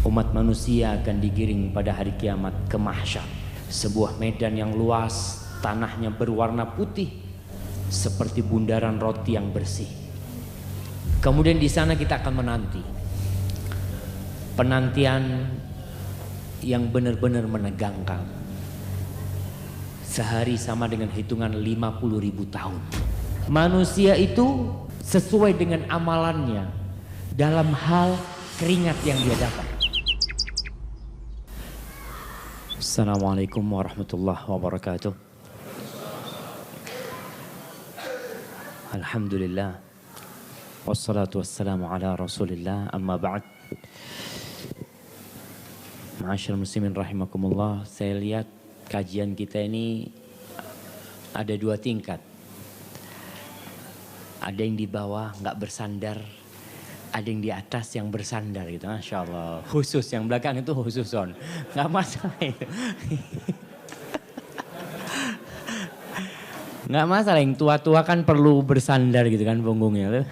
Umat manusia akan digiring pada hari kiamat ke mahsyar, sebuah medan yang luas, tanahnya berwarna putih seperti bundaran roti yang bersih. Kemudian di sana kita akan menanti penantian yang benar-benar menegangkan. Sehari sama dengan hitungan 50.000 tahun. Manusia itu sesuai dengan amalannya dalam hal keringat yang dia dapat. Assalamualaikum warahmatullahi wabarakatuh. Alhamdulillah, wassalatu wassalamu ala rasulillah, amma ba'd. Ma'asyar muslimin rahimakumullah. Saya lihat kajian kita ini ada dua tingkat. Ada yang di bawah nggak bersandar, ada yang di atas yang bersandar gitu. Masya Allah. Khusus yang belakang itu khusus on, nggak masalah itu. Nggak masalah, yang tua-tua kan perlu bersandar gitu kan punggungnya.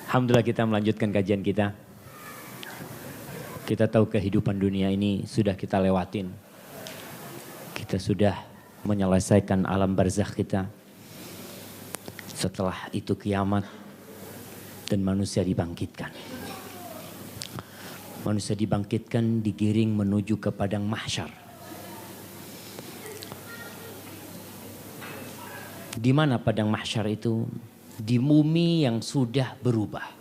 Alhamdulillah kita melanjutkan kajian kita. Kita tahu kehidupan dunia ini sudah kita lewatin. Kita sudah menyelesaikan alam barzakh kita. Setelah itu kiamat dan manusia dibangkitkan. Manusia dibangkitkan, digiring menuju ke padang mahsyar. Di mana padang mahsyar itu? Di bumi yang sudah berubah.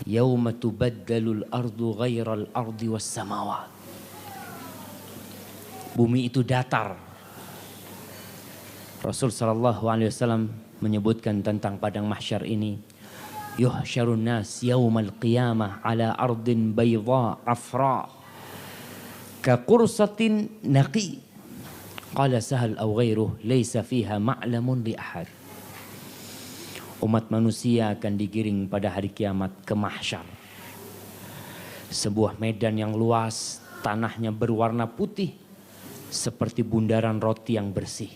Yauma tubaddalul ardu ghairal ardi was samawat. Bumi itu datar. Rasul sallallahu alaihi wasallam menyebutkan tentang padang mahsyar ini, yuhsyarun nas yaumal qiyamah ala ardin bayda afra ka qursatin naqi. Qala Sahal aw ghairuh laisa fiha ma'lamun li ahad. Umat manusia akan digiring pada hari kiamat ke mahsyar. Sebuah medan yang luas, tanahnya berwarna putih seperti bundaran roti yang bersih.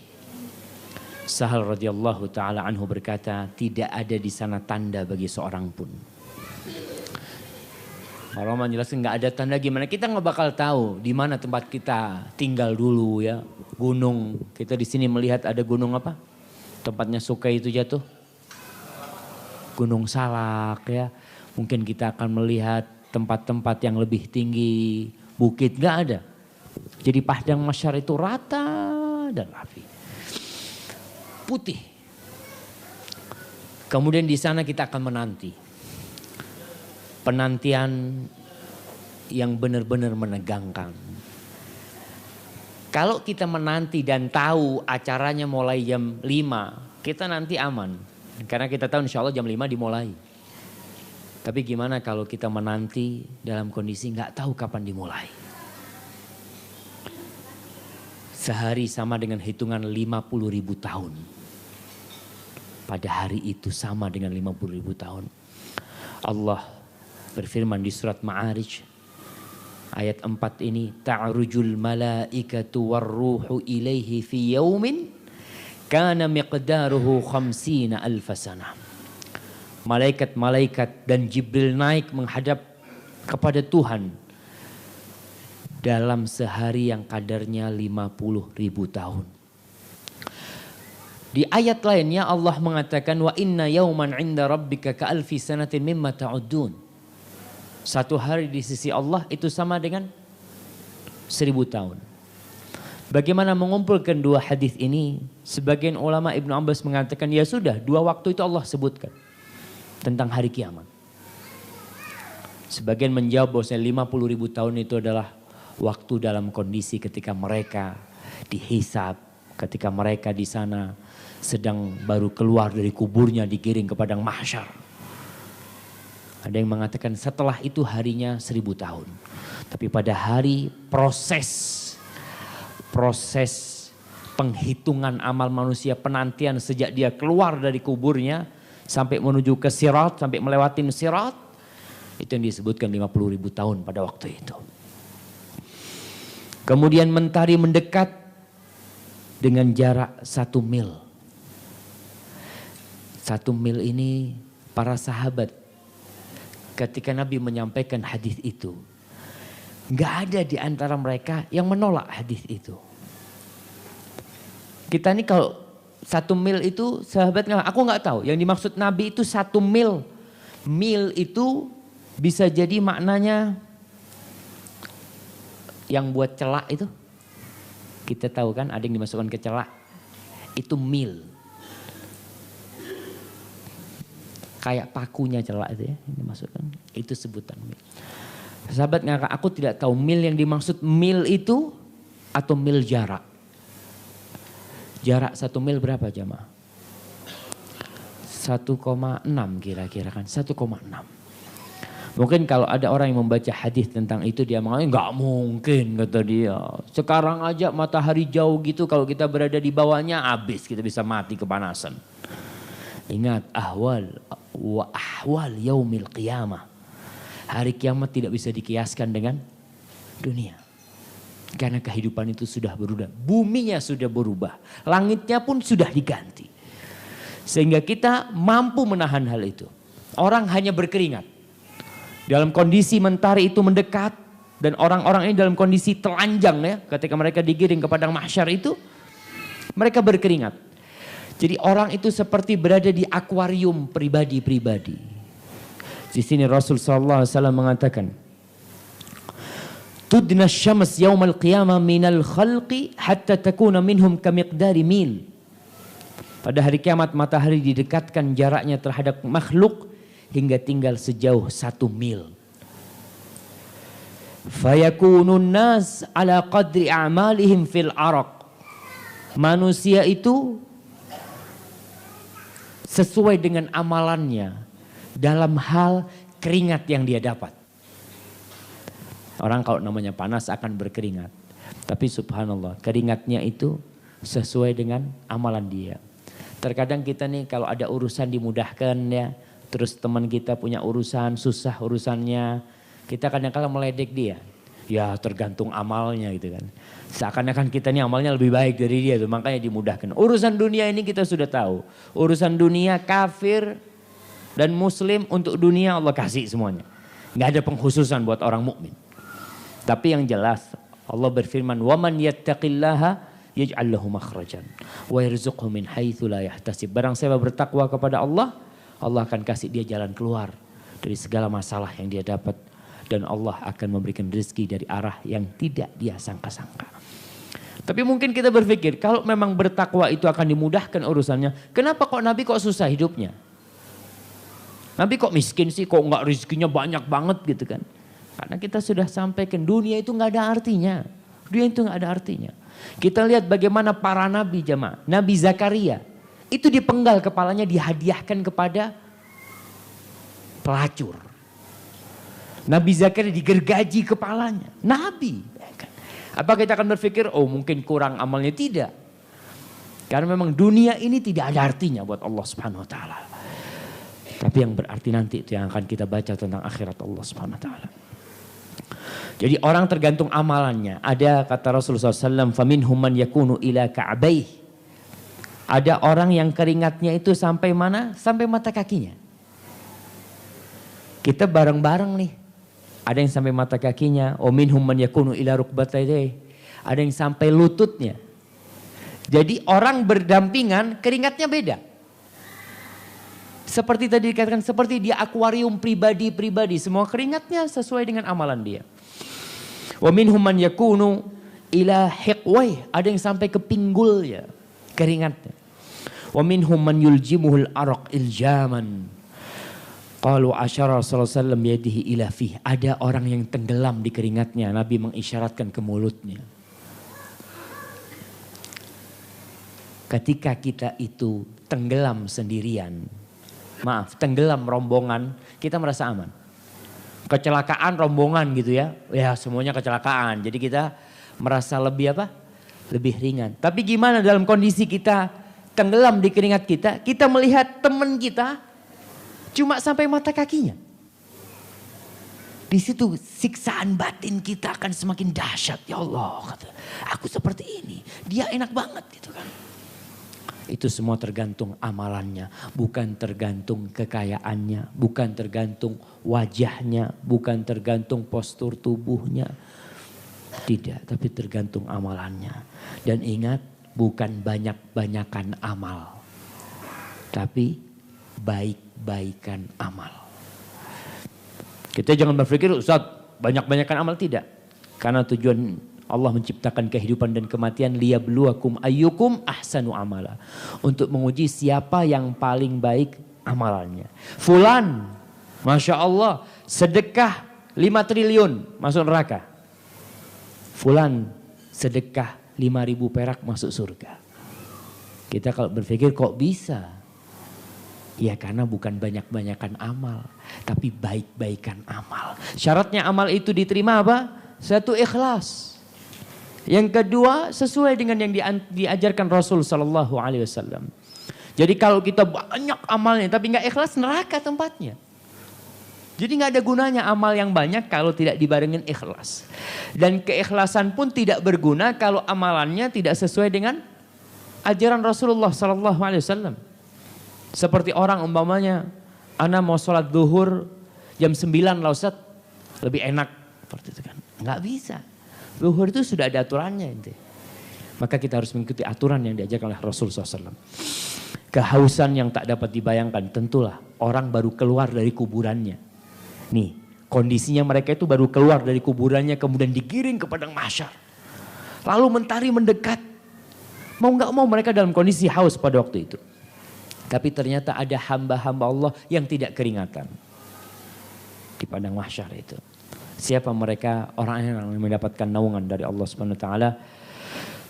Sahal radhiyallahu taala anhu berkata, tidak ada di sana tanda bagi seorang pun. Kalau menjelaskan nggak ada tanda gimana? Kita nggak bakal tahu di mana tempat kita tinggal dulu ya. Gunung, kita di sini melihat ada gunung apa? Tempatnya Sukai itu jatuh. Gunung Salak ya. Mungkin kita akan melihat tempat-tempat yang lebih tinggi, bukit, nggak ada. Jadi padang mahsyar itu rata dan rapi. Putih. Kemudian di sana kita akan menanti. Penantian yang benar-benar menegangkan. Kalau kita menanti dan tahu acaranya mulai jam 5, kita nanti aman. Karena kita tahu insya Allah jam 5 dimulai. Tapi gimana kalau kita menanti dalam kondisi nggak tahu kapan dimulai. Sehari sama dengan hitungan 50.000 tahun. Pada hari itu sama dengan 50.000 tahun. Allah berfirman di surat Ma'arij ayat 4 ini, ta'rujul malaikatu warruhu ilaihi fi yaumin kana miqdaruhu 50.000 sana. Malaikat-malaikat dan Jibril naik menghadap kepada Tuhan dalam sehari yang kadarnya 50.000 tahun. Di ayat lainnya Allah mengatakan, wa inna yauman 'inda rabbika ka alfi sanatin mimma ta'uddun. Satu hari di sisi Allah itu sama dengan 1000 tahun. Bagaimana mengumpulkan dua hadis ini? Sebagian ulama Ibnu Abbas mengatakan ya sudah, dua waktu itu Allah sebutkan tentang hari kiamat. Sebagian menjawab bahwasanya 50.000 tahun itu adalah waktu dalam kondisi ketika mereka dihisab, ketika mereka di sana sedang baru keluar dari kuburnya digiring ke padang mahsyar. Ada yang mengatakan setelah itu harinya 1000 tahun. Tapi pada hari proses penghitungan amal manusia, penantian sejak dia keluar dari kuburnya sampai menuju ke sirat, sampai melewati sirat, itu yang disebutkan 50.000 tahun pada waktu itu. Kemudian mentari mendekat dengan jarak 1 mil. 1 mil ini para sahabat ketika Nabi menyampaikan hadis itu, nggak ada di antara mereka yang menolak hadis itu. Kita nih kalau 1 mil itu sahabat aku nggak tahu. Yang dimaksud Nabi itu 1 mil. Mil itu bisa jadi maknanya yang buat celak itu. Kita tahu kan ada yang dimasukkan ke celak. Itu mil. Kayak pakunya celak itu ya, yang dimasukkan. Itu sebutan mil. Sahabat ngakak, aku tidak tahu mil yang dimaksud mil itu atau mil jarak. Jarak 1 mil berapa jamaah? 1,6 kira-kira kan, 1,6. Mungkin kalau ada orang yang membaca hadis tentang itu dia mengatakan nggak mungkin kata dia. Sekarang aja matahari jauh gitu kalau kita berada di bawahnya habis kita bisa mati kepanasan. Ingat ahwal yaumil qiyamah. Hari kiamat tidak bisa dikiaskan dengan dunia. Karena kehidupan itu sudah berubah. Buminya sudah berubah. Langitnya pun sudah diganti. Sehingga kita mampu menahan hal itu. Orang hanya berkeringat. Dalam kondisi mentari itu mendekat. Dan orang-orang ini dalam kondisi telanjang ya. Ketika mereka digiring ke padang mahsyar itu. Mereka berkeringat. Jadi orang itu seperti berada di akuarium pribadi-pribadi. Di sini Rasul sallallahu alaihi wasallam mengatakan, "Tudna syams yaumal qiyamah minal khalqi hatta takuna minhum kamiqdari mil." Pada hari kiamat matahari didekatkan jaraknya terhadap makhluk hingga tinggal sejauh 1 mil. Fayakunun nas ala qadri a'malihim fil araq. Manusia itu sesuai dengan amalannya dalam hal keringat yang dia dapat. Orang kalau namanya panas akan berkeringat. Tapi subhanallah keringatnya itu sesuai dengan amalan dia. Terkadang kita nih kalau ada urusan dimudahkan ya. Terus teman kita punya urusan susah urusannya. Kita kadang-kadang meledek dia. Ya tergantung amalnya gitu kan. Seakan-akan kita nih amalnya lebih baik dari dia tuh. Makanya dimudahkan. Urusan dunia ini kita sudah tahu. Urusan dunia kafir dan muslim untuk dunia Allah kasih semuanya. Gak ada pengkhususan buat orang mukmin. Tapi yang jelas Allah berfirman, "Waman yattaqillaha yaj'al lahu makhrajan wa yarzuqhu min haitsu la yahtasib." Barang siapa bertakwa kepada Allah, Allah akan kasih dia jalan keluar dari segala masalah yang dia dapat dan Allah akan memberikan rezeki dari arah yang tidak dia sangka-sangka. Tapi mungkin kita berpikir kalau memang bertakwa itu akan dimudahkan urusannya, kenapa kok Nabi kok susah hidupnya? Nabi kok miskin sih, kok enggak rezekinya banyak banget gitu kan? Karena kita sudah sampaikan dunia itu enggak ada artinya. Dunia itu enggak ada artinya. Kita lihat bagaimana para nabi jemaah. Nabi Zakaria itu dipenggal kepalanya dihadiahkan kepada pelacur. Nabi Zakaria digergaji kepalanya. Nabi. Apa kita akan berpikir oh mungkin kurang amalnya? Tidak. Karena memang dunia ini tidak ada artinya buat Allah Subhanahu wa taala. Tapi yang berarti nanti itu yang akan kita baca tentang akhirat Allah Subhanahu wa taala. Jadi orang tergantung amalannya. Ada kata Rasulullah SAW, "Faminhum man yakunu ila ka'baih." Ada orang yang keringatnya itu sampai mana? Sampai mata kakinya. Kita bareng-bareng nih. Ada yang sampai mata kakinya. "Wa minhum man yakunu ila rukbatayhi." Ada yang sampai lututnya. Jadi orang berdampingan keringatnya beda. Seperti tadi dikatakan, seperti dia akuarium pribadi-pribadi. Semua keringatnya sesuai dengan amalan dia. Wa minhum man yakunu ila hiqwai. Ada yang sampai ke pinggulnya keringatnya. Wa minhum man yuljimuhul araq iljaman. Qalu asyara sallallahu alaihi wasallam yadihi ila fih. Ada orang yang tenggelam di keringatnya. Nabi mengisyaratkan ke mulutnya. Ketika kita itu tenggelam sendirian. Maaf, tenggelam rombongan, kita merasa aman. Kecelakaan rombongan gitu ya. Ya semuanya kecelakaan. Jadi kita merasa lebih apa? Lebih ringan. Tapi gimana dalam kondisi kita tenggelam di keringat kita. Kita melihat teman kita cuma sampai mata kakinya. Di situ siksaan batin kita akan semakin dahsyat. Ya Allah, kata, aku seperti ini. Dia enak banget gitu kan. Itu semua tergantung amalannya, bukan tergantung kekayaannya, bukan tergantung wajahnya, bukan tergantung postur tubuhnya. Tidak, tapi tergantung amalannya. Dan ingat, bukan banyak-banyakan amal, tapi baik-baikan amal. Kita jangan berpikir, Ustaz, banyak-banyakan amal, tidak. Karena tujuan Allah menciptakan kehidupan dan kematian liyabluwakum ayyukum ahsanu amala. Untuk menguji siapa yang paling baik amalannya. Fulan, Masya Allah, sedekah 5 triliun masuk neraka. Fulan, sedekah 5.000 perak masuk surga. Kita kalau berpikir kok bisa? Ya karena bukan banyak-banyakan amal, tapi baik-baikan amal. Syaratnya amal itu diterima apa? Satu, ikhlas. Yang kedua, sesuai dengan yang diajarkan Rasul Sallallahu Alaihi Wasallam. Jadi kalau kita banyak amalnya tapi nggak ikhlas, neraka tempatnya. Jadi nggak ada gunanya amal yang banyak kalau tidak dibarengin ikhlas. Dan keikhlasan pun tidak berguna kalau amalannya tidak sesuai dengan ajaran Rasulullah Sallallahu Alaihi Wasallam. Seperti orang umpamanya, ana mau sholat zuhur jam 9 lah Ustaz, lebih enak. Seperti itu kan, nggak bisa. Zuhur itu sudah ada aturannya. Maka kita harus mengikuti aturan yang diajarkan oleh Rasul SAW. Kehausan yang tak dapat dibayangkan, tentulah orang baru keluar dari kuburannya. Nih, kondisinya mereka itu baru keluar dari kuburannya, kemudian digiring ke padang mahsyar. Lalu mentari mendekat. Mau nggak mau mereka dalam kondisi haus pada waktu itu. Tapi ternyata ada hamba-hamba Allah yang tidak keringatan di padang mahsyar itu. Siapa mereka? Orang yang mendapatkan naungan dari Allah Subhanahu wa taala.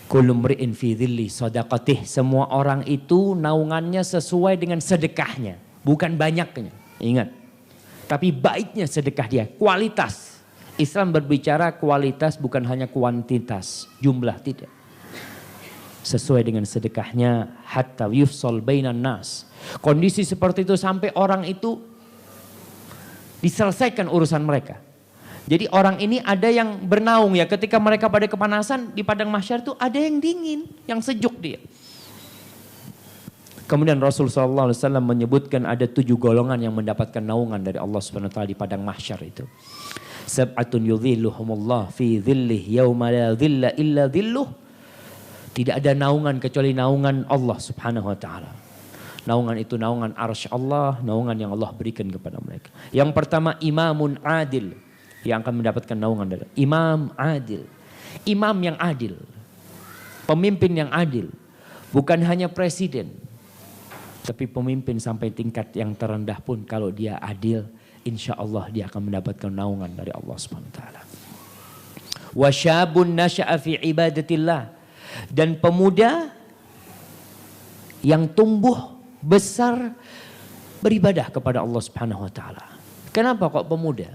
Kullu mri'in fi dhilli shadaqatih. Semua orang itu naungannya sesuai dengan sedekahnya, bukan banyaknya. Ingat. Tapi baiknya sedekah dia, kualitas. Islam berbicara kualitas, bukan hanya kuantitas, jumlah tidak. Sesuai dengan sedekahnya, hatta yufsal bainan nas. Kondisi seperti itu sampai orang itu diselesaikan urusan mereka. Jadi orang ini ada yang bernaung ya, ketika mereka pada kepanasan di padang mahsyar itu ada yang dingin, yang sejuk dia. Kemudian Rasulullah SAW menyebutkan ada 7 golongan yang mendapatkan naungan dari Allah Subhanahu wa taala di padang mahsyar itu. Sab'atun yudhilluhumullah fi dhillih yauma la dhilla illa dhilluh. Tidak ada naungan kecuali naungan Allah Subhanahu wa taala. Naungan itu naungan arsy Allah, naungan yang Allah berikan kepada mereka. Yang pertama, imamun adil, yang akan mendapatkan naungan dari imam adil. Imam yang adil. Pemimpin yang adil. Bukan hanya presiden. Tapi pemimpin sampai tingkat yang terendah pun kalau dia adil, insya Allah dia akan mendapatkan naungan dari Allah Subhanahu wa taala. Wa syabun nasya'a fi ibadatillah. Dan pemuda yang tumbuh besar beribadah kepada Allah Subhanahu wa taala. Kenapa kok pemuda?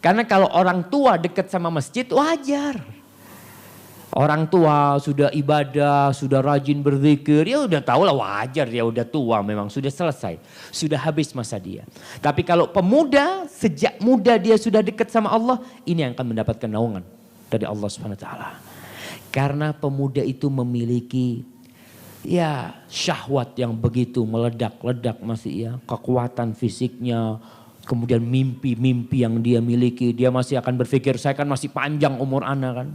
Karena kalau orang tua dekat sama masjid wajar. Orang tua sudah ibadah, sudah rajin berzikir, ya udah tahu lah wajar, dia udah tua memang, sudah selesai. Sudah habis masa dia. Tapi kalau pemuda, sejak muda dia sudah dekat sama Allah, ini yang akan mendapatkan naungan dari Allah Subhanahu wa taala. Karena pemuda itu memiliki ya syahwat yang begitu meledak-ledak masih ya, kekuatan fisiknya, kemudian mimpi-mimpi yang dia miliki, dia masih akan berpikir saya kan masih panjang umur anak kan.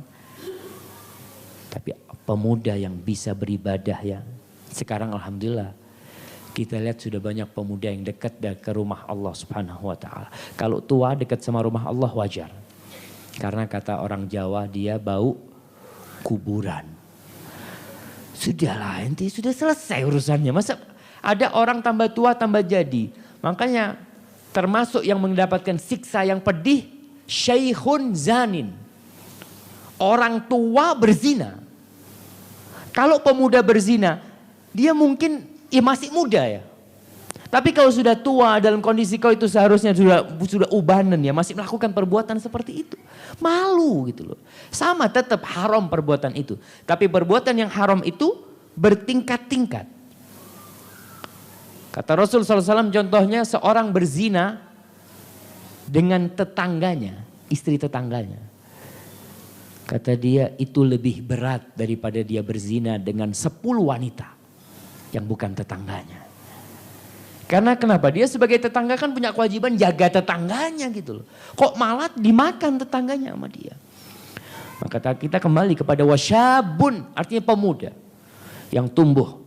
Tapi pemuda yang bisa beribadah ya, sekarang alhamdulillah kita lihat sudah banyak pemuda yang dekat ke rumah Allah Subhanahu wa taala. Kalau tua dekat sama rumah Allah wajar. Karena kata orang Jawa dia bau kuburan. Sudahlah, ente sudah selesai urusannya. Masa ada orang tambah tua tambah jadi. Makanya termasuk yang mendapatkan siksa yang pedih, syaikhun zanin. Orang tua berzina. Kalau pemuda berzina, dia mungkin ya masih muda ya. Tapi kalau sudah tua dalam kondisi kau itu seharusnya sudah ubanan ya, masih melakukan perbuatan seperti itu. Malu gitu loh. Sama tetap haram perbuatan itu. Tapi perbuatan yang haram itu bertingkat-tingkat. Kata Rasul SAW contohnya seorang berzina dengan tetangganya, istri tetangganya. Kata dia itu lebih berat daripada dia berzina dengan 10 wanita. yang bukan tetangganya. Karena kenapa? Dia sebagai tetangga kan punya kewajiban jaga tetangganya gitu loh. Kok malah dimakan tetangganya sama dia. Maka kita kembali kepada wasyabun, artinya pemuda yang tumbuh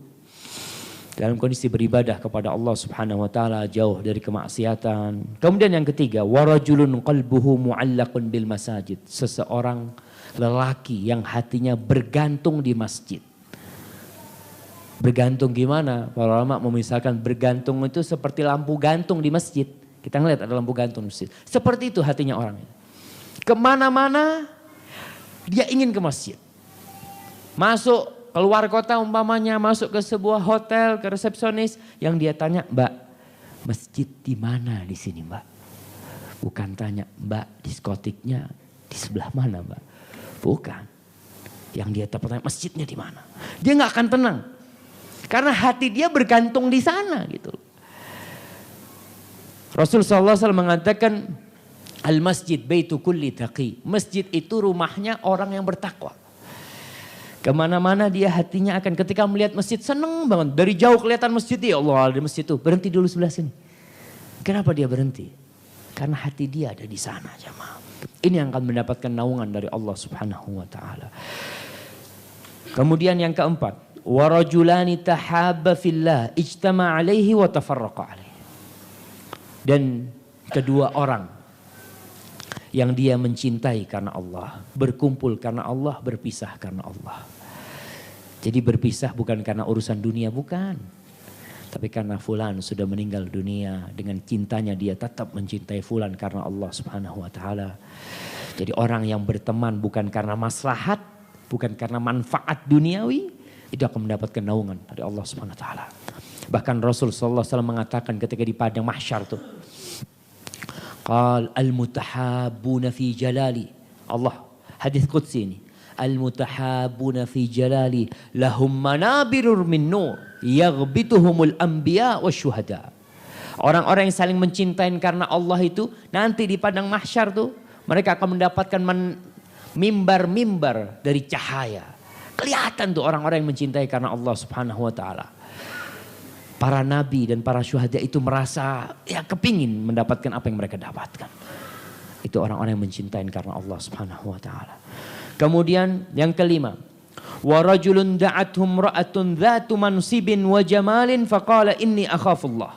dalam kondisi beribadah kepada Allah Subhanahu wa taala, jauh dari kemaksiatan. Kemudian yang ketiga, warajulun qalbuhu mu'allaqun bil masajid. Seseorang lelaki yang hatinya bergantung di masjid. Bergantung gimana? Para ulama memisahkan bergantung itu seperti lampu gantung di masjid. Kita ngeliat ada lampu gantung di masjid. Seperti itu hatinya orang. Kemana-mana dia ingin ke masjid. Masuk keluar kota umpamanya, masuk ke sebuah hotel, ke resepsionis. Yang dia tanya, Mbak, masjid di mana di sini Mbak? Bukan tanya, Mbak diskotiknya di sebelah mana Mbak? Bukan. Yang dia tanya, masjidnya di mana? Dia gak akan tenang. Karena hati dia bergantung di sana gitu. Rasulullah SAW mengatakan al-masjid baitu kulli taqi. Masjid itu rumahnya orang yang bertakwa. Kemana-mana dia hatinya akan ketika melihat masjid seneng banget. Dari jauh kelihatan masjid, ya Allah ada masjid itu. Berhenti dulu sebelah sini. Kenapa dia berhenti? Karena hati dia ada di sana jemaah. Ini yang akan mendapatkan naungan dari Allah Subhanahu wa taala. Kemudian yang keempat. Warajulani tahabba fillah ijtama alaihi wa tafarraqa alaihi. Dan kedua orang yang dia mencintai karena Allah, berkumpul karena Allah, berpisah karena Allah. Jadi berpisah bukan karena urusan dunia, bukan. Tapi karena fulan sudah meninggal dunia, dengan cintanya dia tetap mencintai fulan karena Allah Subhanahu wa taala. Jadi orang yang berteman bukan karena maslahat, bukan karena manfaat duniawi, itu akan mendapatkan naungan dari Allah Subhanahu wa taala. Bahkan Rasul sallallahu alaihi wasallam mengatakan ketika di padang mahsyar tuh, qal al-mutahabbuna fi jalali. Allah hadis qudsi ini. Al-mutahabbuna fi jalali lahum manabirur min nur yaghbituhumul anbiya wasyuhada. Orang-orang yang saling mencintai karena Allah itu nanti di padang mahsyar tuh mereka akan mendapatkan mimbar-mimbar dari cahaya. Kelihatan tuh orang-orang yang mencintai karena Allah Subhanahu wa taala. Para nabi dan para syuhada itu merasa ya kepingin mendapatkan apa yang mereka dapatkan. Itu orang-orang yang mencintai karena Allah Subhanahu wa taala. Kemudian yang kelima, wa rajulun da'athum ra'atun dzatu mansibin wa jamalin faqala inni akhafullah.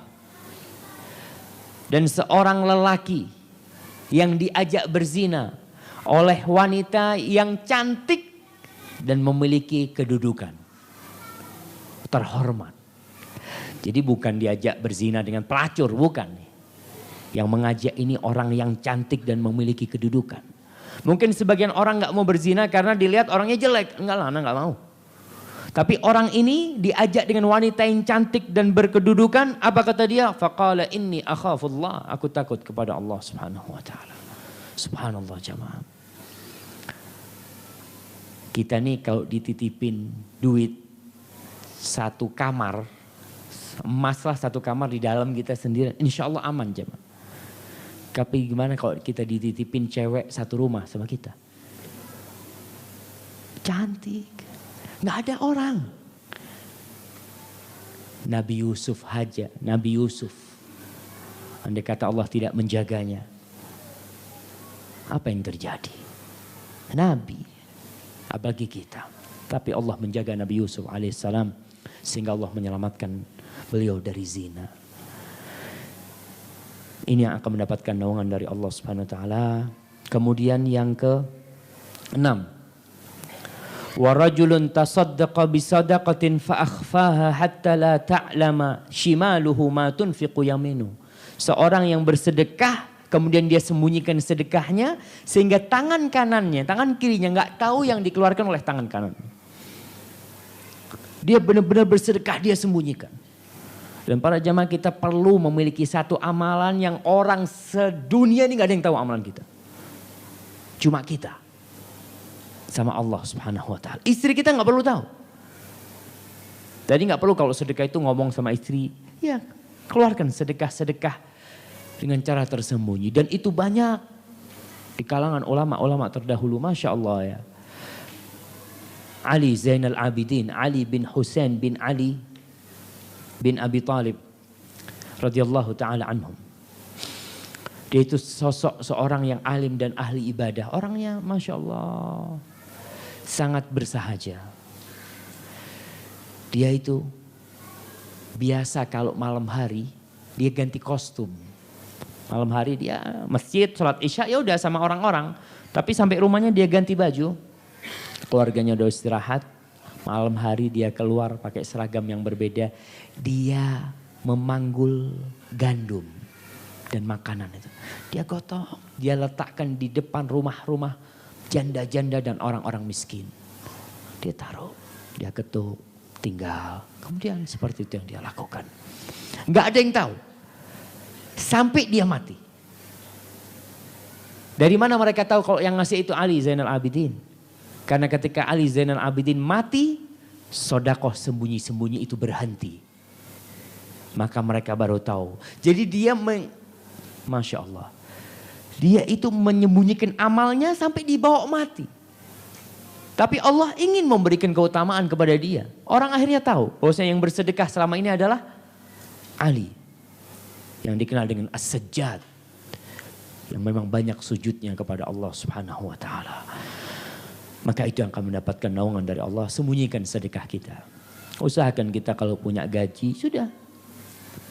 Dan seorang lelaki yang diajak berzina oleh wanita yang cantik dan memiliki kedudukan terhormat. Jadi bukan diajak berzina dengan pelacur, bukan. Yang mengajak ini orang yang cantik dan memiliki kedudukan. Mungkin sebagian orang gak mau berzina karena dilihat orangnya jelek. Enggak lah, anak gak mau. Tapi orang ini diajak dengan wanita yang cantik dan berkedudukan. Apa kata dia? Faqala inni akhafullah. Aku takut kepada Allah Subhanahu wa taala. Subhanallah jamaah. Kita nih kalau dititipin duit satu kamar, emas lah satu kamar di dalam kita sendiri, insya Allah aman jemaah. Tapi gimana kalau kita dititipin cewek satu rumah sama kita? Cantik, nggak ada orang. Nabi Yusuf haja, Nabi Yusuf. Andai kata Allah tidak menjaganya, apa yang terjadi? Nabi. Apalagi kita. Tapi Allah menjaga Nabi Yusuf alaihissalam sehingga Allah menyelamatkan beliau dari zina. Ini yang akan mendapatkan naungan dari Allah Subhanahu wa taala. Kemudian yang ke-6. Wa rajulun tasaddaqa bi sadaqatin fa akhfaha hatta la ta'lama shimaluhu ma tunfiqu yaminu. Seorang yang bersedekah kemudian dia sembunyikan sedekahnya sehingga tangan kanannya, tangan kirinya nggak tahu yang dikeluarkan oleh tangan kanan. Dia benar-benar bersedekah, dia sembunyikan. Dan para jamaah kita perlu memiliki satu amalan yang orang sedunia ini nggak ada yang tahu amalan kita. Cuma kita sama Allah Subhanahu wa taala. Istri kita nggak perlu tahu. Jadi nggak perlu kalau sedekah itu ngomong sama istri, ya keluarkan sedekah-sedekah dengan cara tersembunyi. Dan itu banyak di kalangan ulama-ulama terdahulu. Masya Allah ya. Ali Zainal Abidin, Ali bin Husain bin Ali bin Abi Thalib radhiyallahu taala anhum. Dia itu sosok seorang yang alim dan ahli ibadah. Orangnya Masya Allah sangat bersahaja. Dia itu biasa kalau malam hari dia ganti kostum. Malam hari dia masjid, sholat isya ya udah sama orang-orang. Tapi sampai rumahnya dia ganti baju. Keluarganya udah istirahat. Malam hari dia keluar pakai seragam yang berbeda. Dia memanggul gandum dan makanan itu. Dia gotong, dia letakkan di depan rumah-rumah janda-janda dan orang-orang miskin. Dia taruh, dia ketuk, tinggal. Kemudian seperti itu yang dia lakukan. Nggak ada yang tahu. Sampai dia mati. Dari mana mereka tahu kalau yang ngasih itu Ali Zainal Abidin? Karena ketika Ali Zainal Abidin mati, sodakoh sembunyi-sembunyi itu berhenti. Maka mereka baru tahu. Jadi dia Masya Allah. Dia itu menyembunyikan amalnya sampai dibawa mati. Tapi Allah ingin memberikan keutamaan kepada dia. Orang akhirnya tahu bahwasanya yang bersedekah selama ini adalah Ali. Yang dikenal dengan As-Sajjad. Yang memang banyak sujudnya kepada Allah Subhanahu wa ta'ala. Maka itu yang akan mendapatkan naungan dari Allah. Sembunyikan sedekah kita. Usahakan kita kalau punya gaji, sudah.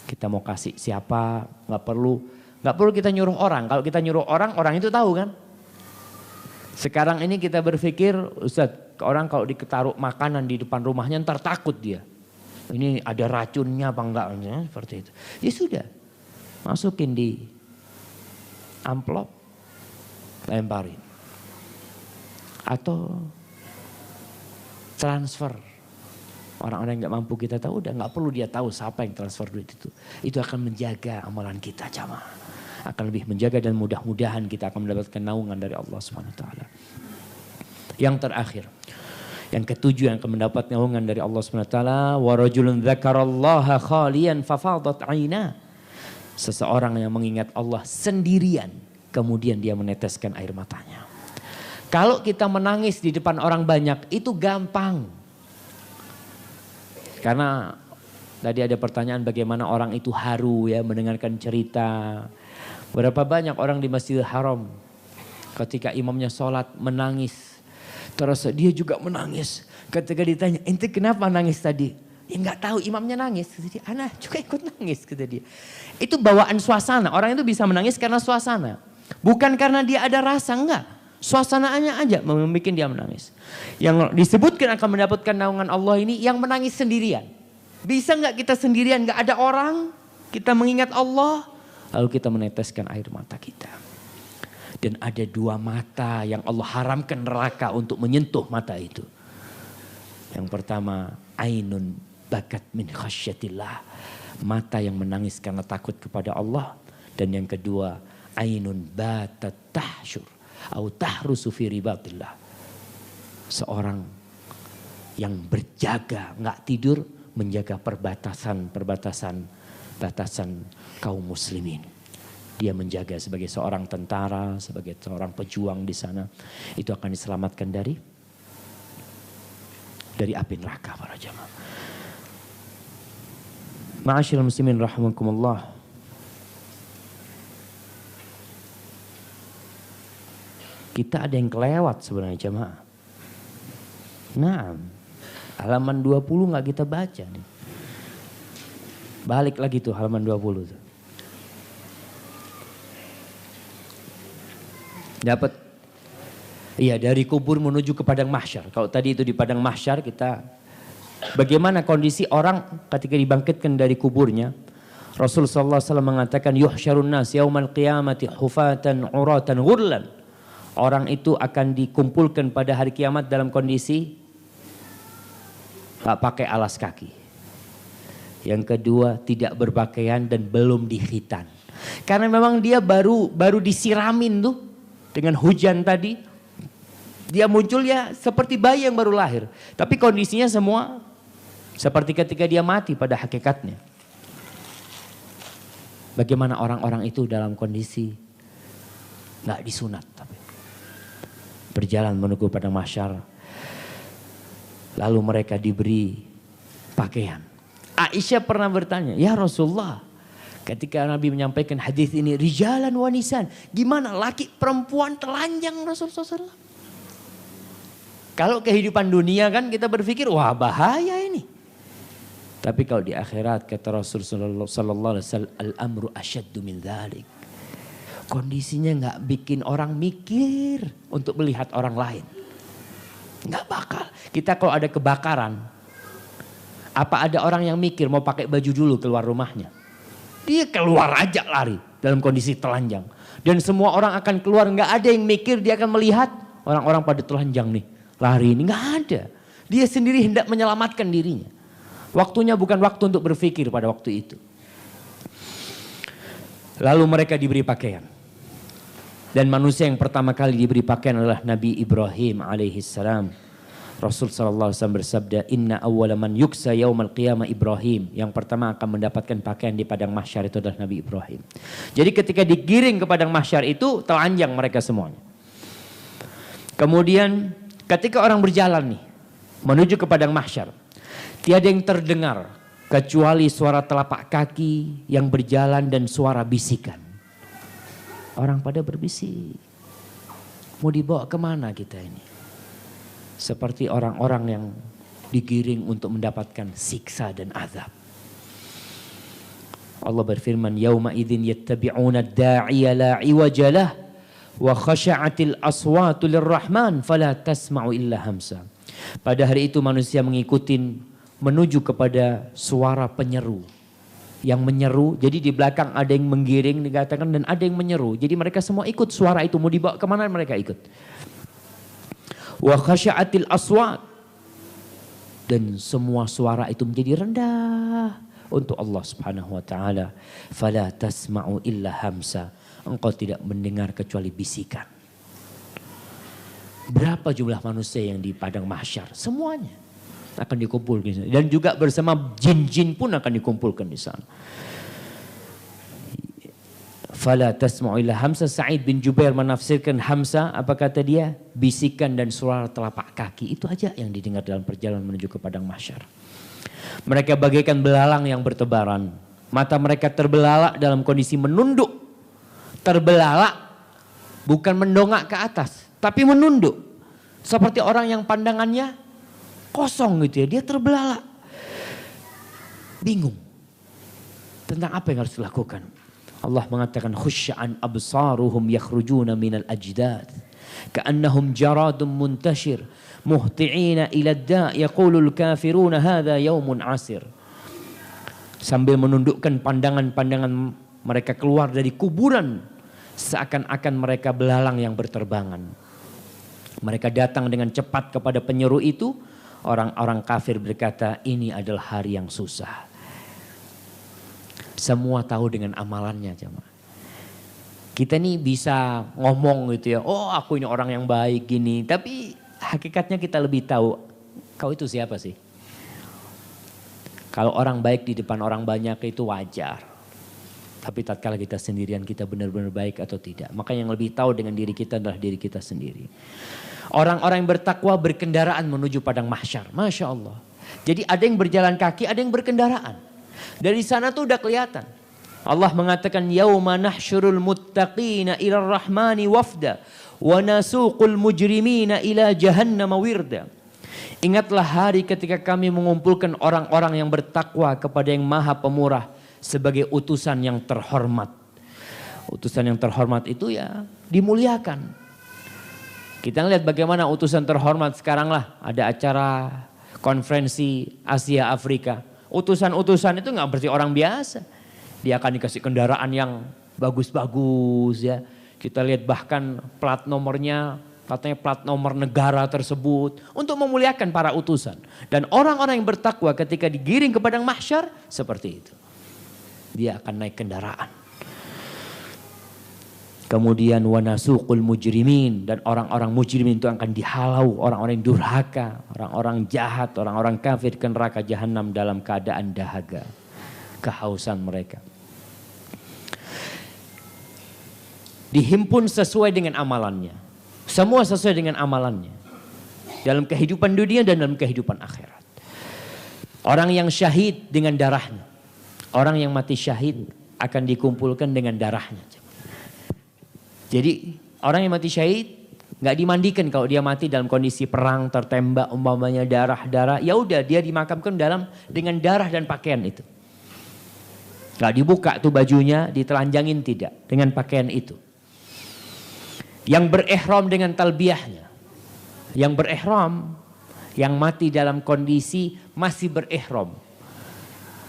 Kita mau kasih siapa, gak perlu kita nyuruh orang. Kalau kita nyuruh orang, orang itu tahu kan. Sekarang ini kita berpikir, Ustaz, orang kalau ditaruh makanan di depan rumahnya ntar takut dia. Ini ada racunnya apa enggak, seperti itu. Ya sudah, masukin di amplop, lemparin. Atau transfer. Orang-orang yang gak mampu kita tahu, udah gak perlu dia tahu siapa yang transfer duit itu. Itu akan menjaga amalan kita, jamaah. Akan lebih menjaga dan mudah-mudahan kita akan mendapatkan naungan dari Allah SWT. Yang terakhir. Yang ketujuh yang akan mendapat naungan dari Allah SWT. Wa rajulun dzakarallaha khalian fafadat aina. Seseorang yang mengingat Allah sendirian. Kemudian dia meneteskan air matanya. Kalau kita menangis di depan orang banyak itu gampang. Karena tadi ada pertanyaan bagaimana orang itu haru ya mendengarkan cerita. Berapa banyak orang di Masjidil Haram ketika imamnya sholat menangis. Terus dia juga menangis. Ketika ditanya, ente kenapa nangis tadi? Ya nggak tahu, imamnya nangis. Kata dia, Ana juga ikut nangis, kata dia. Itu bawaan suasana. Orang itu bisa menangis karena suasana. Bukan karena dia ada rasa, enggak. Suasananya aja membuat dia menangis. Yang disebutkan akan mendapatkan naungan Allah ini yang menangis sendirian. Bisa nggak kita sendirian, nggak ada orang, kita mengingat Allah, lalu kita meneteskan air mata kita. Dan ada dua mata yang Allah haramkan neraka untuk menyentuh mata itu. Yang pertama, ainun bakat min khasyatillah. Mata yang menangis karena takut kepada Allah. Dan yang kedua, ainun batat tahsyur. Au tahrusu fi ribatillah. Seorang yang berjaga, nggak tidur, menjaga batasan kaum muslimin. Dia menjaga sebagai seorang tentara, sebagai seorang pejuang di sana. Itu akan diselamatkan dari api neraka para jamaah. Ma'asyiral muslimin rahimakumullah. Kita ada yang kelewat sebenarnya jamaah. Nah, halaman 20 nggak kita baca nih. Balik lagi tuh halaman 20 tuh. Dapat. Iya, dari kubur menuju ke padang mahsyar. Kalau tadi itu di padang mahsyar kita bagaimana kondisi orang ketika dibangkitkan dari kuburnya. Rasulullah SAW mengatakan yuhsyarun nas yaumal qiyamati hufatan uratan ghurlan. Orang itu akan dikumpulkan pada hari kiamat dalam kondisi tak pakai alas kaki. Yang kedua tidak berpakaian dan belum dikhitan. Karena memang dia baru disiramin tuh dengan hujan tadi. Dia muncul ya seperti bayi yang baru lahir. Tapi kondisinya semua seperti ketika dia mati pada hakikatnya. Bagaimana orang-orang itu dalam kondisi nggak disunat tapi berjalan menuju padang mahsyar. Lalu mereka diberi pakaian. Aisyah pernah bertanya, ya Rasulullah, ketika Nabi menyampaikan hadis ini, rijalan wa nisan, gimana laki perempuan telanjang Rasulullah SAW? Kalau kehidupan dunia kan kita berpikir, wah bahaya ini. Tapi kalau di akhirat kata Rasulullah SAW, al-amru asyaddu min dzalik. Kondisinya nggak bikin orang mikir untuk melihat orang lain. Nggak bakal. Kita kalau ada kebakaran, apa ada orang yang mikir mau pakai baju dulu keluar rumahnya? Dia keluar aja lari dalam kondisi telanjang. Dan semua orang akan keluar, nggak ada yang mikir dia akan melihat orang-orang pada telanjang nih. Lari ini nggak ada. Dia sendiri hendak menyelamatkan dirinya. Waktunya bukan waktu untuk berpikir pada waktu itu. Lalu mereka diberi pakaian. Dan manusia yang pertama kali diberi pakaian adalah Nabi Ibrahim alaihissalam. Rasul SAW bersabda, Inna awwala man yuksa yaumal qiyamah Ibrahim. Yang pertama akan mendapatkan pakaian di padang mahsyar itu adalah Nabi Ibrahim. Jadi ketika digiring ke padang mahsyar itu telanjang mereka semuanya. Kemudian ketika orang berjalan nih menuju ke padang mahsyar, tiada yang terdengar kecuali suara telapak kaki yang berjalan dan suara bisikan. Orang pada berbisik. Mau dibawa kemana kita ini? Seperti orang-orang yang digiring untuk mendapatkan siksa dan azab. Allah berfirman, Yauma idzin yattabi'una ad-da'iya la iwaja lah wa khasha'atil aswatu lirrahman fala tasma'u illa hamsa. Pada hari itu manusia menuju kepada suara penyeru. Yang menyeru, jadi di belakang ada yang menggiring dikatakan dan ada yang menyeru. Jadi mereka semua ikut suara itu, mau dibawa kemana mereka ikut. Wa khasya'atil aswat, dan semua suara itu menjadi rendah untuk Allah Subhanahu wa taala. Fala tasma'u illa hamsa, engkau tidak mendengar kecuali bisikan. Berapa jumlah manusia yang di padang mahsyar? Semuanya akan dikumpulkan dan juga bersama jin-jin pun akan dikumpulkan di sana. Fala tasma'u illa hamsa. Sa'id bin Jubair menafsirkan hamsa, apa kata dia? Bisikan dan suara telapak kaki. Itu aja yang didengar dalam perjalanan menuju ke padang mahsyar. Mereka bagaikan belalang yang bertebaran. Mata mereka terbelalak dalam kondisi menunduk. Terbelalak bukan mendongak ke atas, tapi menunduk. Seperti orang yang pandangannya kosong gitu ya, dia terbelalak. Bingung tentang apa yang harus dilakukan. Allah mengatakan khusya'an absaruhum yakhrujuna minal ajdad ka'annahum jaradun muntashir muhti'ina ila da' yaqulul kafiruna hadha yaumun asir. Sambil menundukkan pandangan-pandangan mereka keluar dari kuburan seakan-akan mereka belalang yang berterbangan. Mereka datang dengan cepat kepada penyeru itu. Orang-orang kafir berkata, ini adalah hari yang susah. Semua tahu dengan amalannya, jemaah. Kita nih bisa ngomong gitu ya, oh aku ini orang yang baik gini. Tapi hakikatnya kita lebih tahu, kau itu siapa sih? Kalau orang baik di depan orang banyak itu wajar. Tapi tatkala kita sendirian, kita benar-benar baik atau tidak. Maka yang lebih tahu dengan diri kita adalah diri kita sendiri. Orang-orang yang bertakwa berkendaraan menuju padang mahsyar. Masya Allah. Jadi ada yang berjalan kaki, ada yang berkendaraan. Dari sana tuh udah kelihatan. Allah mengatakan, Yauma nahsyurul muttaqina ila rahmani wafda. Wa nasuqul mujrimina ila jahannama wirda. Ingatlah hari ketika kami mengumpulkan orang-orang yang bertakwa kepada yang maha pemurah. Sebagai utusan yang terhormat. Utusan yang terhormat itu ya dimuliakan. Kita lihat bagaimana utusan terhormat sekarang lah. Ada acara konferensi Asia Afrika. Utusan-utusan itu gak seperti orang biasa. Dia akan dikasih kendaraan yang bagus-bagus ya. Kita lihat bahkan plat nomornya, katanya plat nomor negara tersebut. Untuk memuliakan para utusan. Dan orang-orang yang bertakwa ketika digiring ke padang mahsyar seperti itu. Dia akan naik kendaraan. Kemudian wanasuqul mujrimin, dan orang-orang mujrimin itu akan dihalau, orang-orang yang durhaka, orang-orang jahat, orang-orang kafir ke neraka jahanam dalam keadaan dahaga, kehausan mereka. Dihimpun sesuai dengan amalannya. Semua sesuai dengan amalannya. Dalam kehidupan dunia dan dalam kehidupan akhirat. Orang yang syahid dengan darahnya. Orang yang mati syahid akan dikumpulkan dengan darahnya. Jadi orang yang mati syahid nggak dimandikan kalau dia mati dalam kondisi perang, tertembak, umpamanya darah-darah. Ya udah dia dimakamkan dengan darah dan pakaian itu. Nggak dibuka tuh bajunya, ditelanjangin tidak dengan pakaian itu. Yang berihram dengan talbiyahnya. Yang berihram, yang mati dalam kondisi masih berihram.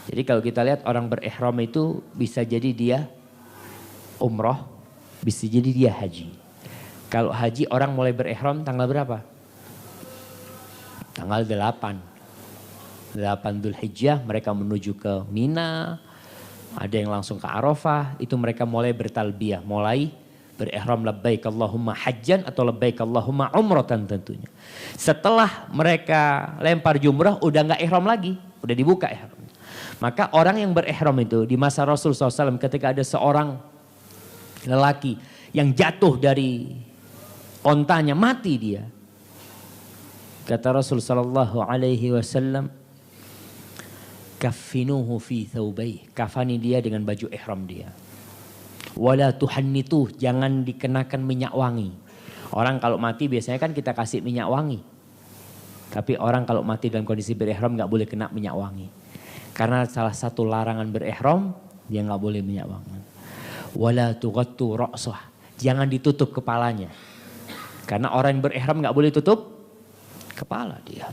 Jadi kalau kita lihat orang berihram itu bisa jadi dia umroh, bisa jadi dia haji. Kalau haji orang mulai berihram tanggal berapa? Tanggal 8. 8 Dzulhijjah mereka menuju ke Mina. Ada yang langsung ke Arafah, itu mereka mulai bertalbiyah, mulai berihram labbaik Allahumma hajjan atau labbaik Allahumma umratan tentunya. Setelah mereka lempar jumrah udah nggak ihram lagi, udah dibuka ihram. Maka orang yang berihram itu di masa Rasul SAW ketika ada seorang lelaki yang jatuh dari ontanya, mati dia. Kata Rasul SAW, kaffinuhu fi thawbayh, kafani dia dengan baju ihram dia. Wala tuhannituh, jangan dikenakan minyak wangi. Orang kalau mati biasanya kan kita kasih minyak wangi. Tapi orang kalau mati dalam kondisi berihram nggak boleh kena minyak wangi. Karena salah satu larangan berihram dia nggak boleh minyak wangi. Wala tughattu ra'sah, jangan ditutup kepalanya. Karena orang yang berihram nggak boleh tutup kepala dia.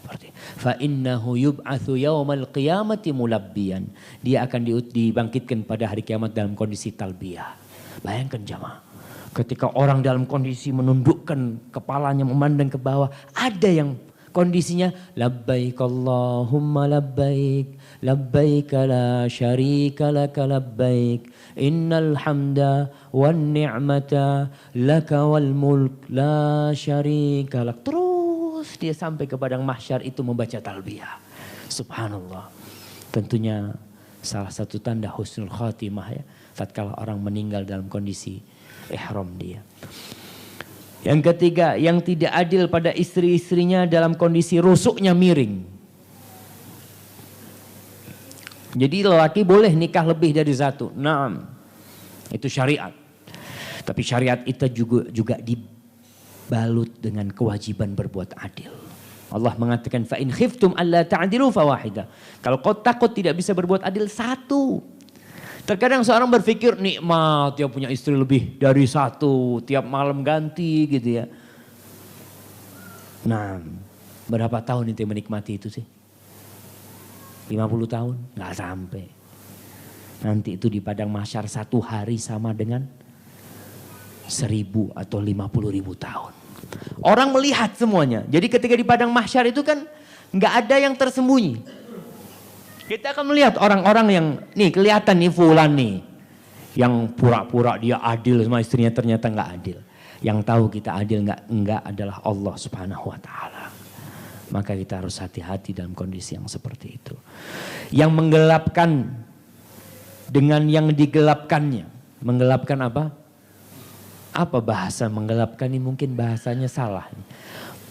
Fa innahu yub'atsu yaumal qiyamati mulabbiyan. Dia akan dibangkitkan pada hari kiamat dalam kondisi talbiyah. Bayangkan jamaah, ketika orang dalam kondisi menundukkan kepalanya memandang ke bawah, ada yang kondisinya labbaik Allahumma labbaik, labbaik la syarika laka labbaik, innal hamda wan ni'mata laka wal mulk la syarika lak. Terus dia sampai ke padang mahsyar itu membaca talbiyah. Subhanallah. Tentunya salah satu tanda husnul khatimah ya, tatkala orang meninggal dalam kondisi ihram dia. Yang ketiga, yang tidak adil pada istri-istrinya dalam kondisi rusuknya miring. Jadi lelaki boleh nikah lebih dari satu. Naam. Itu syariat. Tapi syariat itu juga dibalut dengan kewajiban berbuat adil. Allah mengatakan fa in khiftum alla ta'dilu fawahidah. Kalau kau takut tidak bisa berbuat adil, satu. Terkadang seorang berpikir nikmat dia punya istri lebih dari satu, tiap malam ganti gitu ya. Nah, berapa tahun itu menikmati itu sih? 50 tahun? Nggak sampai. Nanti itu di padang mahsyar satu hari sama dengan 1000 atau 50.000 tahun. Orang melihat semuanya. Jadi ketika di padang mahsyar itu kan nggak ada yang tersembunyi. Kita akan melihat orang-orang yang nih kelihatan nih fulan nih. Yang pura-pura dia adil sama istrinya ternyata nggak adil. Yang tahu kita adil nggak adalah Allah Subhanahu wa taala. Maka kita harus hati-hati dalam kondisi yang seperti itu. Yang menggelapkan dengan yang digelapkannya. Menggelapkan apa? Apa bahasa menggelapkan ini? Mungkin bahasanya salah.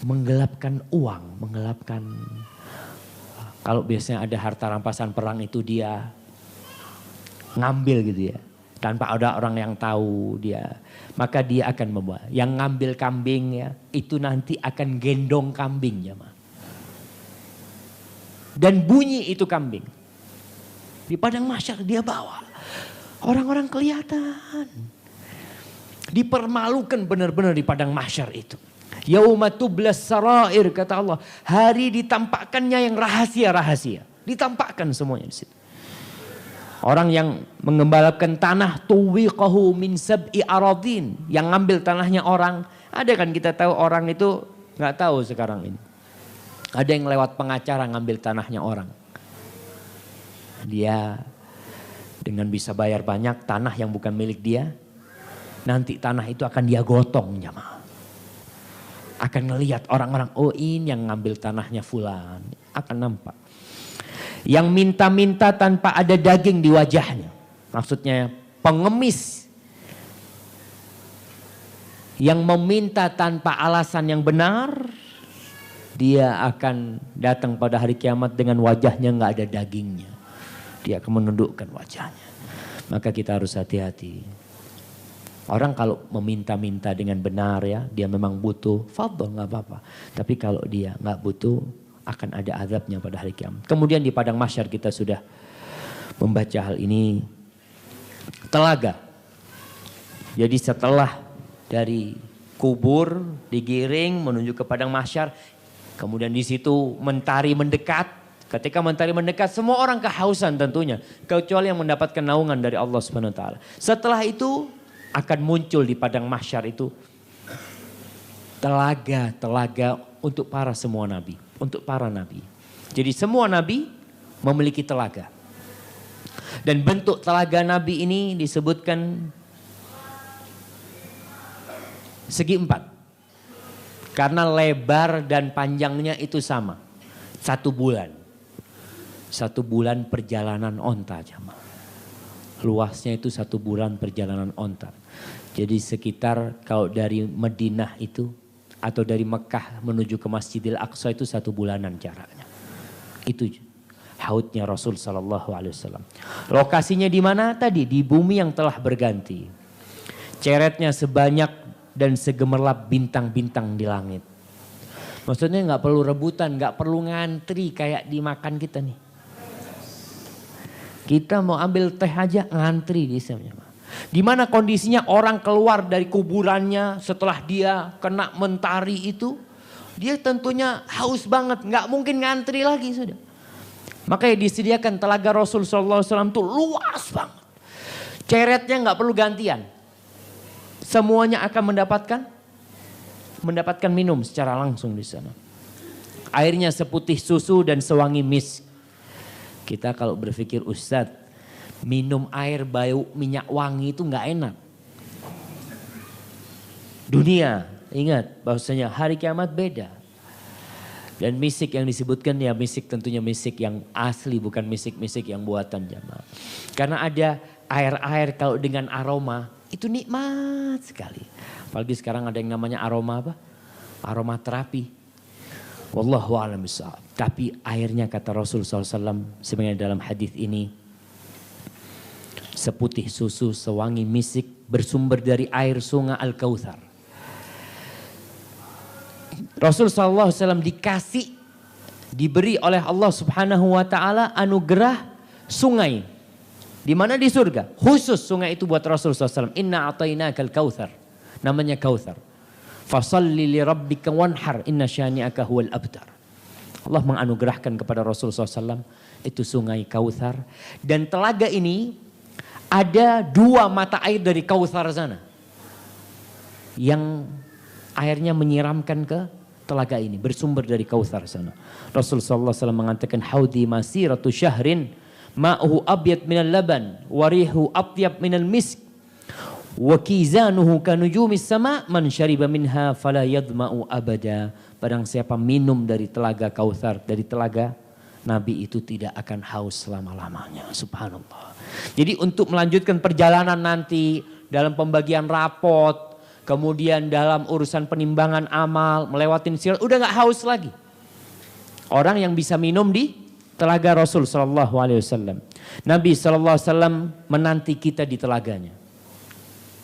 Menggelapkan uang, menggelapkan. Kalau biasanya ada harta rampasan perang itu dia ngambil gitu ya. Tanpa ada orang yang tahu dia. Maka dia akan membawa. Yang ngambil kambing ya, itu nanti akan gendong kambing ya. Dan bunyi itu kambing. Di padang mahsyar dia bawa. Orang-orang kelihatan. Dipermalukan benar-benar di padang mahsyar itu. Yauma tublas sarair kata Allah. Hari ditampakkannya yang rahasia-rahasia. Ditampakkan semuanya di situ. Orang yang mengembalakan tanah tuwiqahu min sab'i aradin. Yang ngambil tanahnya orang. Ada kan kita tahu orang itu nggak tahu sekarang ini. Ada yang lewat pengacara ngambil tanahnya orang. Dia dengan bisa bayar banyak tanah yang bukan milik dia. Nanti tanah itu akan dia gotong jamaah. Akan ngelihat orang-orang, oh ini yang ngambil tanahnya fulan. Akan nampak. Yang minta-minta tanpa ada daging di wajahnya. Maksudnya pengemis. Yang meminta tanpa alasan yang benar. dia akan datang pada hari kiamat dengan wajahnya nggak ada dagingnya. Dia akan menundukkan wajahnya. Maka kita harus hati-hati. Orang kalau meminta-minta dengan benar ya, dia memang butuh, fadhol nggak apa-apa. Tapi kalau dia nggak butuh, akan ada azabnya pada hari kiamat. Kemudian di padang mahsyar kita sudah membaca hal ini. Telaga. Jadi setelah dari kubur digiring menuju ke padang mahsyar, kemudian di situ mentari mendekat. Ketika mentari mendekat, semua orang kehausan tentunya, kecuali yang mendapatkan naungan dari Allah Subhanahu wa taala. Setelah itu akan muncul di padang mahsyar itu telaga-telaga untuk para semua nabi, untuk para nabi. Jadi semua nabi memiliki telaga. Dan bentuk telaga nabi ini disebutkan segi 4. Karena lebar dan panjangnya itu sama. 1 bulan. 1 bulan perjalanan onta jamaah. Luasnya itu 1 bulan perjalanan onta. Jadi sekitar kalau dari Madinah itu atau dari Mekah menuju ke Masjidil Aqsa itu 1 bulanan jaraknya. Itu haudnya Rasul sallallahu alaihi wasallam. Lokasinya di mana tadi? Di bumi yang telah berganti. Ceretnya sebanyak dan segemerlap bintang-bintang di langit. Maksudnya nggak perlu rebutan, nggak perlu ngantri kayak dimakan kita nih. Kita mau ambil teh aja ngantri di sana. Gimana kondisinya orang keluar dari kuburannya setelah dia kena mentari itu. Dia tentunya haus banget, nggak mungkin ngantri lagi sudah. Makanya disediakan telaga Rasul sallallahu alaihi wasallam itu luas banget. Ceretnya nggak perlu gantian. Semuanya akan mendapatkan minum secara langsung di sana. Airnya seputih susu dan sewangi misk. Kita kalau berpikir Ustadz, minum air bau minyak wangi itu nggak enak. Dunia, ingat bahwasanya hari kiamat beda. Dan misik yang disebutkan ya misik tentunya misik yang asli, bukan misik-misik yang buatan jamaah. Karena ada air-air kalau dengan aroma itu nikmat sekali. Apalagi sekarang ada yang namanya aroma apa? Aroma terapi. Wallahu a'lam bishawab. Tapi airnya kata Rasul SAW sebenarnya dalam hadis ini seputih susu, sewangi misik, bersumber dari air sungai Al-Kautsar. Rasul SAW diberi oleh Allah Subhanahu wa taala anugerah sungai. Di mana? Di surga. Khusus sungai itu buat Rasul SAW. Inna a'tainakal kautsar. Namanya Kautsar. Fasalli li rabbika wanhar inna syani'aka huwal abtar. Allah menganugerahkan kepada Rasul SAW itu sungai Kautsar. Dan telaga ini ada 2 mata air dari Kautsar sana. Yang airnya menyiramkan ke telaga ini. Bersumber dari Kautsar sana. Rasul SAW mengatakan haudi masiratu syahrin. Ma'uhu abyad minal laban. Warihu atyab minal misk. Wa kizanuhu kanujumis sama. Man syariba minha fala yadma'u abada. Barang siapa minum dari telaga Kautsar. Dari telaga Nabi itu tidak akan haus selama-lamanya. Subhanallah. Jadi untuk melanjutkan perjalanan nanti. Dalam pembagian rapot. Kemudian dalam urusan penimbangan amal. Melewatin sirat. Udah gak haus lagi. Orang yang bisa minum di telaga Rasul sallallahu alaihi wasallam. Nabi sallallahu alaihi wasallam menanti kita di telaganya.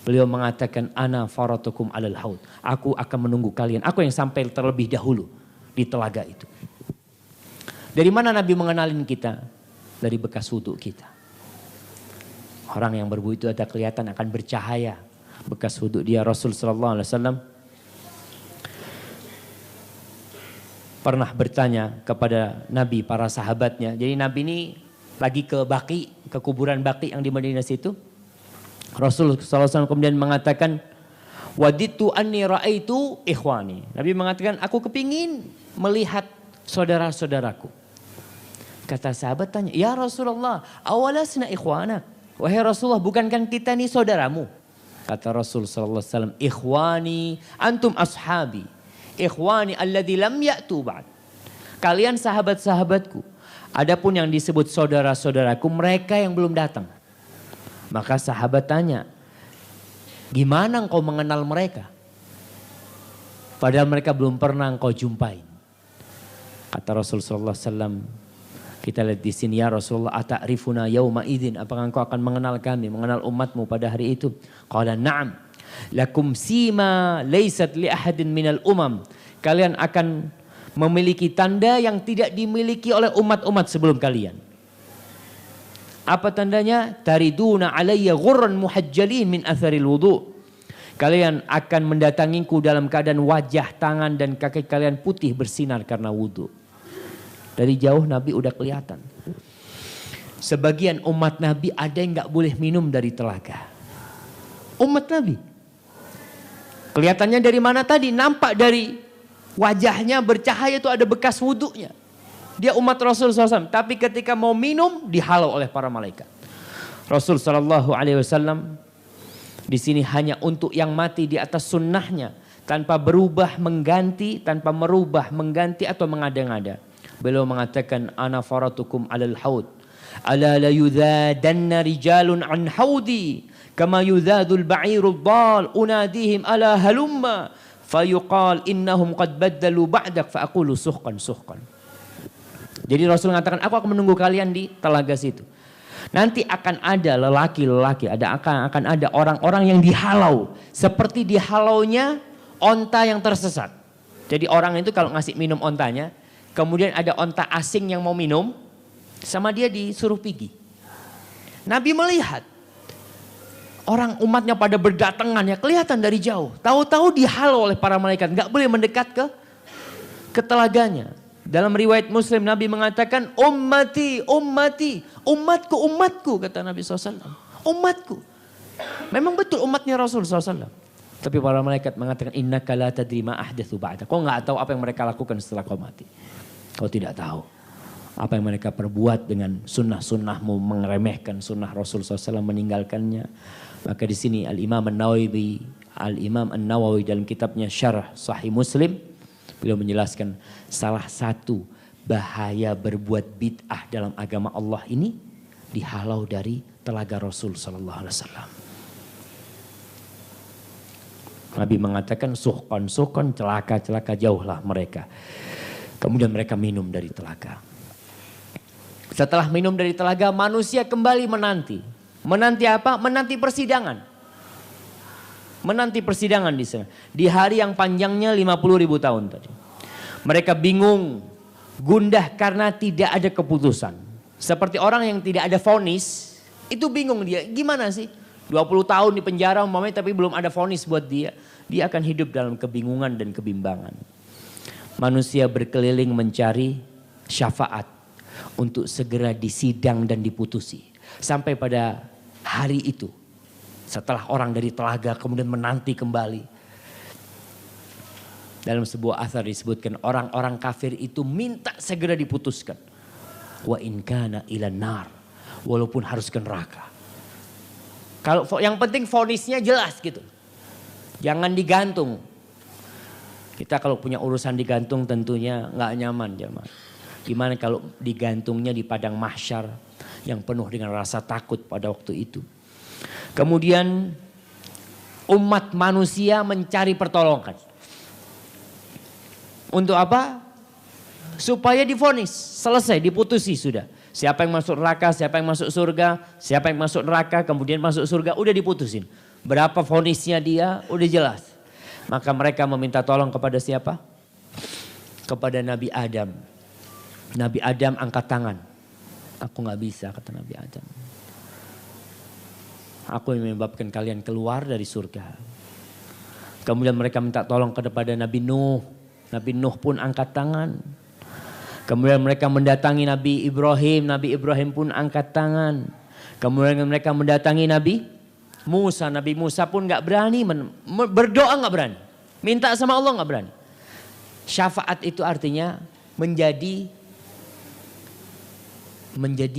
Beliau mengatakan ana faratukum alal haud. Aku akan menunggu kalian. Aku yang sampai terlebih dahulu di telaga itu. Dari mana Nabi mengenalin kita? Dari bekas wudu kita. Orang yang berwudu itu ada kelihatan akan bercahaya. Bekas wudu dia. Rasul sallallahu alaihi wasallam pernah bertanya kepada Nabi, para sahabatnya. Jadi Nabi ini lagi ke Baqi, ke kuburan Baqi yang di Madinah situ. Rasul SAW kemudian mengatakan, waditu anni ra'aitu ikhwani. Nabi mengatakan, aku kepingin melihat saudara-saudaraku. Kata sahabat tanya, ya Rasulullah, awalasna ikhwanak. Wahai Rasulullah, bukankah kita ini saudaramu? Kata Rasul SAW, ikhwani antum ashabi. Ikhwani alladzi lam ya'tu ba'd. Kalian sahabat-sahabatku. Adapun yang disebut saudara-saudaraku, mereka yang belum datang. Maka sahabat tanya, gimana engkau mengenal mereka? Padahal mereka belum pernah engkau jumpain. Kata Rasulullah SAW, kita lihat di sini, ya Rasulullah, ata'rifuna yauma idzin, apakah engkau akan mengenal kami, mengenal umatmu pada hari itu? Qala na'am, lakum sima laysat li ahadin minal umam. Kalian akan memiliki tanda yang tidak dimiliki oleh umat-umat sebelum kalian. Apa tandanya? Tariduna alayya ghurran muhajjalin min atharil wudu. Kalian akan mendatangiku dalam keadaan wajah, tangan dan kaki kalian putih bersinar karena wudu. Dari jauh Nabi udah kelihatan. Sebagian umat Nabi ada yang gak boleh minum dari telaga. Umat Nabi. Kelihatannya dari mana tadi? Nampak dari wajahnya bercahaya, itu ada bekas wudunya. Dia umat Rasul SAW. Tapi ketika mau minum dihalau oleh para malaikat. Rasul SAW di sini hanya untuk yang mati di atas sunnahnya. Tanpa berubah mengganti, tanpa merubah mengganti atau mengada-ngada. Beliau mengatakan, ana faratukum alal haud. Ala la yudhadanna rijalun an haudi. Kama yudhadul ba'irul dal. Unadihim ala halumma. Fayuqal innahum qad baddalu ba'dak. Fa'akulu suhkan suhkan. Jadi Rasul mengatakan, aku akan menunggu kalian di telaga situ. Nanti akan ada lelaki-lelaki. Akan ada orang-orang yang dihalau. Seperti dihalaunya onta yang tersesat. Jadi orang itu kalau ngasih minum ontanya, kemudian ada onta asing yang mau minum, sama dia disuruh pergi. Nabi melihat orang umatnya pada berdatangan, ya kelihatan dari jauh. Tahu-tahu dihalau oleh para malaikat, nggak boleh mendekat ke telaganya. Dalam riwayat Muslim Nabi mengatakan, ummati, ummati, umatku, umatku, kata Nabi SAW. Umatku. Memang betul umatnya Rasul SAW. Tapi para malaikat mengatakan, innaka la tadri ma ahdatsu ba'da. Kau nggak tahu apa yang mereka lakukan setelah kau mati. Kau tidak tahu apa yang mereka perbuat dengan sunnah-sunnahmu, mengeremehkan sunnah Rasul SAW, meninggalkannya. Maka di sini Al-Imam An-Nawawi dalam kitabnya Syarah Sahih Muslim, beliau menjelaskan salah satu bahaya berbuat bid'ah dalam agama Allah ini dihalau dari telaga Rasul SAW. Nabi mengatakan suhkan, celaka, jauhlah mereka. Kemudian mereka minum dari telaga. Setelah minum dari telaga, manusia kembali menanti. Menanti apa? Menanti persidangan. Menanti persidangan di sana. Di hari yang panjangnya 50.000 tahun tadi. Mereka bingung, gundah karena tidak ada keputusan. Seperti orang yang tidak ada vonis, itu bingung dia. Gimana sih? 20 tahun di penjara umpamanya tapi belum ada vonis buat dia. Dia akan hidup dalam kebingungan dan kebimbangan. Manusia berkeliling mencari syafaat untuk segera disidang dan diputusi. Sampai pada hari itu, setelah orang dari telaga kemudian menanti kembali. Dalam sebuah athar disebutkan orang-orang kafir itu minta segera diputuskan. Wa in kana ilan nar, walaupun harus ke neraka. Kalau yang penting vonisnya jelas gitu. Jangan digantung. Kita kalau punya urusan digantung tentunya nggak nyaman jemaah. Gimana kalau digantungnya di padang mahsyar yang penuh dengan rasa takut pada waktu itu. Kemudian umat manusia mencari pertolongan. Untuk apa? Supaya divonis, selesai, diputusi sudah. Siapa yang masuk neraka, siapa yang masuk surga, siapa yang masuk neraka, kemudian masuk surga, udah diputusin. Berapa vonisnya dia, udah jelas. Maka mereka meminta tolong kepada siapa? Kepada Nabi Adam. Nabi Adam angkat tangan. Aku gak bisa, kata Nabi Adam. Aku yang menyebabkan kalian keluar dari surga. Kemudian mereka minta tolong kepada Nabi Nuh. Nabi Nuh pun angkat tangan. Kemudian mereka mendatangi Nabi Ibrahim. Nabi Ibrahim pun angkat tangan. Kemudian mereka mendatangi Nabi Musa. Nabi Musa pun gak berani. Berdoa gak berani. Minta sama Allah gak berani. Syafaat itu artinya menjadi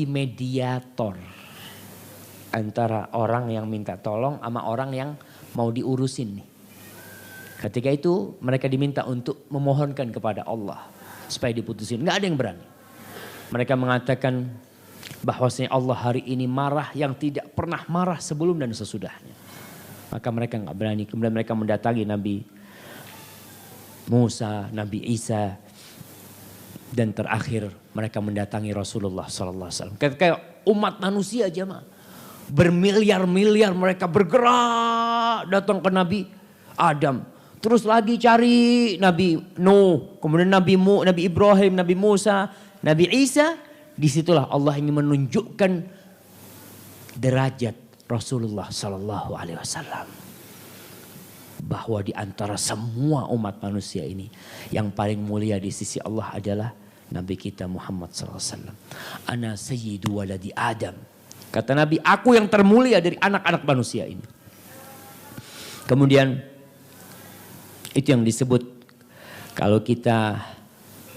mediator. Antara orang yang minta tolong sama orang yang mau diurusin nih. Ketika itu mereka diminta untuk memohonkan kepada Allah. Supaya diputusin. Gak ada yang berani. Mereka mengatakan bahwasanya Allah hari ini marah yang tidak pernah marah sebelum dan sesudahnya. Maka mereka gak berani. Kemudian mereka mendatangi Nabi Musa, Nabi Isa. Dan terakhir mereka mendatangi Rasulullah SAW. Ketika umat manusia jemaah, bermiliar-miliar mereka bergerak datang ke Nabi Adam. Terus lagi cari Nabi Nuh, kemudian Nabi Ibrahim, Nabi Musa, Nabi Isa. Disitulah Allah ingin menunjukkan derajat Rasulullah SAW. Bahwa di antara semua umat manusia ini, yang paling mulia di sisi Allah adalah Nabi kita Muhammad SAW. Ana sayyidu waladi Adam. Kata Nabi, aku yang termulia dari anak-anak manusia ini. Kemudian itu yang disebut kalau kita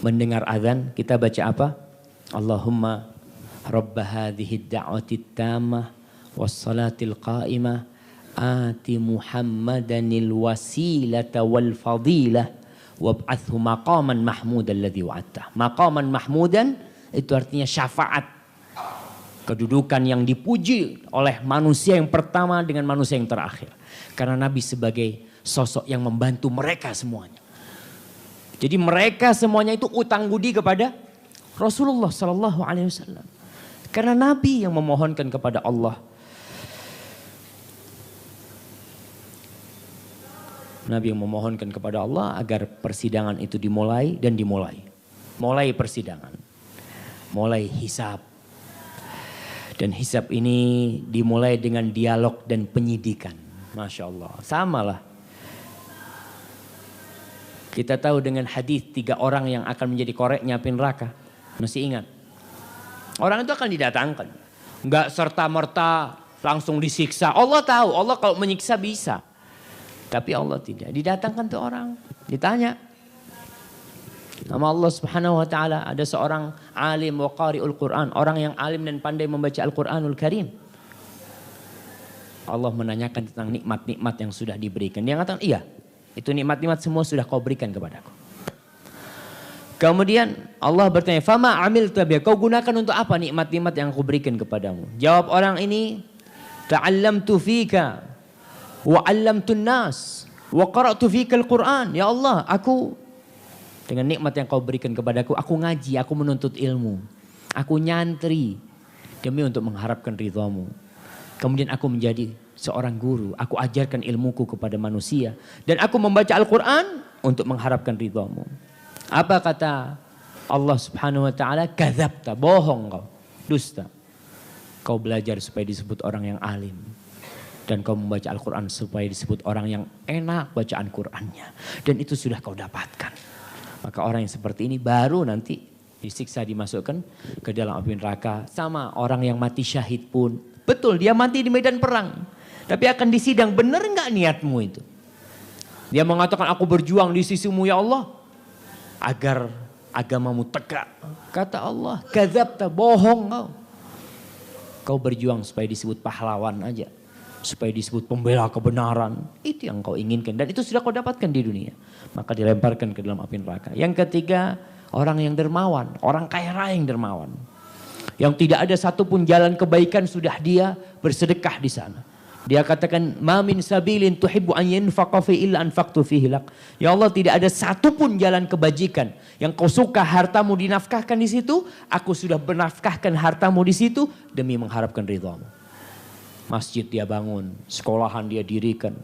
mendengar azan, kita baca apa? Allahumma rabba hadhihi ad-da'wati at-tammah was-salatil qa'imah ati Muhammadanil wasilata wal fadilah wab'athu maqaman mahmudan alladhi wa'adtah. Maqaman mahmudan itu artinya syafaat. Kedudukan yang dipuji oleh manusia yang pertama dengan manusia yang terakhir. Karena Nabi sebagai sosok yang membantu mereka semuanya. Jadi mereka semuanya itu utang budi kepada Rasulullah SAW. Karena Nabi yang memohonkan kepada Allah. Nabi yang memohonkan kepada Allah agar persidangan itu dimulai dan dimulai. Mulai persidangan. Mulai hisab. Dan hisab ini dimulai dengan dialog dan penyidikan. Masya Allah. Samalah. Kita tahu dengan hadis 3 orang yang akan menjadi koreknya api neraka. Masih ingat? Orang itu akan didatangkan. Enggak serta-merta langsung disiksa. Allah tahu. Allah kalau menyiksa bisa. Tapi Allah tidak. Didatangkan tuh orang. Ditanya. Nama Allah Subhanahu wa taala, ada seorang alim wa qari'ul Quran, orang yang alim dan pandai membaca Al-Qur'anul Karim. Allah menanyakan tentang nikmat-nikmat yang sudah diberikan. Dia mengatakan, "Iya, itu nikmat-nikmat semua sudah kau berikan kepadaku." Kemudian Allah bertanya, "Fama amilta biha?" Kau gunakan untuk apa nikmat-nikmat yang aku berikan kepadamu? Jawab orang ini, "Ta'allamtu fika wa 'allamtun nas wa qara'tu fika al-Qur'an." Ya Allah, aku dengan nikmat yang kau berikan kepadaku, aku ngaji, aku menuntut ilmu. Aku nyantri demi untuk mengharapkan ridhamu. Kemudian aku menjadi seorang guru. Aku ajarkan ilmuku kepada manusia. Dan aku membaca Al-Quran untuk mengharapkan ridhamu. Apa kata Allah Subhanahu wa ta'ala? Kadzabta, bohong kau, dusta. Kau belajar supaya disebut orang yang alim. Dan kau membaca Al-Quran supaya disebut orang yang enak bacaan Qurannya. Dan itu sudah kau dapatkan. Maka orang yang seperti ini baru nanti disiksa, dimasukkan ke dalam api neraka. Sama orang yang mati syahid pun. Betul, dia mati di medan perang. Tapi akan disidang, benar enggak niatmu itu? Dia mengatakan, aku berjuang di sisimu ya Allah. Agar agamamu tegak. Kata Allah, kadzabta, bohong kau. Kau berjuang supaya disebut pahlawan aja. Supaya disebut pembela kebenaran. Itu yang kau inginkan. Dan itu sudah kau dapatkan di dunia. Maka dilemparkan ke dalam api neraka. Yang ketiga, orang yang dermawan. Orang kaya raya yang dermawan. Yang tidak ada satupun jalan kebaikan sudah dia bersedekah di sana. Dia katakan, ma min sabilin tuhibbu an yanfaqa fi illa anfaqtu fihi lak. Ya Allah, tidak ada satupun jalan kebajikan yang kau suka hartamu dinafkahkan di situ, aku sudah bernafkahkan hartamu di situ demi mengharapkan ridhamu. Masjid dia bangun, sekolahan dia dirikan,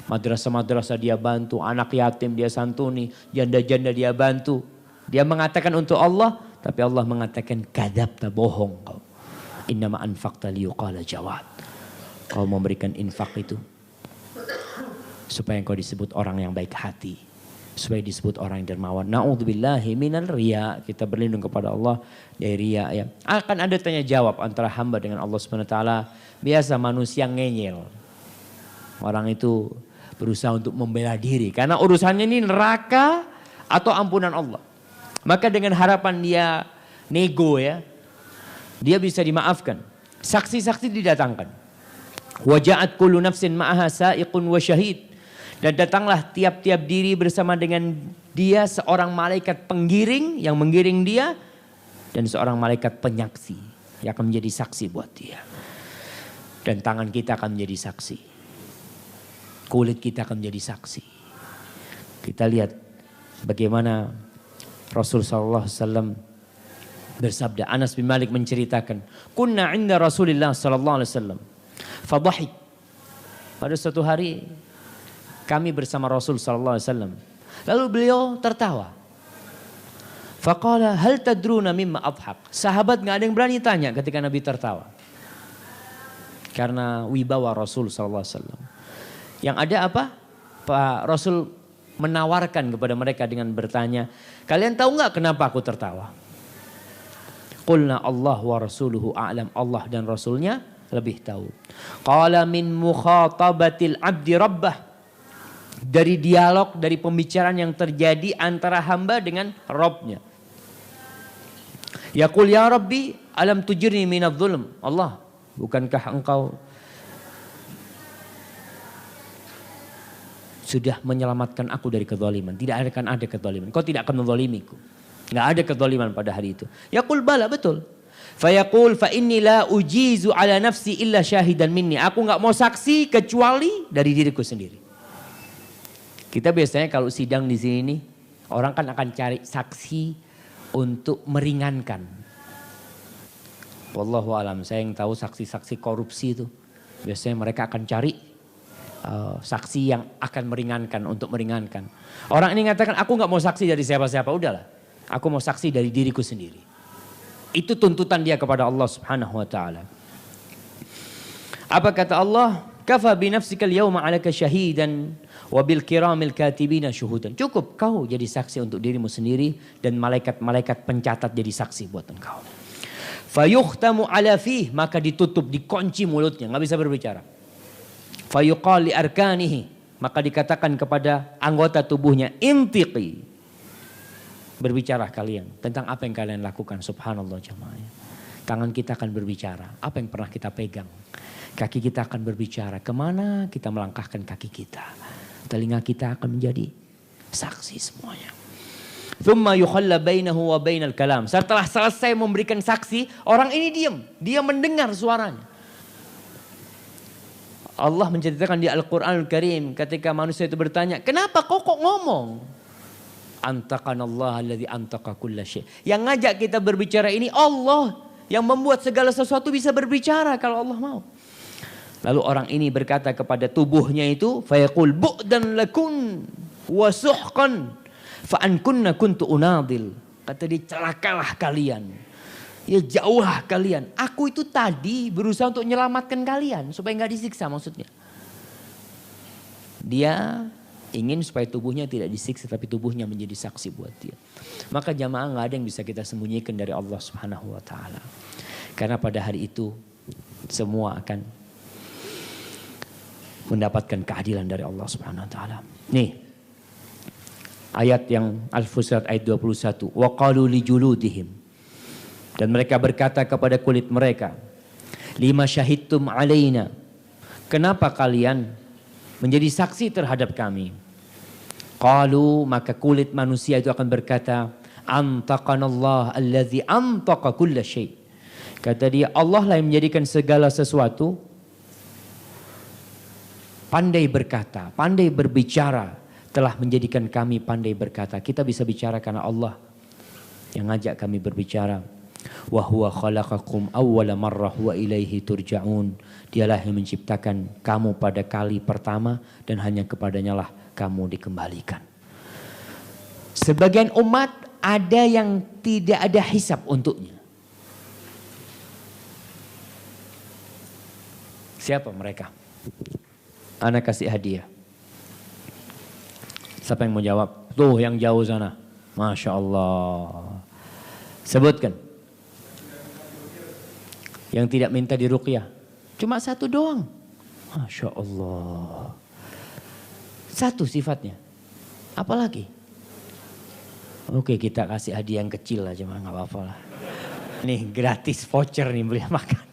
madrasah-madrasah dia bantu, anak yatim dia santuni, janda-janda dia bantu. Dia mengatakan untuk Allah, tapi Allah mengatakan kadzabta, bohong kau. Innama anfaqta liyuqala jawad. Kau memberikan infak itu supaya kau disebut orang yang baik hati, supaya disebut orang yang dermawan. Na'udzubillahi minal riya. Kita berlindung kepada Allah dari riya ya. Akan ada tanya jawab antara hamba dengan Allah Subhanahu wa taala. Biasa manusia ngeyel. Orang itu berusaha untuk membela diri karena urusannya ini neraka atau ampunan Allah. Maka dengan harapan dia nego ya, dia bisa dimaafkan. Saksi-saksi didatangkan. Waja'at kullu nafsin ma'aha sa'iqun wa syahid. Dan datanglah tiap-tiap diri bersama dengan dia seorang malaikat penggiring yang menggiring dia. Dan seorang malaikat penyaksi yang akan menjadi saksi buat dia. Dan tangan kita akan menjadi saksi. Kulit kita akan menjadi saksi. Kita lihat bagaimana Rasulullah SAW bersabda, Anas bin Malik menceritakan, kunna 'inda Rasulillah sallallahu alaihi wasallam. Fadhahik. Pada suatu hari kami bersama Rasul sallallahu alaihi wasallam. Lalu beliau tertawa. Faqala hal tadruna mimma adhak. Sahabat enggak ada yang berani tanya ketika Nabi tertawa. Karena wibawa Rasul sallallahu alaihi wasallam. Yang ada apa? Pak Rasul menawarkan kepada mereka dengan bertanya, kalian tahu enggak kenapa aku tertawa? Qulna Allah wa rasuluhu a'lam. Allah dan Rasulnya lebih tahu. Qala min mukhatabatil abdi rabbah. Dari dialog, dari pembicaraan yang terjadi antara hamba dengan Rabbnya. Yaqul ya Rabbi alam tujirni minadz zulm. Allah, bukankah engkau sudah menyelamatkan aku dari kezaliman? Tidak akan ada kezaliman. Kau tidak akan menzalimiku. Enggak ada kezaliman pada hari itu. Yaqul bala, betul. Fayaqul fa inni la ujizu ala nafsi illa syahidan minni. Aku enggak mau saksi kecuali dari diriku sendiri. Kita biasanya kalau sidang di sini orang kan akan cari saksi untuk meringankan. Wallahu alam, saya yang tahu saksi-saksi korupsi itu biasanya mereka akan cari saksi yang akan meringankan, untuk meringankan. Orang ini mengatakan aku enggak mau saksi dari siapa-siapa, udahlah. Aku mau saksi dari diriku sendiri. Itu tuntutan dia kepada Allah Subhanahu wa taala. Apa kata Allah? Kafa bi nafsika al-yawma 'alaka syahidan wa bil kiramil katibina syuhudan. Cukup kau jadi saksi untuk dirimu sendiri dan malaikat-malaikat pencatat jadi saksi buat engkau. Fayukhtamu 'ala fih, maka ditutup, dikunci mulutnya, enggak bisa berbicara. Fayuqal li arkanihi, maka dikatakan kepada anggota tubuhnya, intiqi. Berbicara kalian tentang apa yang kalian lakukan. Subhanallah jemaah. Tangan kita akan berbicara. Apa yang pernah kita pegang. Kaki kita akan berbicara. Kemana kita melangkahkan kaki kita. Telinga kita akan menjadi saksi semuanya. Thumma yukhalla bainahu wa bainal kalam. Setelah selesai memberikan saksi, orang ini diam. Dia mendengar suaranya. Allah menceritakan di Al-Quranul Karim ketika manusia itu bertanya, kenapa kok ngomong? Antaqanallah alladzi antaqa kulla syai'. Yang ngajak kita berbicara ini Allah, yang membuat segala sesuatu bisa berbicara kalau Allah mau. Lalu orang ini berkata kepada tubuhnya itu, fayaqul bu'dan lakun wa suhqan fa an kunna kuntu unadil. Kata dia, celakalah kalian. Ya jauhlah kalian. Aku itu tadi berusaha untuk menyelamatkan kalian supaya enggak disiksa maksudnya. Dia ingin supaya tubuhnya tidak disiksa tapi tubuhnya menjadi saksi buat dia. Maka jamaah enggak ada yang bisa kita sembunyikan dari Allah Subhanahu wa taala. Karena pada hari itu semua akan mendapatkan keadilan dari Allah Subhanahu wa taala. Nih. Ayat yang Al-Fusilat ayat 21. Wa qalu li juludihim. Dan mereka berkata kepada kulit mereka, lima syahidtum alaina. Kenapa kalian menjadi saksi terhadap kami? Qalu, maka kulit manusia itu akan berkata, antaqanallah allazi antaqa kulla syai'. Kata dia, Allah lah yang menjadikan segala sesuatu. Pandai berkata, pandai berbicara, telah menjadikan kami pandai berkata. Kita bisa bicara karena Allah yang ngajak kami berbicara. Wa huwa khalaqakum awwala marrah wa ilaihi turja'un. Dialah yang menciptakan kamu pada kali pertama dan hanya kepadanya lah kamu dikembalikan. Sebagian umat ada yang tidak ada hisab untuknya. Siapa mereka? Ana kasih hadiah. Siapa yang mau jawab? Tuh yang jauh sana. Masya Allah. Sebutkan. Yang tidak minta diruqyah. Cuma satu doang. Masya Allah. Satu sifatnya. Apalagi? Oke, kita kasih hadiah yang kecil aja, nggak apa-apa lah. Nih gratis voucher nih beli makan.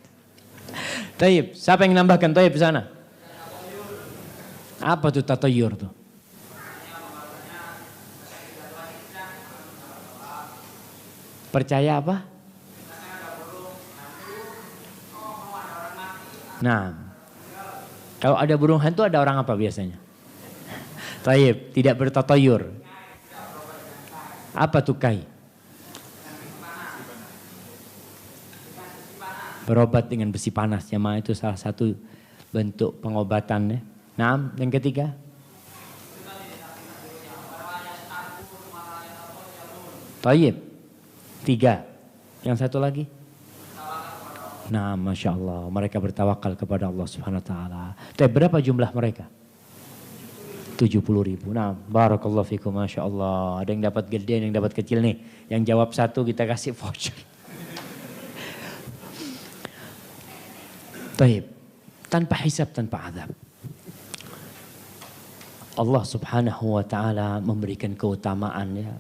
Taib, siapa yang nambahkan Taib sana? Apa tuh tatayur tuh? Percaya apa? Nah, kalau ada burung hantu ada orang apa biasanya? Taib, tidak bertatayur. Apa tuh kai? Berobat dengan besi panas jamaah, itu salah satu bentuk pengobatan ya. Nah, yang ketiga. Tayyib. 3. Yang satu lagi. Nah, Masya Allah, mereka bertawakal kepada Allah Subhanahu Wa Taala. Tapi berapa jumlah mereka? 70.000. Nah, barakallahu fikum, Masya Allah. Ada yang dapat gede, ada yang dapat kecil nih. Yang jawab 1 kita kasih voucher. Taib. Tanpa hisab, tanpa azab. Allah Subhanahu Wa Taala memberikan keutamaan ya.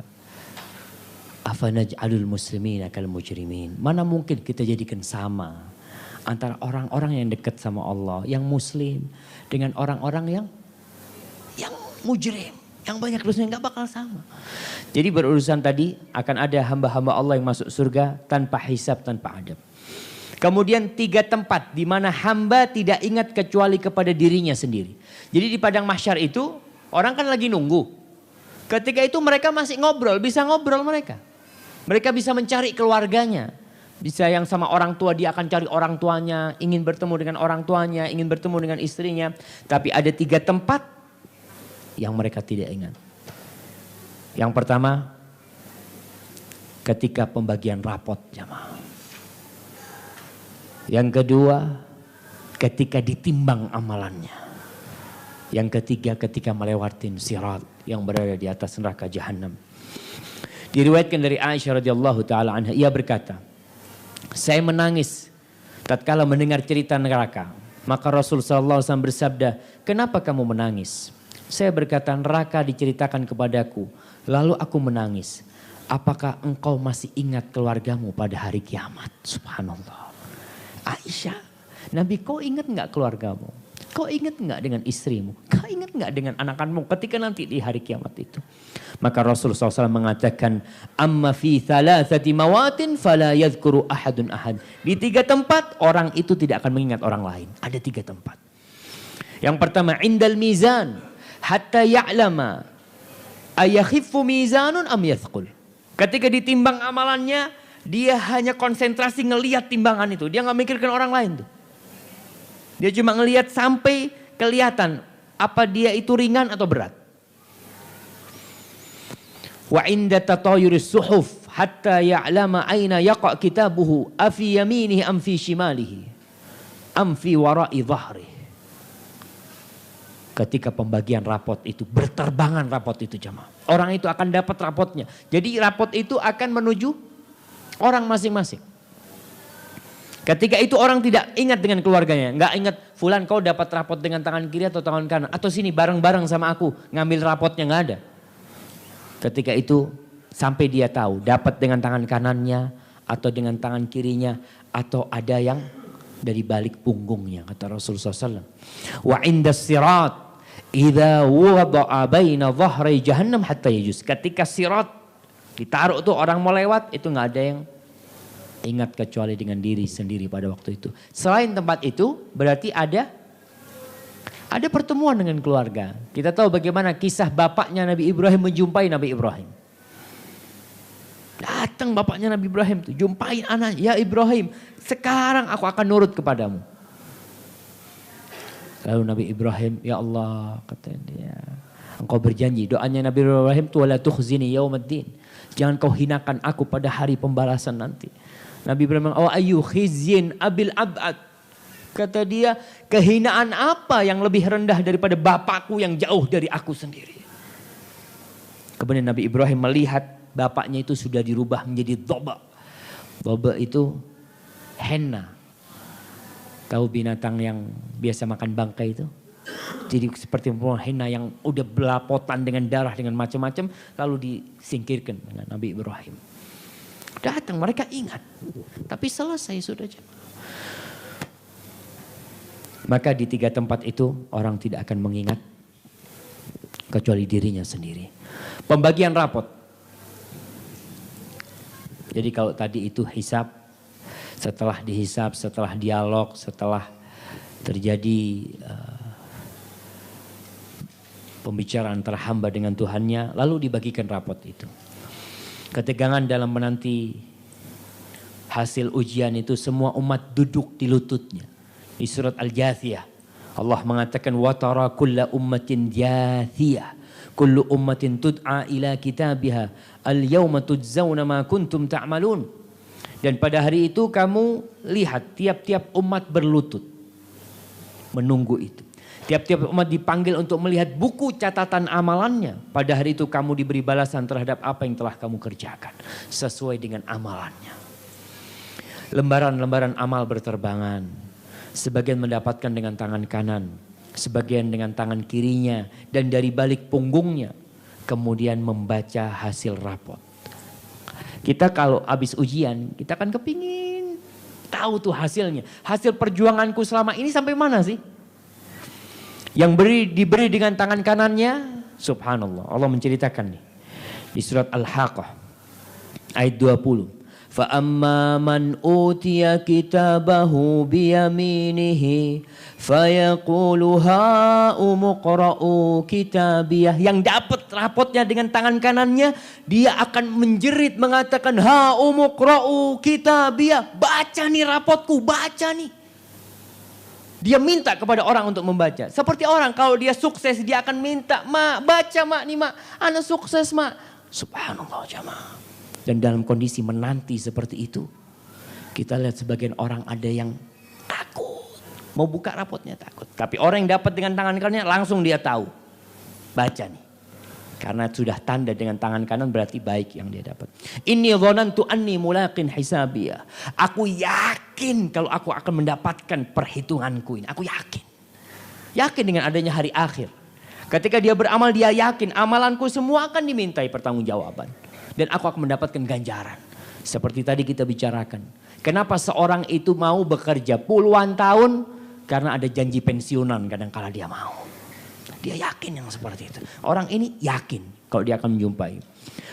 Afanaj'alul muslimina kal mujrimin. Mana mungkin kita jadikan sama antara orang-orang yang dekat sama Allah, yang muslim, dengan orang-orang yang mujrim, yang banyak dosanya, nggak bakal sama. Jadi berurusan tadi akan ada hamba-hamba Allah yang masuk surga tanpa hisab, tanpa adab. Kemudian 3 tempat di mana hamba tidak ingat kecuali kepada dirinya sendiri. Jadi di padang mahsyar itu orang kan lagi nunggu. Ketika itu mereka masih ngobrol, bisa ngobrol mereka. Mereka bisa mencari keluarganya. Bisa yang sama orang tua, dia akan cari orang tuanya, ingin bertemu dengan orang tuanya, ingin bertemu dengan istrinya. Tapi ada 3 tempat yang mereka tidak ingat. Yang pertama, ketika pembagian rapot jamaah. Yang kedua, ketika ditimbang amalannya. Yang ketiga, ketika melewati sirat yang berada di atas neraka jahanam. Diriwayatkan dari Aisyah radhiyallahu taala anha, ia berkata, saya menangis tatkala mendengar cerita neraka. Maka Rasul sallallahu alaihi wasallam bersabda, kenapa kamu menangis? Saya berkata, neraka diceritakan kepadaku, lalu aku menangis. Apakah engkau masih ingat keluargamu pada hari kiamat? Subhanallah. Aisyah, Nabi, kau ingat enggak keluargamu? Kau ingat enggak dengan istrimu? Kau ingat enggak dengan anak-anakmu ketika nanti di hari kiamat itu? Maka Rasulullah SAW mengatakan, amma fi thalathati mawatin fala yadhkuru ahadun ahad. Di 3 tempat orang itu tidak akan mengingat orang lain. Ada 3 tempat. Yang pertama, indal mizan hatta ya'lama ayakhiffu mizanun am yathqul. Ketika ditimbang amalannya, dia hanya konsentrasi ngelihat timbangan itu. Dia nggak mikirkan orang lain tuh. Dia cuma ngelihat sampai kelihatan apa dia itu ringan atau berat. Wa inda tatayuris suhuf hatta ya'lama aina yaqa kitabuhu afi yaminihi am fi shimalihi am fi wara'i dhahri. Ketika pembagian rapot itu, berterbangan rapot itu jamaah. Orang itu akan dapat rapotnya. Jadi rapot itu akan menuju orang masing-masing. Ketika itu orang tidak ingat dengan keluarganya. Nggak ingat, fulan kau dapat rapot dengan tangan kiri atau tangan kanan. Atau sini bareng-bareng sama aku ngambil rapotnya, nggak ada. Ketika itu sampai dia tahu dapat dengan tangan kanannya atau dengan tangan kirinya. Atau ada yang dari balik punggungnya, kata Rasulullah SAW. Wa indas sirat idza wada'a baina dhahri jahannam hatta yajuz. Ketika sirat ditaruh tuh orang mau lewat, itu nggak ada yang ingat kecuali dengan diri sendiri pada waktu itu. Selain tempat itu berarti ada pertemuan dengan keluarga. Kita tahu bagaimana kisah bapaknya Nabi Ibrahim menjumpai Nabi Ibrahim. Datang bapaknya Nabi Ibrahim tuh, jumpain anaknya, ya Ibrahim, sekarang aku akan nurut kepadamu. Lalu Nabi Ibrahim, ya Allah, kata dia, engkau berjanji, doanya Nabi Ibrahim tuh, wala tukhzini yaumaddin. Jangan kau hinakan aku pada hari pembalasan nanti. Nabi Ibrahim, oh ayu khizyin abil abad. Kata dia, kehinaan apa yang lebih rendah daripada bapakku yang jauh dari aku sendiri. Kemudian Nabi Ibrahim melihat bapaknya itu sudah dirubah menjadi dhaba. Dhaba itu henna. Tahu binatang yang biasa makan bangkai itu? Jadi seperti henna yang udah belapotan dengan darah, dengan macam-macam. Lalu disingkirkan dengan Nabi Ibrahim. Datang mereka ingat. Tapi selesai sudah. Maka di 3 tempat itu orang tidak akan mengingat. Kecuali dirinya sendiri. Pembagian rapot. Jadi kalau tadi itu hisab. Setelah dihisab, setelah dialog, setelah terjadi pembicaraan antara hamba dengan Tuhannya, lalu dibagikan rapot itu. Ketegangan dalam menanti Hasil ujian itu semua umat duduk di lututnya. Di surat Al-Jathiyah Allah mengatakan wa tara kulla ummatin jathiyah kullu ummatin tud'a ila kitabiha al-yawma tujzauna ma kuntum ta'malun. Dan pada hari itu kamu lihat tiap-tiap umat berlutut menunggu itu. Tiap-tiap umat dipanggil untuk melihat buku catatan amalannya. Pada hari itu kamu diberi balasan terhadap apa yang telah kamu kerjakan. Sesuai dengan amalannya. Lembaran-lembaran amal berterbangan. Sebagian mendapatkan dengan tangan kanan. Sebagian dengan tangan kirinya. Dan dari balik punggungnya. Kemudian membaca hasil rapot. Kita kalau habis ujian, kita kan kepingin tahu tuh hasilnya. Hasil perjuanganku selama ini sampai mana sih? Yang diberi dengan tangan kanannya, subhanallah. Allah menceritakan nih di surat Al-Haqqah ayat 20. Fa amma man utiya kitabahu biyaminihi fayaqulu ha'umuqra'u kitabiyah. Yang dapat rapotnya dengan tangan kanannya, dia akan menjerit mengatakan ha'umuqra'u kitabiyah. Baca nih rapotku, baca nih. Dia minta kepada orang untuk membaca. Seperti orang kalau dia sukses dia akan minta, "Mak, baca mak nih mak, ana sukses mak." Subhanallah jamaah. Dan dalam kondisi menanti seperti itu, kita lihat sebagian orang ada yang takut. Mau buka rapotnya takut. Tapi orang yang dapat dengan tangan kanannya langsung dia tahu. Baca nih. Karena sudah tanda dengan tangan kanan berarti baik yang dia dapat. Inni dhanantu anni mulaqin hisabiyah. Aku yakin kalau aku akan mendapatkan perhitunganku ini. Aku yakin. Yakin dengan adanya hari akhir. Ketika dia beramal dia yakin amalanku semua akan dimintai pertanggungjawaban. Dan aku akan mendapatkan ganjaran. Seperti tadi kita bicarakan. Kenapa seorang itu mau bekerja puluhan tahun? Karena ada janji pensiunan kadang-kala dia mau. Dia yakin yang seperti itu. Orang ini yakin kalau dia akan menjumpai.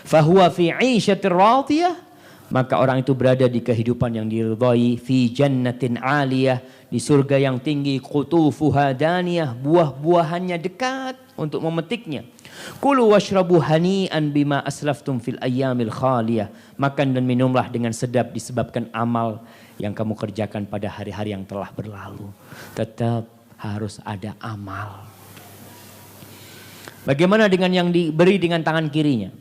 Fahuwa fi 'isyatir radiyah. Maka orang itu berada di kehidupan yang diridhai. Fi jannatin 'aliyah. Di surga yang tinggi. Qutufuha daniyah. Buah-buahannya dekat untuk memetiknya. Kulu washrabu hani'an bima aslaftum fil ayyamil khaliyah. Makan dan minumlah dengan sedap disebabkan amal yang kamu kerjakan pada hari-hari yang telah berlalu. Tetap harus ada amal. Bagaimana dengan yang diberi dengan tangan kirinya?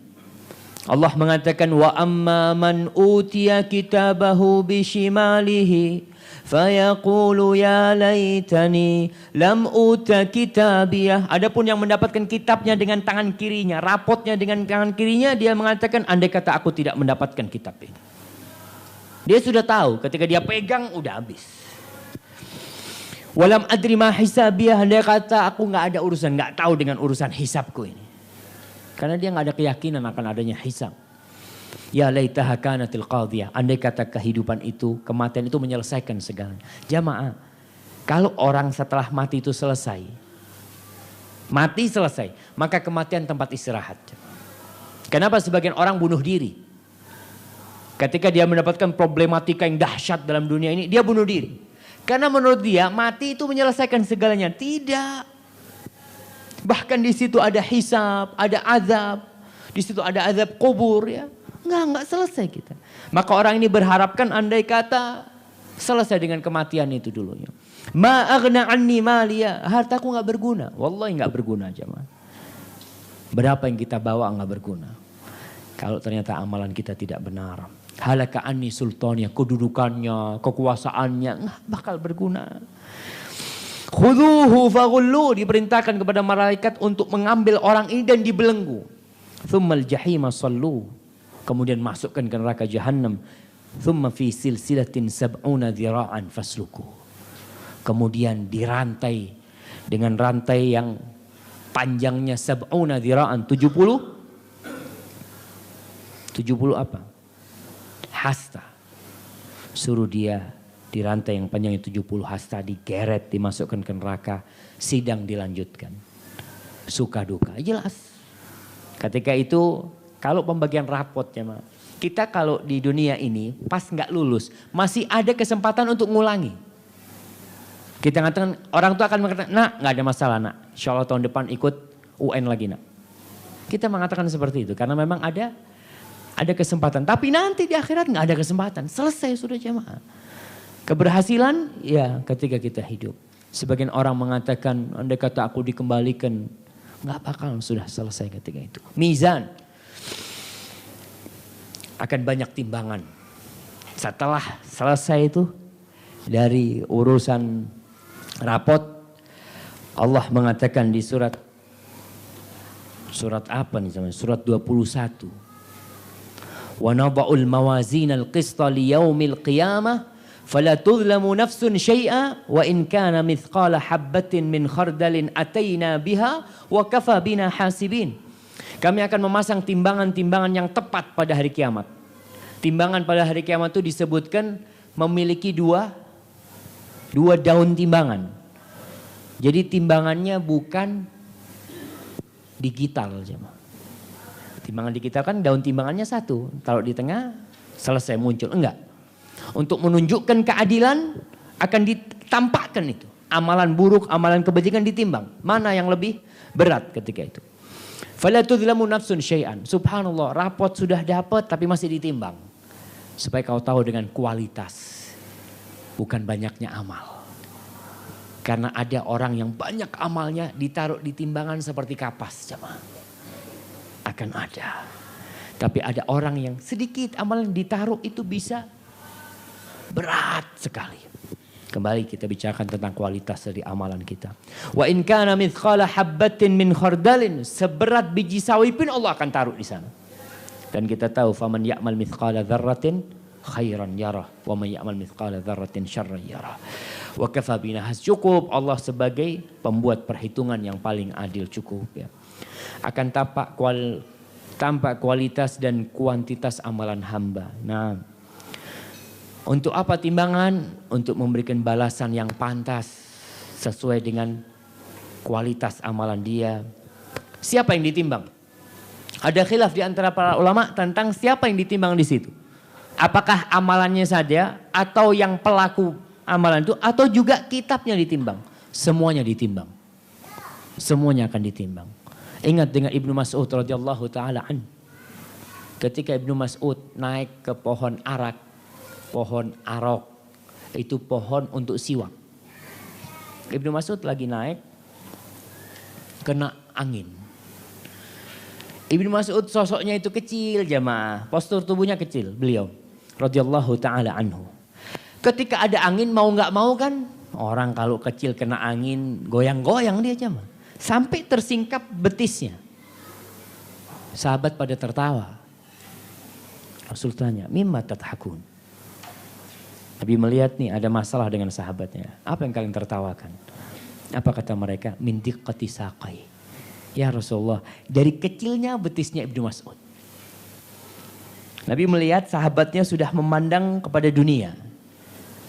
Allah mengatakan wa amma man utiya kitabahu bishimalihi fayaqulu ya laitani lam uta kitabiyah. Adapun yang mendapatkan kitabnya dengan tangan kirinya, rapotnya dengan tangan kirinya, dia mengatakan andai kata aku tidak mendapatkan kitab ini. Dia sudah tahu ketika dia pegang udah habis. Walam adri ma hisabiyah, dia kata aku nggak ada urusan, nggak tahu dengan urusan hisabku ini. Karena dia nggak ada keyakinan akan adanya hisab. Ya laitaha kanatil qadhiyah, andai kata kehidupan itu, kematian itu menyelesaikan segalanya. Jamaah, kalau orang setelah mati itu selesai, mati selesai, maka kematian tempat istirahat. Kenapa sebagian orang bunuh diri? Ketika dia mendapatkan problematika yang dahsyat dalam dunia ini, dia bunuh diri. Karena menurut dia mati itu menyelesaikan segalanya. Tidak. Bahkan di situ ada hisab, ada azab. Di situ ada azab kubur ya. Enggak selesai kita. Maka orang ini berharapkan andai kata selesai dengan kematian itu dulunya. Ma aghna anni maliya. Hartaku enggak berguna. Wallahi enggak berguna jemaah. Berapa yang kita bawa enggak berguna. Kalau ternyata amalan kita tidak benar. Halaka anni sultannya, kedudukannya, kekuasaannya nggak bakal berguna. Khuduhu faghullu, diperintahkan kepada malaikat untuk mengambil orang ini dan dibelenggu. Tsummal jahima sallu, kemudian masukkan ke neraka jahanam. Tsumma fi silsilatin sab'una dhira'an fasluku. Kemudian dirantai dengan rantai yang panjangnya sab'una dhira'an, 70 apa? Hasta. Suruh dia dirantai yang panjangnya 70 hasta, digeret, dimasukkan ke neraka, sidang dilanjutkan. Suka duka, jelas. Ketika itu kalau pembagian rapot ya, kita kalau di dunia ini pas nggak lulus masih ada kesempatan untuk ngulangi. Kita mengatakan, orang tua akan mengatakan, nak nggak ada masalah nak, insya Allah tahun depan ikut UN lagi nak. Kita mengatakan seperti itu karena memang ada Ada kesempatan. Tapi nanti di akhirat nggak ada kesempatan. Selesai sudah jemaah. Keberhasilan ya ketika kita hidup. Sebagian orang mengatakan, andai kata aku dikembalikan, nggak bakal, sudah selesai ketika itu. Mizan. Akan banyak timbangan. Setelah selesai itu, dari urusan rapot, Allah mengatakan di surat apa nih namanya? Surat 21. Wa nada'ul mawazinal qista liyaumil qiyamah fala tudlamu nafsun syai'a wa in kana mithqala habbatin min khardalin ataina biha wa kafa bina hasibin. Kami akan memasang timbangan-timbangan yang tepat pada hari kiamat. Timbangan pada hari kiamat itu disebutkan memiliki dua daun timbangan. Jadi timbangannya bukan digital. Timbangan digital kan daun timbangannya satu. Taruh di tengah, selesai muncul. Enggak. Untuk menunjukkan keadilan akan ditampakkan itu. Amalan buruk, amalan kebajikan ditimbang. Mana yang lebih berat ketika itu. Fala tudlamu nafsun syai'an. Subhanallah, rapot sudah dapat tapi masih ditimbang. Supaya kau tahu dengan kualitas. Bukan banyaknya amal. Karena ada orang yang banyak amalnya ditaruh di timbangan seperti kapas. Jemaah. Akan ada. Tapi ada orang yang sedikit amalan ditaruh itu bisa berat sekali. Kembali kita bicarakan tentang kualitas dari amalan kita. Wa in kana mithqala habbatin min khardalin, seberat biji sawi pun Allah akan taruh di sana. Dan kita tahu faman ya'mal mithqala dzarratin khairan yarah wa man ya'mal mithqala dzarratin syarran yarah. Wa kafa bina has, cukup Allah sebagai pembuat perhitungan yang paling adil, cukup ya. Akan tampak kualitas dan kuantitas amalan hamba. Nah, untuk apa timbangan? Untuk memberikan balasan yang pantas sesuai dengan kualitas amalan dia. Siapa yang ditimbang? Ada khilaf di antara para ulama tentang siapa yang ditimbang di situ. Apakah amalannya saja atau yang pelaku amalan itu atau juga kitabnya ditimbang? Semuanya ditimbang. Semuanya akan ditimbang. Ingat dengan Ibnu Mas'ud radhiyallahu taala an. Ketika Ibnu Mas'ud naik ke pohon arak, pohon arok, itu pohon untuk siwak. Ibnu Mas'ud lagi naik, kena angin. Ibnu Mas'ud sosoknya itu kecil jamaah, postur tubuhnya kecil beliau, radhiyallahu taala anhu. Ketika ada angin mau nggak mau kan, orang kalau kecil kena angin goyang-goyang dia jamaah, sampai tersingkap betisnya. Sahabat pada tertawa. Rasul tanya, mimma tathakun? Nabi melihat nih ada masalah dengan sahabatnya. Apa yang kalian tertawakan? Apa kata mereka? Min diqqati saqai. Ya Rasulullah, dari kecilnya betisnya Ibnu Mas'ud. Nabi melihat sahabatnya sudah memandang kepada dunia.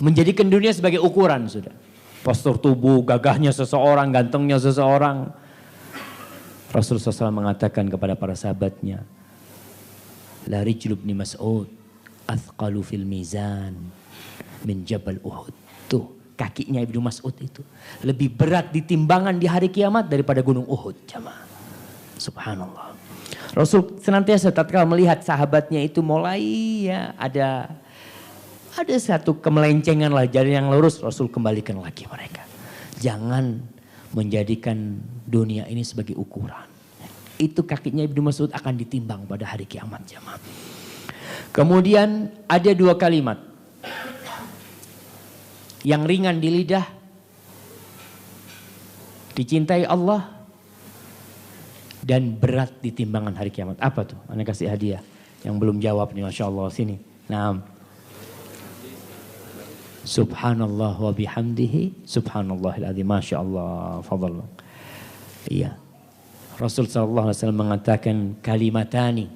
Menjadikan dunia sebagai ukuran sudah. Postur tubuh, gagahnya seseorang, gantengnya seseorang. Rasulullah SAW mengatakan kepada para sahabatnya, la rijlu ibn Mas'ud athqalu fil mizan min Jabal Uhud. Tuh kakinya Ibnu Mas'ud itu lebih berat di timbangan di hari kiamat daripada gunung Uhud jamaah. Subhanallah. Rasul senantiasa tatkala melihat sahabatnya itu mulai ya ada satu kemelencengan lah jalan yang lurus, Rasul kembalikan lagi mereka. Jangan menjadikan dunia ini sebagai ukuran. Itu kakinya Ibnu Mas'ud akan ditimbang pada hari kiamat jamaah. Kemudian ada dua kalimat yang ringan di lidah, dicintai Allah, dan berat di timbangan hari kiamat. Apa tuh? Anda kasih hadiah. Yang belum jawab nih, Masya Allah sini. Nah, Subhanallah wa bihamdihi, Subhanallahil azim. Masya Allah, fadal. Iya. Rasul sallallahu alaihi wasallam mengatakan kalimatani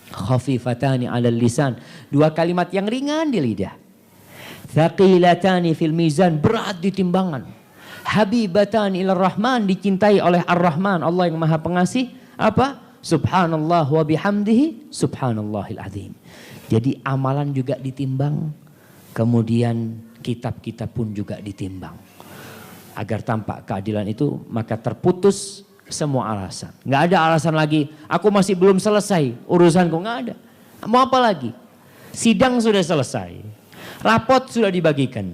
khafifatani 'alal lisan. Dua kalimat yang ringan di lidah. Thaqilatani fil mizan, berat di timbangan. Habibatani ilar rahman, dicintai oleh Ar-Rahman, Allah yang Maha Pengasih. Apa? Subhanallah wa bihamdihi, Subhanallahil azim. Jadi amalan juga ditimbang, kemudian kitab-kitab pun juga ditimbang. Agar tampak keadilan itu, maka terputus semua alasan. Nggak ada alasan lagi, aku masih belum selesai urusanku, nggak ada. Mau apa lagi? Sidang sudah selesai. Rapot sudah dibagikan.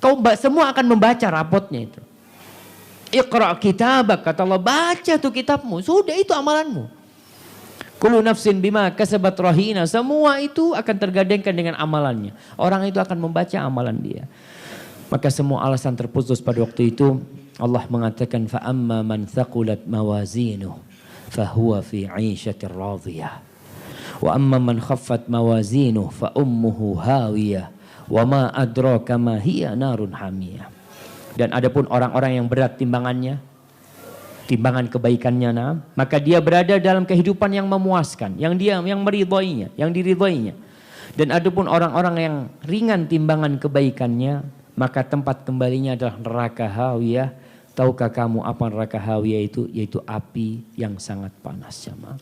Kau semua akan membaca rapotnya itu. Iqra' kitabak, kata Allah, baca tuh kitabmu. Sudah, itu amalanmu. Kullu nafsin bima kasabat rahina. Semua itu akan tergadengkan dengan amalannya. Orang itu akan membaca amalan dia. Maka semua alasan terputus pada waktu itu. Allah mengatakan fa amma man thaqulat mawazinuh fahuwa fi 'ishatir radiyah. Wa amma man khaffat mawazinuh fa ummuhu hawiyah. Wa ma adraka ma hiya narun hamiyah. Dan adapun orang-orang yang berat timbangannya, timbangan kebaikannya, maka dia berada dalam kehidupan yang memuaskan, yang meridhoinya, yang diridhoinya. Dan adapun orang-orang yang ringan timbangan kebaikannya, maka tempat kembalinya adalah neraka hawiyah. Tahukah kamu apa neraka hawiyah itu? Yaitu api yang sangat panas, jemaah.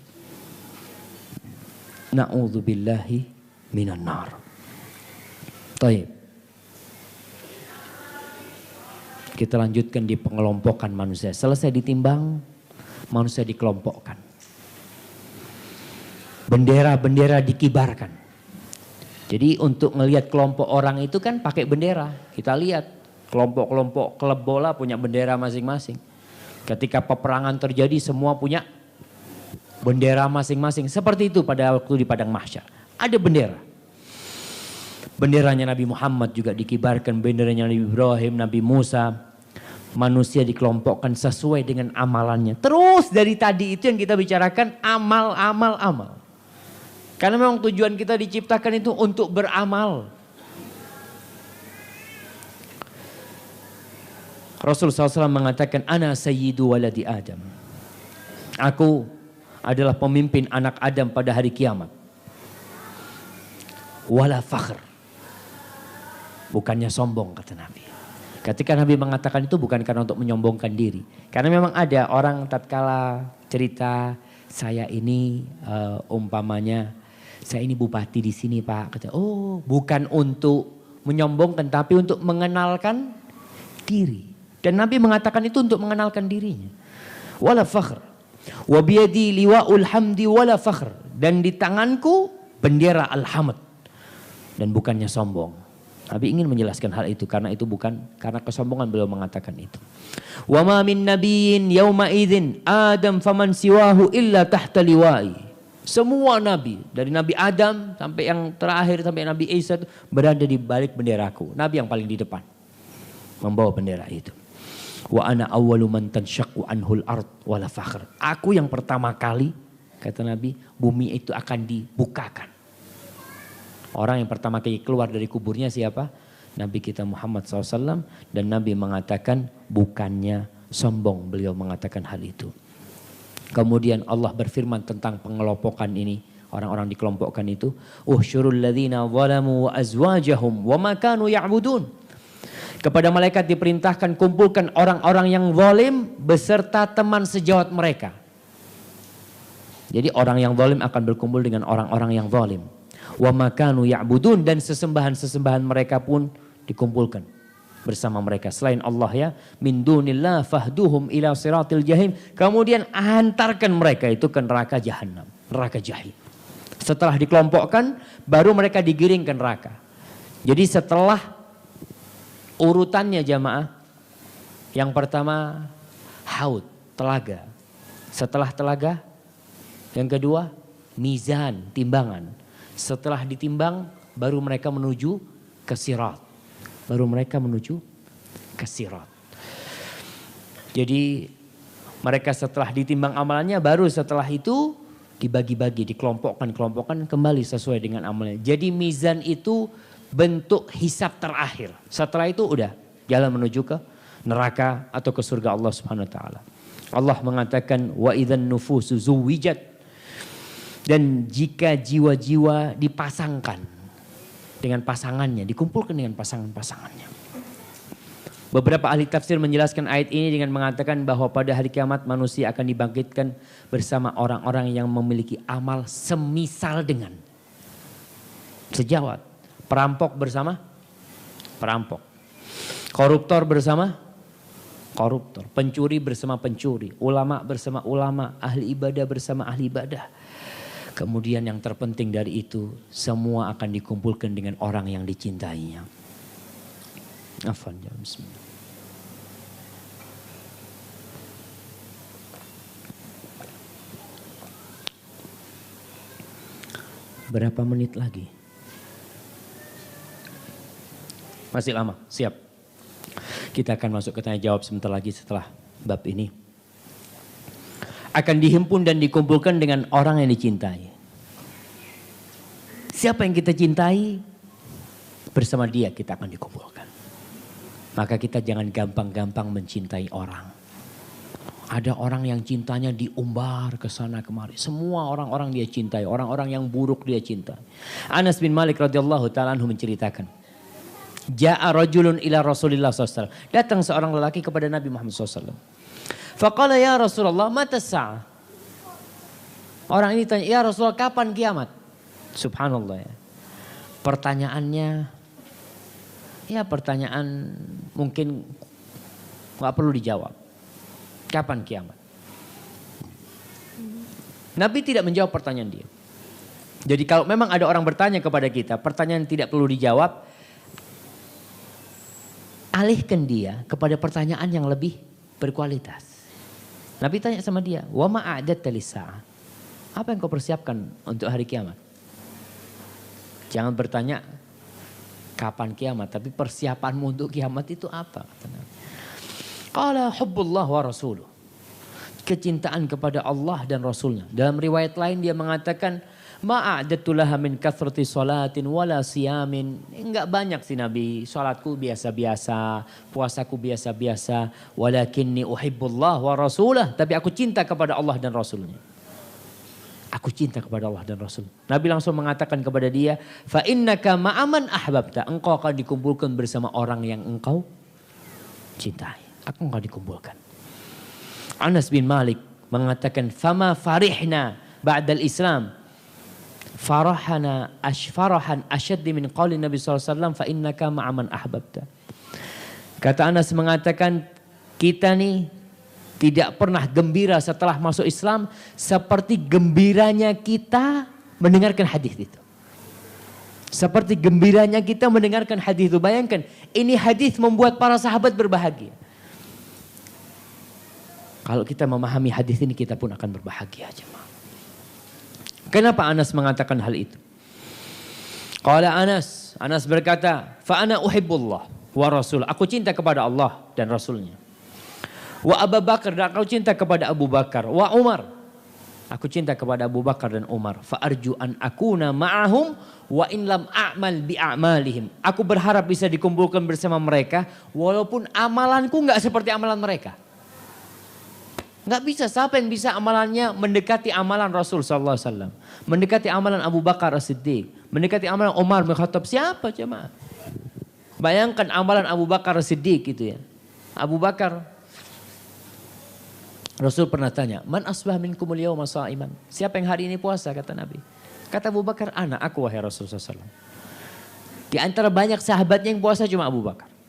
Na'udzubillahi minan nar. Baik. Kita lanjutkan di pengelompokan manusia. Selesai ditimbang, manusia dikelompokkan. Bendera-bendera dikibarkan. Jadi untuk melihat kelompok orang itu kan pakai bendera. Kita lihat kelompok-kelompok klub bola punya bendera masing-masing. Ketika peperangan terjadi semua punya bendera masing-masing. Seperti itu pada waktu di padang mahsyar. Ada bendera. Benderanya Nabi Muhammad juga dikibarkan. Benderanya Nabi Ibrahim, Nabi Musa. Manusia dikelompokkan sesuai dengan amalannya. Terus dari tadi itu yang kita bicarakan amal. Karena memang tujuan kita diciptakan itu untuk beramal. Rasulullah SAW mengatakan, Ana sayyidu waladi Adam. Aku adalah pemimpin anak Adam pada hari kiamat. Wala fakhr. Bukannya sombong, kata Nabi. Ketika Nabi mengatakan itu bukan karena untuk menyombongkan diri. Karena memang ada orang tatkala cerita, saya ini umpamanya, saya ini bupati di sini Pak. Kata, oh bukan untuk menyombongkan tapi untuk mengenalkan diri. Dan Nabi mengatakan itu untuk mengenalkan dirinya. Wala fakhr. Wa biyadi liwa'ul hamdi wala fakhr. Dan di tanganku bendera alhamd. Dan bukannya sombong. Nabi ingin menjelaskan hal itu karena itu bukan karena kesombongan beliau mengatakan itu. Wa ma min nabiyyin yauma idzin Adam faman siwahu illa tahta liwa'i. Semua nabi dari Nabi Adam sampai yang terakhir sampai Nabi Isa berada di balik benderaku. Nabi yang paling di depan membawa bendera itu. Wa ana awwalu man tanshaqqu anhul ard wala fakhr. Aku yang pertama kali, kata Nabi, bumi itu akan dibukakan. Orang yang pertama kali keluar dari kuburnya siapa? Nabi kita Muhammad SAW. Dan Nabi mengatakan bukannya sombong beliau mengatakan hal itu. Kemudian Allah berfirman tentang pengelompokan ini. Orang-orang dikelompokkan itu. Uhsyurul ladzina zalamu wa azwajahum wa ma kanu ya'budun. Kepada malaikat diperintahkan kumpulkan orang-orang yang zalim beserta teman sejawat mereka. Jadi orang yang zalim akan berkumpul dengan orang-orang yang zalim. Wa makanu ya'budun, dan sesembahan-sesembahan mereka pun dikumpulkan bersama mereka selain Allah ya. Min dunillah fahduhum ila siratil jahim. Kemudian hantarkan mereka itu ke neraka jahanam, neraka jahim. Setelah dikelompokkan baru mereka digiring ke neraka. Jadi setelah urutannya jamaah, yang pertama haud, telaga. Setelah telaga yang kedua mizan, timbangan. Setelah ditimbang baru mereka menuju ke sirat. Baru mereka menuju ke sirat. Jadi mereka setelah ditimbang amalannya baru setelah itu dibagi-bagi, dikelompokkan kembali sesuai dengan amalnya. Jadi mizan itu bentuk hisab terakhir. Setelah itu udah jalan menuju ke neraka atau ke surga Allah Subhanahu wa taala. Allah mengatakan wa idzan nufusu zuwijat. Dan jika jiwa-jiwa dipasangkan dengan pasangannya, dikumpulkan dengan pasangan-pasangannya. Beberapa ahli tafsir menjelaskan ayat ini dengan mengatakan bahwa pada hari kiamat manusia akan dibangkitkan bersama orang-orang yang memiliki amal semisal dengan sejawat. Perampok bersama perampok. Koruptor bersama koruptor. Pencuri bersama pencuri. Ulama bersama ulama. Ahli ibadah bersama ahli ibadah. Kemudian yang terpenting dari itu, semua akan dikumpulkan dengan orang yang dicintainya. Afwan, ya bismillah. Berapa menit lagi? Masih lama, siap. Kita akan masuk ke tanya jawab sebentar lagi setelah bab ini. Akan dihimpun dan dikumpulkan dengan orang yang dicintai. Siapa yang kita cintai, bersama dia kita akan dikumpulkan. Maka kita jangan gampang-gampang mencintai orang. Ada orang yang cintanya diumbar ke sana kemari. Semua orang-orang dia cintai. Orang-orang yang buruk dia cintai. Anas bin Malik radhiyallahu ta'ala anhu menceritakan. Ja'a rajulun ila Rasulillah SAW. Datang seorang lelaki kepada Nabi Muhammad SAW. Faqala ya Rasulullah mata sa'ah. Orang ini tanya, ya Rasulullah kapan kiamat? Subhanallah ya. Pertanyaannya, ya pertanyaan mungkin gak perlu dijawab. Kapan kiamat? Nabi tidak menjawab pertanyaan dia. Jadi kalau memang ada orang bertanya kepada kita, pertanyaan tidak perlu dijawab, alihkan dia kepada pertanyaan yang lebih berkualitas. Nabi tanya sama dia, wa ma'adatta lis-sa'ah. Apa yang kau persiapkan untuk hari kiamat? Jangan bertanya kapan kiamat, tapi persiapanmu untuk kiamat itu apa? Qala hubbullah wa rasuluh. Kecintaan kepada Allah dan Rasulnya. Dalam riwayat lain dia mengatakan, ma'adatu laha min kathrati salatin wala siyamin. Enggak banyak sih Nabi, salatku biasa-biasa, puasaku biasa-biasa, walakinni uhibbullah wa rasulah, tapi aku cinta kepada Allah dan Rasulnya. Aku cinta kepada Allah dan Rasul. Nabi langsung mengatakan kepada dia, fa innaka ma'aman ahbabta, engkau akan dikumpulkan bersama orang yang engkau cintai. Aku akan dikumpulkan. Anas bin Malik mengatakan, fama farihna ba'dal Islam farahan asyaddi min qawli Nabi SAW fa innaka ma'aman ahbabta. Kata Anas mengatakan, kita nih tidak pernah gembira setelah masuk Islam seperti gembiranya kita mendengarkan hadis itu. Seperti gembiranya kita mendengarkan hadis itu. Bayangkan, ini hadis membuat para sahabat berbahagia. Kalau kita memahami hadis ini, kita pun akan berbahagia. Kenapa Anas mengatakan hal itu? Qala Anas berkata, fa ana uhibbullah wa rasul. Aku cinta kepada Allah dan Rasulnya. Wa Abu Bakar, dan aku cinta kepada Abu Bakar. Wa Umar, aku cinta kepada Abu Bakar dan Umar. Fa arju an akuna ma'ahum wa in lam a'mal bi a'malihim. Aku berharap bisa dikumpulkan bersama mereka walaupun amalanku enggak seperti amalan mereka. Enggak bisa, siapa yang bisa amalannya mendekati amalan Rasul sallallahu alaihi wasallam, mendekati amalan Abu Bakar As-Siddiq, mendekati amalan Umar bin Khattab, siapa jemaah? Bayangkan amalan Abu Bakar As-Siddiq gitu ya. Abu Bakar, Rasul pernah tanya, man asbah minkumul yawma sha'iman? Siapa yang hari ini puasa, kata Nabi. Kata Abu Bakar, aku wahai Rasul sallallahu alaihi wasallam. Di antara banyak sahabatnya yang puasa cuma Abu Bakar.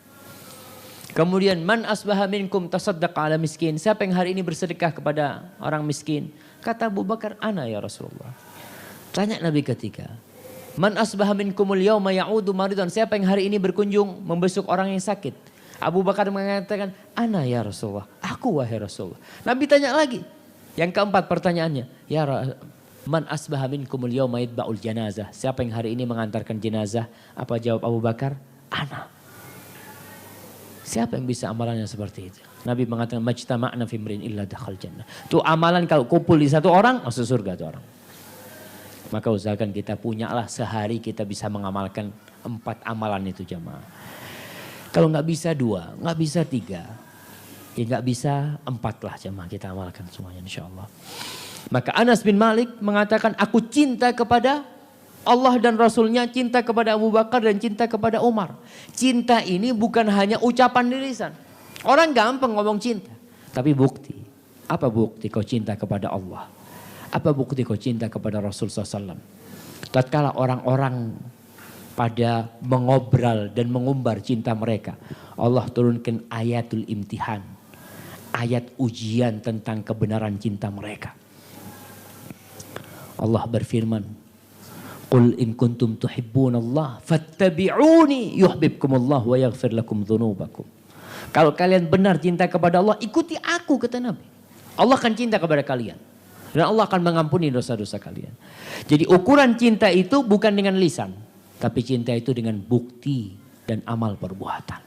Kemudian man asbaha minkum tasaddaqa ala miskin. Siapa yang hari ini bersedekah kepada orang miskin? Kata Abu Bakar, ya Rasulullah. Tanya Nabi ketiga, man asbaha minkumul yawma ya'udu maridan. Siapa yang hari ini berkunjung membesuk orang yang sakit? Abu Bakar mengatakan, ya Rasulullah. Aku wahai Rasulullah. Nabi tanya lagi. Yang keempat pertanyaannya, man asbaha minkumul yawma yatba'ul janazah. Siapa yang hari ini mengantarkan jenazah? Apa jawab Abu Bakar? Ana. Siapa yang bisa amalannya seperti itu? Nabi mengatakan, majtama'na fi imrin illa dakhal jannah. Itu amalan kalau kumpul di satu orang, masuk surga itu orang. Maka usahakan kita punyalah sehari kita bisa mengamalkan 4 amalan itu jamaah. Kalau nggak bisa 2, nggak bisa 3, ya nggak bisa 4 lah jamaah, kita amalkan semuanya insyaAllah. Maka Anas bin Malik mengatakan, aku cinta kepada Allah dan Rasulnya, cinta kepada Abu Bakar dan cinta kepada Umar. Cinta ini bukan hanya ucapan di lisan. Orang gampang ngomong cinta, tapi bukti. Apa bukti kau cinta kepada Allah? Apa bukti kau cinta kepada Rasul SAW? Tatkala orang-orang pada mengobrol dan mengumbar cinta mereka, Allah turunkan ayatul imtihan, ayat ujian tentang kebenaran cinta mereka. Allah berfirman, "Qul in kuntum tuhibbunallah fattabi'uni yuhibbukumullah wa yaghfir lakum dzunubakum." Kalau kalian benar cinta kepada Allah, ikuti aku, kata Nabi. Allah akan cinta kepada kalian. Dan Allah akan mengampuni dosa-dosa kalian. Jadi ukuran cinta itu bukan dengan lisan. Tapi cinta itu dengan bukti dan amal perbuatan.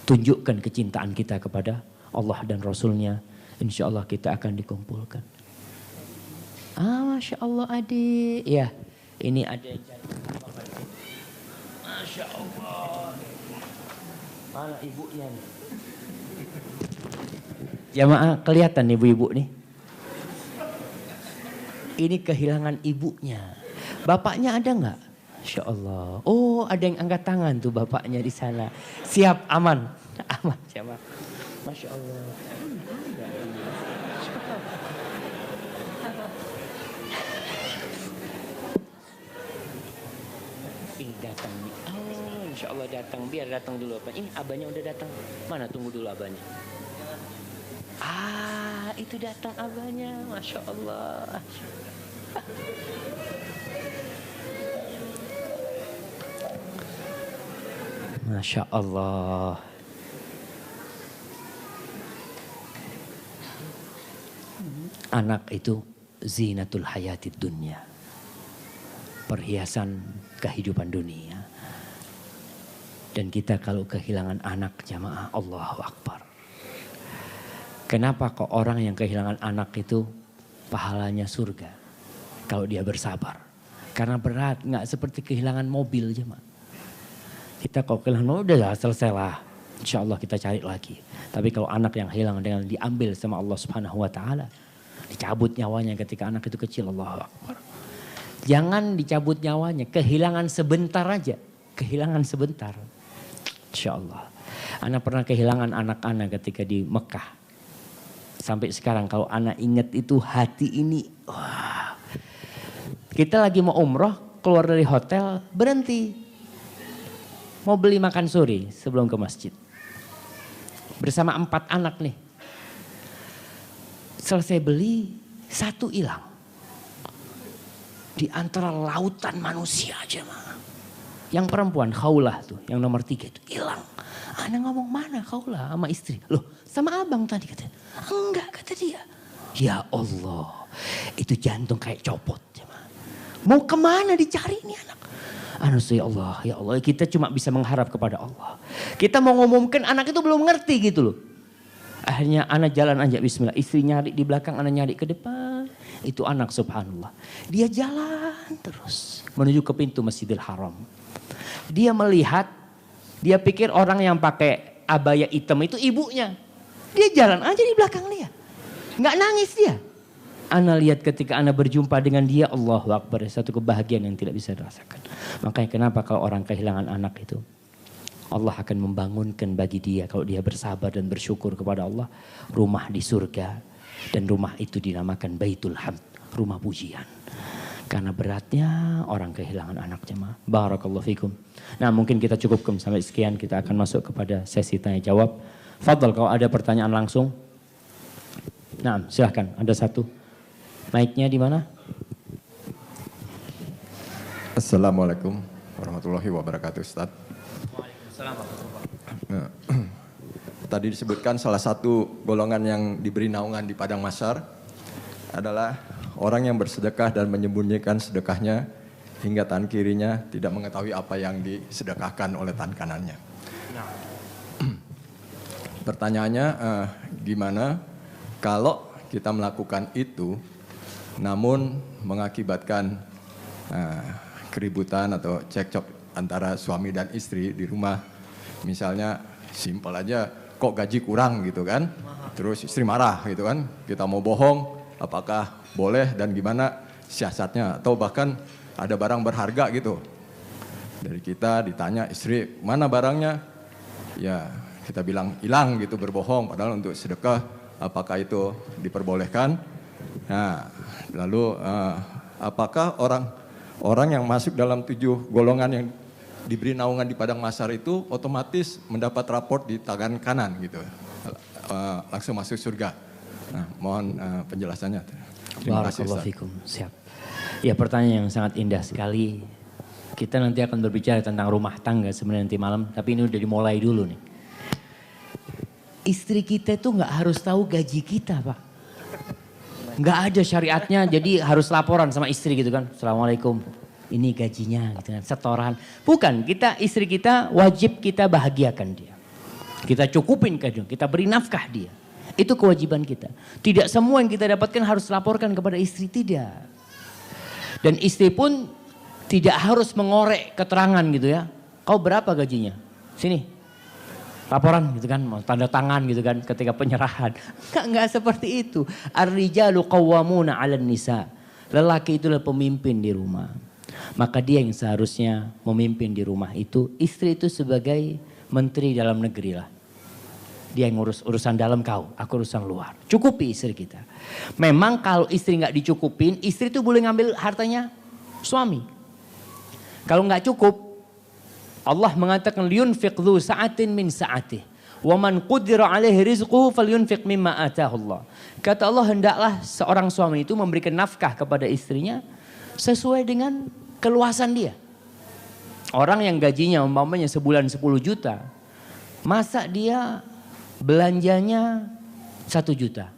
Tunjukkan kecintaan kita kepada Allah dan Rasulnya. Insya Allah kita akan dikumpulkan. Masya Allah adik. Ya, ini ada yang cari. Masya Allah. Mana ibunya nih? Jamaah kelihatan ibu-ibu nih. Ini kehilangan ibunya. Bapaknya ada nggak? Masya Allah. Oh, ada yang angkat tangan tuh bapaknya di sana. Siap, aman. Aman, jamaah. Masya Allah. Ini datang nih. Oh, insya Allah datang. Biar datang dulu apa? Ini abahnya udah datang. Mana tunggu dulu abahnya. Itu datang abahnya. Masya Allah. Masya Allah. Anak itu zinatul hayatid dunya. Perhiasan kehidupan dunia. Dan kita kalau kehilangan anak, jamaah, Allahu Akbar. Kenapa kok orang yang kehilangan anak itu pahalanya surga? Kalau dia bersabar. Karena berat, nggak seperti kehilangan mobil, jemaah. Kita kalau kehilangan mobil udah selesai lah. Insya Allah kita cari lagi. Tapi kalau anak yang hilang dengan diambil sama Allah Subhanahu Wa Taala, dicabut nyawanya ketika anak itu kecil, Allahu Akbar. Jangan dicabut nyawanya, kehilangan sebentar aja. Kehilangan sebentar. Insya Allah. Anak pernah kehilangan anak-anak ketika di Mekah. Sampai sekarang kalau anak ingat itu hati ini. Wah. Kita lagi mau umroh, keluar dari hotel, berhenti. Mau beli makan sore sebelum ke masjid. Bersama 4 anak nih. Selesai beli, 1 hilang. Di antara lautan manusia aja mah. Yang perempuan Khaulah tuh, yang nomor 3 itu hilang. Anak ngomong mana Khaulah sama istri. Loh sama abang tadi katanya. Enggak kata dia. Ya Allah, itu jantung kayak copot. Mau kemana dicari ini anak. Ya Allah kita cuma bisa mengharap kepada Allah. Kita mau ngumumkan anak itu belum ngerti gitu loh. Akhirnya anak jalan aja bismillah. Istri nyari di belakang, anak nyari ke depan. Itu anak subhanallah. Dia jalan terus menuju ke pintu Masjidil Haram. Dia melihat, dia pikir orang yang pakai abaya hitam itu ibunya. Dia jalan aja di belakang dia. Nggak nangis dia. Ana lihat ketika ana berjumpa dengan dia, Allahu Akbar, satu kebahagiaan yang tidak bisa dirasakan. Makanya kenapa kalau orang kehilangan anak itu, Allah akan membangunkan bagi dia kalau dia bersabar dan bersyukur kepada Allah, rumah di surga. Dan rumah itu dinamakan Baitul Hamd, rumah pujian. Karena beratnya orang kehilangan anak, jemaah. Barakallahu fikum. Nah mungkin kita cukupkan sampai sekian, kita akan masuk kepada sesi tanya jawab. Fadhal kalau ada pertanyaan langsung. Nah silahkan, ada satu. Mic-nya di mana? Assalamualaikum warahmatullahi wabarakatuh, Ustaz. Waalaikumsalam warahmatullahi wabarakatuh. Tadi disebutkan salah satu golongan yang diberi naungan di padang mahsyar adalah orang yang bersedekah dan menyembunyikan sedekahnya hingga tangan kirinya tidak mengetahui apa yang disedekahkan oleh tangan kanannya. Pertanyaannya, gimana kalau kita melakukan itu namun mengakibatkan keributan atau cekcok antara suami dan istri di rumah. Misalnya simpel aja, kok gaji kurang gitu kan. Terus istri marah gitu kan. Kita mau bohong, apakah boleh dan gimana siasatnya. Atau bahkan ada barang berharga gitu. Dari kita ditanya istri, mana barangnya? Ya kita bilang hilang gitu, berbohong. Padahal untuk sedekah apakah itu diperbolehkan? Nah, lalu apakah orang yang masuk dalam 7 golongan yang diberi naungan di padang mahsyar itu otomatis mendapat raport di tangan kanan gitu, langsung masuk surga? Nah, mohon penjelasannya. Terima kasih Barakallahu Ustaz. fikum. Siap. Ya, pertanyaan yang sangat indah sekali. Kita nanti akan berbicara tentang rumah tangga sebenarnya nanti malam, tapi ini udah dimulai dulu nih. Istri kita tuh nggak harus tahu gaji kita, Pak. Nggak ada syariatnya, jadi harus laporan sama istri gitu kan. Assalamualaikum, ini gajinya gitu kan, setoran. Bukan, istri kita wajib kita bahagiakan dia. Kita cukupin ke dia, kita beri nafkah dia. Itu kewajiban kita. Tidak semua yang kita dapatkan harus laporkan kepada istri, tidak. Dan istri pun tidak harus mengorek keterangan gitu ya. Kau berapa gajinya? Sini. Laporan gitu kan, tanda tangan gitu kan ketika penyerahan. Enggak seperti itu. Ar-rijalu qawwamuna 'alan nisa. Lelaki itulah pemimpin di rumah. Maka dia yang seharusnya memimpin di rumah itu. Istri itu sebagai menteri dalam negeri lah. Dia yang ngurus urusan dalam, kau, aku urusan luar. Cukupi istri kita. Memang kalau istri nggak dicukupin, istri itu boleh ngambil hartanya suami. Kalau nggak cukup, Allah mengatakan liyunfiq dzu sa'atin min sa'atih. Wa man qudira 'alaihi rizquhu falyunfiq mimma ataahu Allah. Kata Allah, hendaklah seorang suami itu memberikan nafkah kepada istrinya sesuai dengan keluasan dia. Orang yang gajinya umpamanya sebulan 10 juta, masa dia belanjanya 1 juta?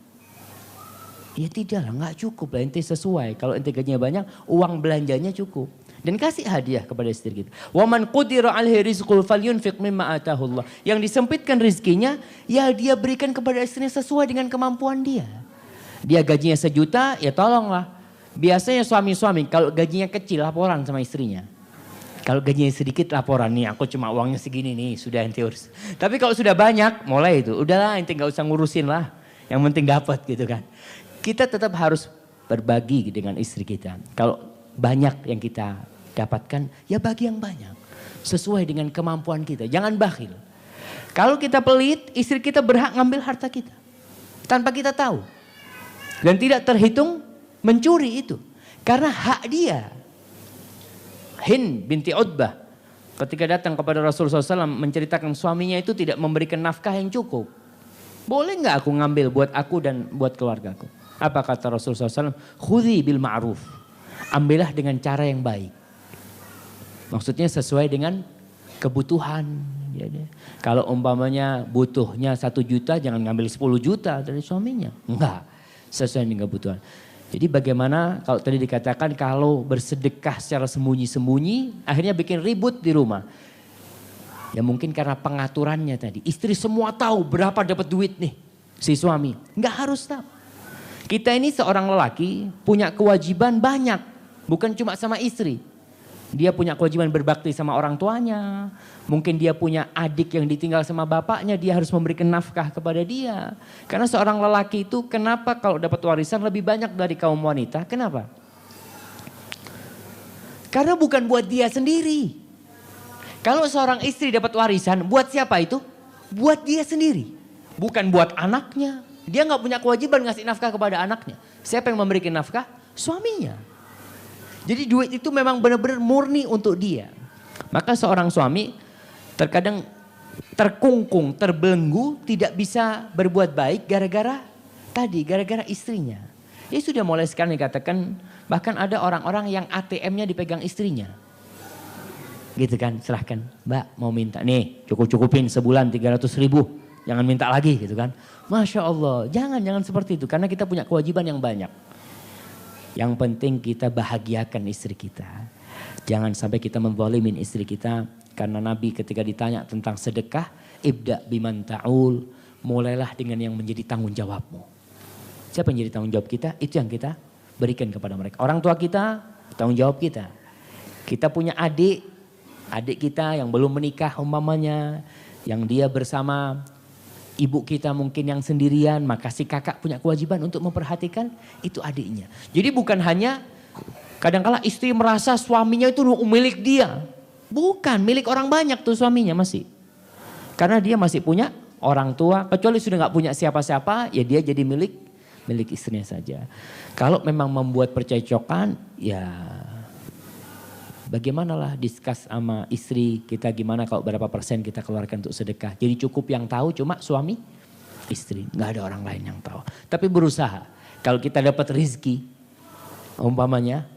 Ya tidaklah, nggak cukup lah, ente sesuai. Kalau ente gajinya banyak, uang belanjanya cukup. Dan kasih hadiah kepada istri kita. Wa man qudira 'alaihi rizquhu falyunfiq mimma ataahu Allah. Yang disempitkan rezekinya, ya dia berikan kepada istrinya sesuai dengan kemampuan dia. Dia gajinya 1 juta, ya tolonglah. Biasanya suami-suami kalau gajinya kecil laporan sama istrinya. Kalau gajinya sedikit laporan, nih aku cuma uangnya segini nih, sudah ente urus. Tapi kalau sudah banyak, mulai itu. Udahlah, ente gak usah ngurusin lah. Yang penting dapat gitu kan. Kita tetap harus berbagi dengan istri kita. Kalau banyak yang kita dapatkan, ya bagi yang banyak. Sesuai dengan kemampuan kita. Jangan bakhil. Kalau kita pelit, istri kita berhak ngambil harta kita. Tanpa kita tahu. Dan tidak terhitung mencuri itu. Karena hak dia. Hind binti Utbah ketika datang kepada Rasulullah SAW menceritakan suaminya itu tidak memberikan nafkah yang cukup. Boleh nggak aku ngambil buat aku dan buat keluargaku? Apa kata Rasulullah SAW? Khudhi bil ma'ruf. Ambillah dengan cara yang baik. Maksudnya sesuai dengan kebutuhan. Jadi, kalau umpamanya butuhnya 1 juta, jangan ngambil 10 juta dari suaminya. Enggak, sesuai dengan kebutuhan. Jadi bagaimana kalau tadi dikatakan kalau bersedekah secara sembunyi-sembunyi, akhirnya bikin ribut di rumah. Ya mungkin karena pengaturannya tadi. Istri semua tahu berapa dapat duit nih si suami. Enggak harus tahu. Kita ini seorang lelaki punya kewajiban banyak. Bukan cuma sama istri. Dia punya kewajiban berbakti sama orang tuanya. Mungkin dia punya adik yang ditinggal sama bapaknya. Dia harus memberikan nafkah kepada dia. Karena seorang lelaki itu kenapa kalau dapat warisan lebih banyak dari kaum wanita? Kenapa? Karena bukan buat dia sendiri. Kalau seorang istri dapat warisan, buat siapa itu? Buat dia sendiri. Bukan buat anaknya. Dia nggak punya kewajiban ngasih nafkah kepada anaknya. Siapa yang memberikan nafkah? Suaminya. Jadi duit itu memang benar-benar murni untuk dia. Maka seorang suami terkadang terkungkung, terbelenggu, tidak bisa berbuat baik gara-gara istrinya. Ya sudah mulai sekarang dikatakan, bahkan ada orang-orang yang ATM-nya dipegang istrinya. Gitu kan, silahkan, Mbak mau minta nih, cukup-cukupin sebulan 300.000. Jangan minta lagi gitu kan. Masya Allah, jangan seperti itu. Karena kita punya kewajiban yang banyak. Yang penting kita bahagiakan istri kita. Jangan sampai kita menzalimin istri kita. Karena Nabi ketika ditanya tentang sedekah, ibda biman ta'ul, mulailah dengan yang menjadi tanggung jawabmu. Siapa yang jadi tanggung jawab kita? Itu yang kita berikan kepada mereka. Orang tua kita, tanggung jawab kita. Kita punya adik kita yang belum menikah umpamanya, yang dia bersama ibu kita mungkin yang sendirian, maka si kakak punya kewajiban untuk memperhatikan itu adiknya. Jadi bukan hanya kadang-kala istri merasa suaminya itu milik dia. Bukan, milik orang banyak tuh suaminya masih. Karena dia masih punya orang tua, kecuali sudah gak punya siapa-siapa, ya dia jadi milik istrinya saja. Kalau memang membuat percecokan, ya bagaimanalah discuss sama istri kita gimana kalau berapa persen kita keluarkan untuk sedekah. Jadi cukup yang tahu cuma suami istri, nggak ada orang lain yang tahu. Tapi berusaha Kalau kita dapat rizki, umpamanya,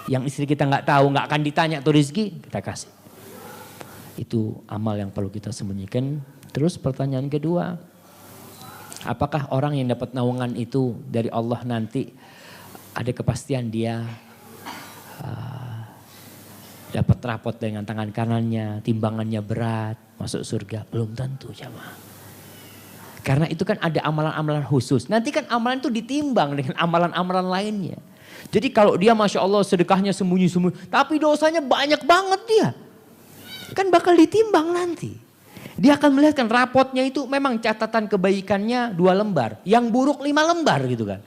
yang istri kita nggak tahu, nggak akan ditanya tuh rizki, kita kasih. Itu amal yang perlu kita sembunyikan. Terus pertanyaan kedua, apakah orang yang dapat naungan itu dari Allah nanti ada kepastian dia dapat rapot dengan tangan kanannya, timbangannya berat, masuk surga? Belum tentu jamaah. Karena itu kan ada amalan-amalan khusus. Nanti kan amalan itu ditimbang dengan amalan-amalan lainnya. Jadi kalau dia Masya Allah sedekahnya sembunyi-sembunyi, tapi dosanya banyak banget dia. Kan bakal ditimbang nanti. Dia akan melihatkan rapotnya itu memang catatan kebaikannya 2 lembar. Yang buruk 5 lembar gitu kan.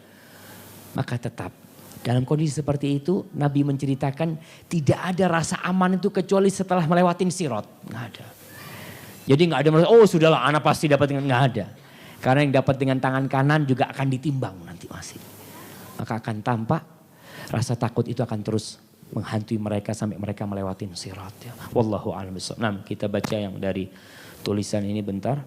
Maka tetap dalam kondisi seperti itu Nabi menceritakan tidak ada rasa aman itu kecuali setelah melewatin sirat. Nggak ada. Jadi nggak ada merasa, oh sudahlah anak pasti dapat dengan, nggak ada. Karena yang dapat dengan tangan kanan juga akan ditimbang nanti masih. Maka akan tampak rasa takut itu akan terus menghantui mereka sampai mereka melewatin sirat. Ya. Wallahu a'lam bishawab. Nah, kita baca yang dari tulisan ini bentar.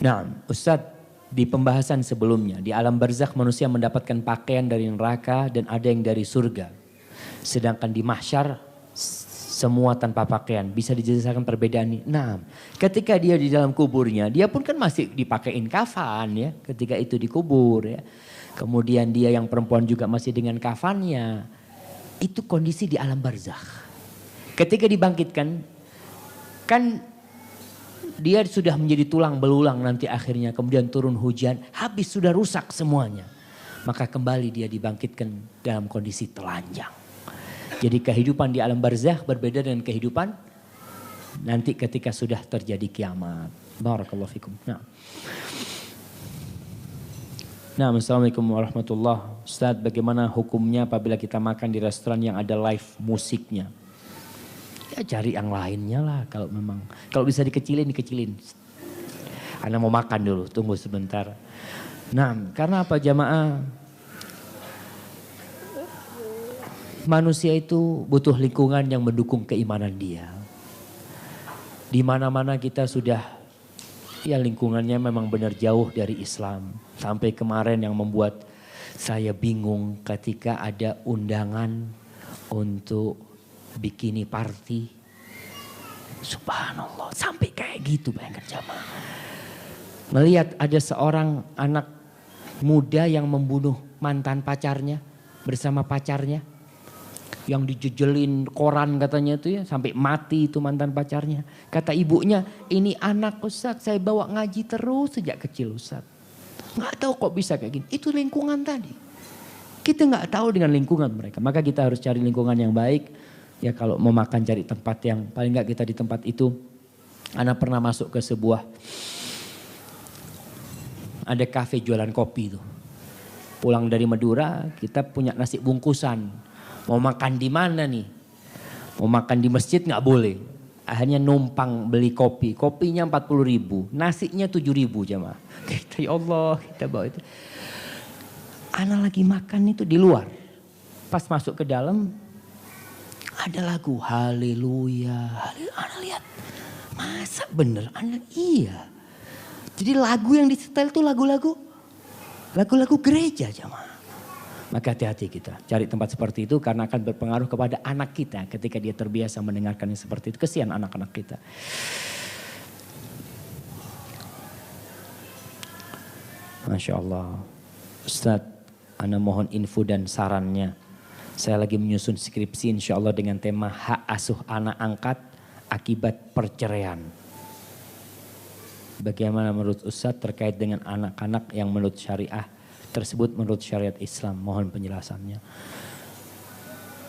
Nah, Ustadz, di pembahasan sebelumnya, di alam barzakh manusia mendapatkan pakaian dari neraka dan ada yang dari surga. Sedangkan di mahsyar semua tanpa pakaian. Bisa dijelaskan perbedaan ini? Nah, ketika dia di dalam kuburnya, dia pun kan masih dipakein kafan ya, ketika itu dikubur ya. Kemudian dia yang perempuan juga masih dengan kafannya. Itu kondisi di alam barzakh. Ketika dibangkitkan, kan dia sudah menjadi tulang belulang nanti akhirnya. Kemudian turun hujan, habis sudah rusak semuanya. Maka kembali dia dibangkitkan dalam kondisi telanjang. Jadi kehidupan di alam barzakh berbeda dengan kehidupan nanti ketika sudah terjadi kiamat. Barakallahu fikum. Nah, Assalamualaikum warahmatullahi wabarakatuh. Ustaz, bagaimana hukumnya apabila kita makan di restoran yang ada live musiknya? Ya cari yang lainnya lah kalau memang. Kalau bisa dikecilin. Anda mau makan dulu, tunggu sebentar. Nah, karena apa jamaah? Manusia itu butuh lingkungan yang mendukung keimanan dia. Di mana-mana kita sudah, ya lingkungannya memang benar jauh dari Islam. Sampai kemarin yang membuat saya bingung ketika ada undangan untuk bikini party. Subhanallah, sampai kayak gitu bayangkan jamaah. Melihat ada seorang anak muda yang membunuh mantan pacarnya bersama pacarnya. Yang dijejelin koran katanya itu ya, sampai mati itu mantan pacarnya. Kata ibunya, ini anak Ustaz, saya bawa ngaji terus sejak kecil Ustaz. Nggak tahu kok bisa kayak gini. Itu lingkungan tadi. Kita nggak tahu dengan lingkungan mereka. Maka kita harus cari lingkungan yang baik. Ya kalau mau makan cari tempat yang paling nggak kita di tempat itu. Ana pernah masuk ke sebuah ada kafe jualan kopi tuh. Pulang dari Madura kita punya nasi bungkusan. Mau makan di mana nih? Mau makan di masjid nggak boleh. Akhirnya numpang beli kopi. Kopinya 40.000, nasinya 7.000 jamaah. Kita ya Allah kita bawa itu. Ana lagi makan itu di luar. Pas masuk ke dalam ada lagu haleluya. Ana lihat masa bener? Ana iya. Jadi lagu yang disetel itu lagu-lagu gereja jamaah. Maka hati-hati kita cari tempat seperti itu karena akan berpengaruh kepada anak kita ketika dia terbiasa mendengarkan yang seperti itu. Kesian anak-anak kita. Masya Allah. Ustadz, ana mohon info dan sarannya. Saya lagi menyusun skripsi insya Allah dengan tema hak asuh anak angkat akibat perceraian. Bagaimana menurut Ustadz terkait dengan anak-anak yang menurut syariah tersebut menurut syariat Islam, mohon penjelasannya.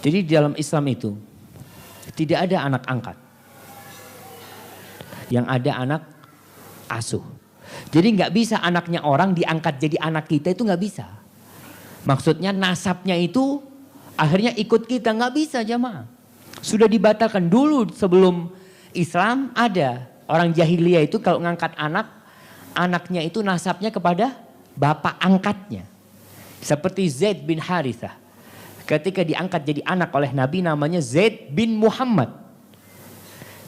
Jadi di dalam Islam itu tidak ada anak angkat. Yang ada anak asuh. Jadi nggak bisa anaknya orang diangkat jadi anak kita, itu nggak bisa. Maksudnya nasabnya itu akhirnya ikut kita, nggak bisa jamaah. Sudah dibatalkan dulu sebelum Islam ada. Orang jahiliyah itu kalau ngangkat anaknya itu nasabnya kepada bapak angkatnya. Seperti Zaid bin Harithah. Ketika diangkat jadi anak oleh Nabi namanya Zaid bin Muhammad.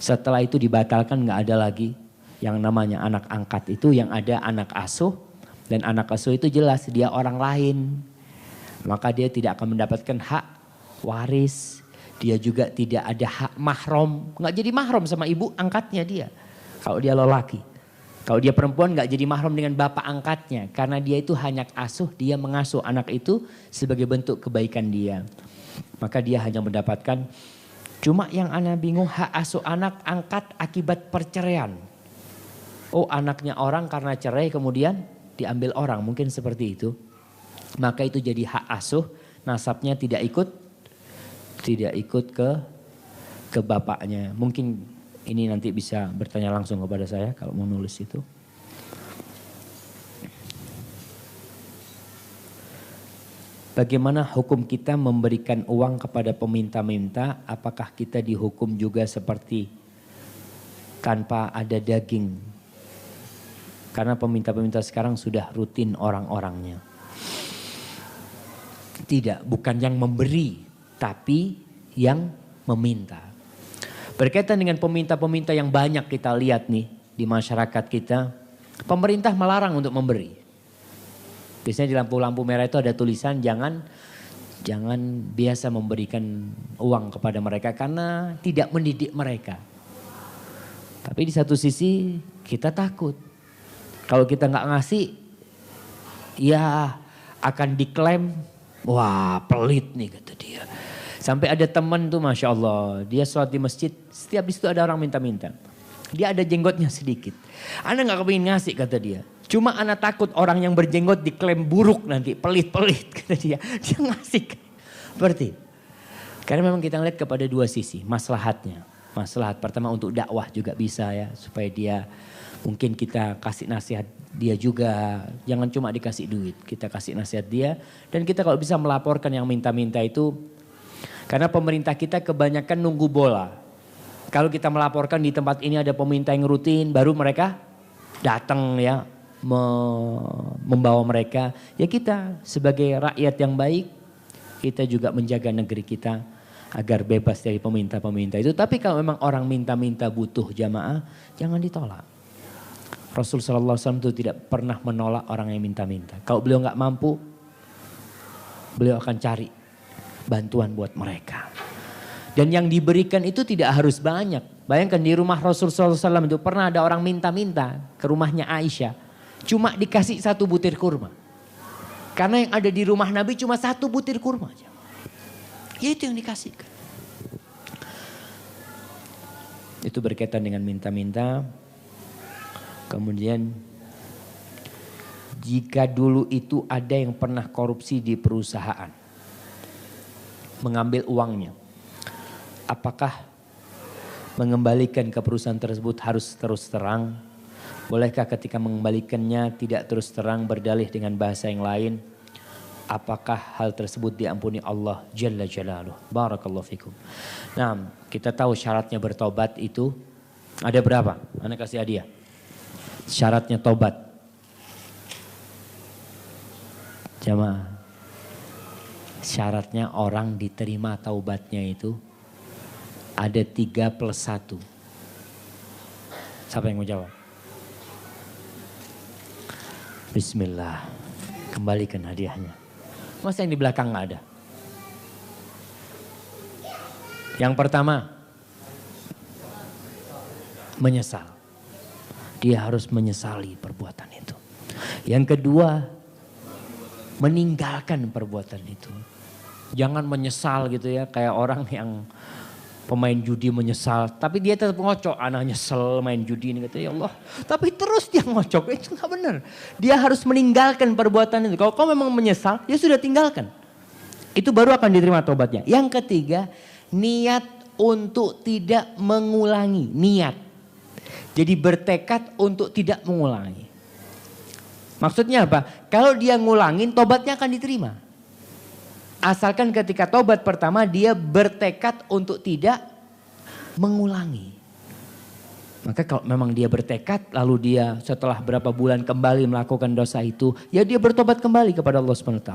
Setelah itu dibatalkan, nggak ada lagi yang namanya anak angkat itu, yang ada anak asuh. Dan anak asuh itu jelas dia orang lain. Maka dia tidak akan mendapatkan hak waris. Dia juga tidak ada hak mahram. Nggak jadi mahram sama ibu angkatnya dia. Kalau dia lelaki. Kalau dia perempuan nggak jadi mahram dengan bapak angkatnya. Karena dia itu hanya asuh, dia mengasuh anak itu sebagai bentuk kebaikan dia. Maka dia hanya mendapatkan, cuma yang anak bingung, hak asuh anak angkat akibat perceraian. Oh, anaknya orang karena cerai kemudian diambil orang, mungkin seperti itu. Maka itu jadi hak asuh, nasabnya tidak ikut ke bapaknya. Mungkin ini nanti bisa bertanya langsung kepada saya kalau mau nulis itu. Bagaimana hukum kita memberikan uang kepada peminta-minta? Apakah kita dihukum juga seperti tanpa ada daging? Karena peminta-peminta sekarang sudah rutin orang-orangnya. Tidak, bukan yang memberi, tapi yang meminta. Berkaitan dengan peminta-peminta yang banyak kita lihat nih di masyarakat kita, pemerintah melarang untuk memberi. Biasanya di lampu-lampu merah itu ada tulisan jangan biasa memberikan uang kepada mereka karena tidak mendidik mereka. Tapi di satu sisi kita takut. Kalau kita nggak ngasih, ya akan diklaim, wah pelit nih kata dia. Sampai ada teman tuh Masya Allah, dia sholat di masjid, setiap di situ ada orang minta-minta. Dia ada jenggotnya sedikit. Anda nggak kepingin ngasih kata dia. Cuma anak takut orang yang berjenggot diklaim buruk nanti, pelit-pelit kata dia. Dia ngasih. Berarti, karena memang kita lihat kepada dua sisi, maslahatnya. Maslahat pertama untuk dakwah juga bisa ya, supaya dia mungkin kita kasih nasihat dia juga, jangan cuma dikasih duit, kita kasih nasihat dia. Dan kita kalau bisa melaporkan yang minta-minta itu, karena pemerintah kita kebanyakan nunggu bola. Kalau kita melaporkan di tempat ini ada peminta yang rutin, baru mereka datang ya, membawa mereka. Ya kita sebagai rakyat yang baik, kita juga menjaga negeri kita agar bebas dari peminta-peminta itu. Tapi kalau memang orang minta-minta butuh jamaah, jangan ditolak. Rasul sallallahu alaihi wasallam itu tidak pernah menolak orang yang minta-minta. Kalau beliau nggak mampu, beliau akan cari bantuan buat mereka. Dan yang diberikan itu tidak harus banyak. Bayangkan di rumah Rasul sallallahu alaihi wasallam itu pernah ada orang minta-minta ke rumahnya Aisyah. Cuma dikasih 1 butir kurma. Karena yang ada di rumah Nabi cuma 1 butir kurma aja. Ya itu yang dikasihkan. Itu berkaitan dengan minta-minta. Kemudian jika dulu itu ada yang pernah korupsi di perusahaan, mengambil uangnya, apakah mengembalikan ke perusahaan tersebut harus terus terang? Bolehkah ketika mengembalikannya tidak terus terang berdalih dengan bahasa yang lain? Apakah hal tersebut diampuni Allah Jalla Jalaluh? Barakallahu fikum. Nah, kita tahu syaratnya bertobat itu ada berapa? Anda kasih hadiah. Syaratnya tobat. Jamaah. Syaratnya orang diterima taubatnya itu ada 3+1. Siapa yang mau jawab? Bismillah. Kembalikan hadiahnya. Masa yang di belakang gak ada? Yang pertama, menyesal. Dia harus menyesali perbuatan itu. Yang kedua, meninggalkan perbuatan itu. Jangan menyesal gitu ya, kayak orang yang pemain judi menyesal. Tapi dia tetap ngocok, anak nyesel main judi ini. Kata ya Allah, tapi terus dia ngocok, itu gak benar. Dia harus meninggalkan perbuatan itu. Kalau kau memang menyesal, ya sudah tinggalkan. Itu baru akan diterima tobatnya. Yang ketiga, niat untuk tidak mengulangi. Niat. Jadi bertekad untuk tidak mengulangi. Maksudnya apa? Kalau dia ngulangin, tobatnya akan diterima. Asalkan ketika tobat pertama dia bertekad untuk tidak mengulangi. Maka kalau memang dia bertekad lalu dia setelah berapa bulan kembali melakukan dosa itu, ya dia bertobat kembali kepada Allah SWT.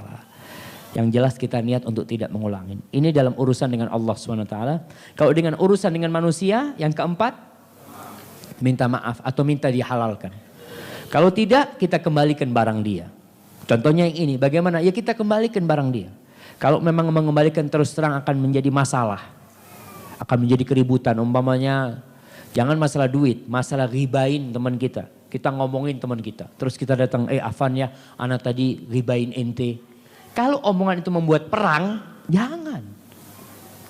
Yang jelas kita niat untuk tidak mengulangi. Ini dalam urusan dengan Allah SWT. Kalau dengan urusan dengan manusia, yang keempat, minta maaf atau minta dihalalkan. Kalau tidak, kita kembalikan barang dia. Contohnya yang ini, bagaimana? Ya kita kembalikan barang dia. Kalau memang mengembalikan terus terang akan menjadi masalah. Akan menjadi keributan. Umpamanya, jangan masalah duit, masalah ribain teman kita. Kita ngomongin teman kita. Terus kita datang, Afan ya, anak tadi ribain ente. Kalau omongan itu membuat perang, jangan.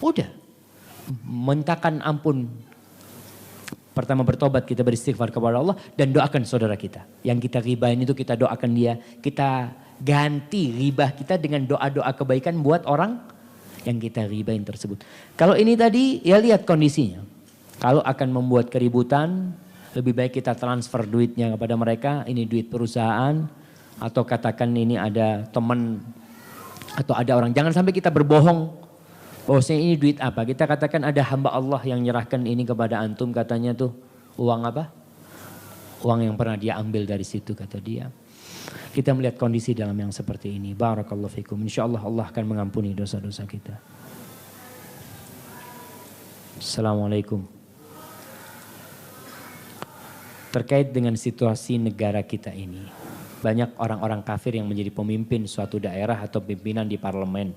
Udah. Mintakan ampun. Pertama bertobat, kita beristighfar kepada Allah dan doakan saudara kita. Yang kita ribain itu kita doakan dia. Kita ganti ribah kita dengan doa-doa kebaikan buat orang yang kita ribain tersebut. Kalau ini tadi, ya lihat kondisinya. Kalau akan membuat keributan, lebih baik kita transfer duitnya kepada mereka. Ini duit perusahaan. Atau katakan ini ada teman atau ada orang. Jangan sampai kita berbohong. Bahwasanya ini duit apa? Kita katakan ada hamba Allah yang nyerahkan ini kepada antum. Katanya tuh uang apa? Uang yang pernah dia ambil dari situ kata dia. Kita melihat kondisi dalam yang seperti ini. Barakallahu fikum. InsyaAllah Allah akan mengampuni dosa-dosa kita. Assalamualaikum. Terkait dengan situasi negara kita ini. Banyak orang-orang kafir yang menjadi pemimpin suatu daerah atau pimpinan di parlemen.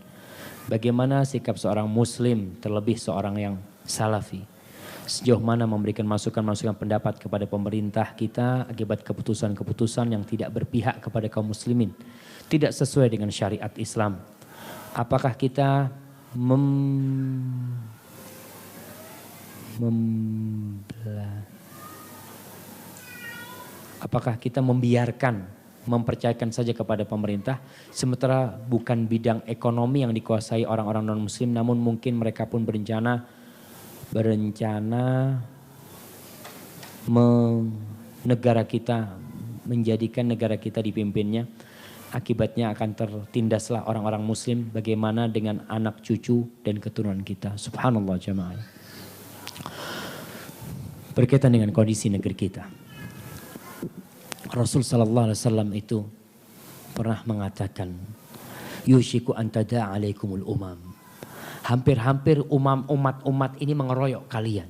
Bagaimana sikap seorang muslim terlebih seorang yang salafi? Sejauh mana memberikan masukan-masukan pendapat kepada pemerintah kita akibat keputusan-keputusan yang tidak berpihak kepada kaum muslimin. Tidak sesuai dengan syariat Islam. Apakah kita apakah kita mempercayakan saja kepada pemerintah, sementara bukan bidang ekonomi yang dikuasai orang-orang non-muslim, namun mungkin mereka pun berencana negara kita, menjadikan negara kita dipimpinnya. Akibatnya akan tertindaslah orang-orang muslim, bagaimana dengan anak cucu dan keturunan kita. Subhanallah jamaah. Berkaitan dengan kondisi negeri kita. Rasul sallallahu alaihi wasallam itu pernah mengatakan, yushiku an tada'a alaikumul umam. Hampir-hampir umat ini mengeroyok kalian.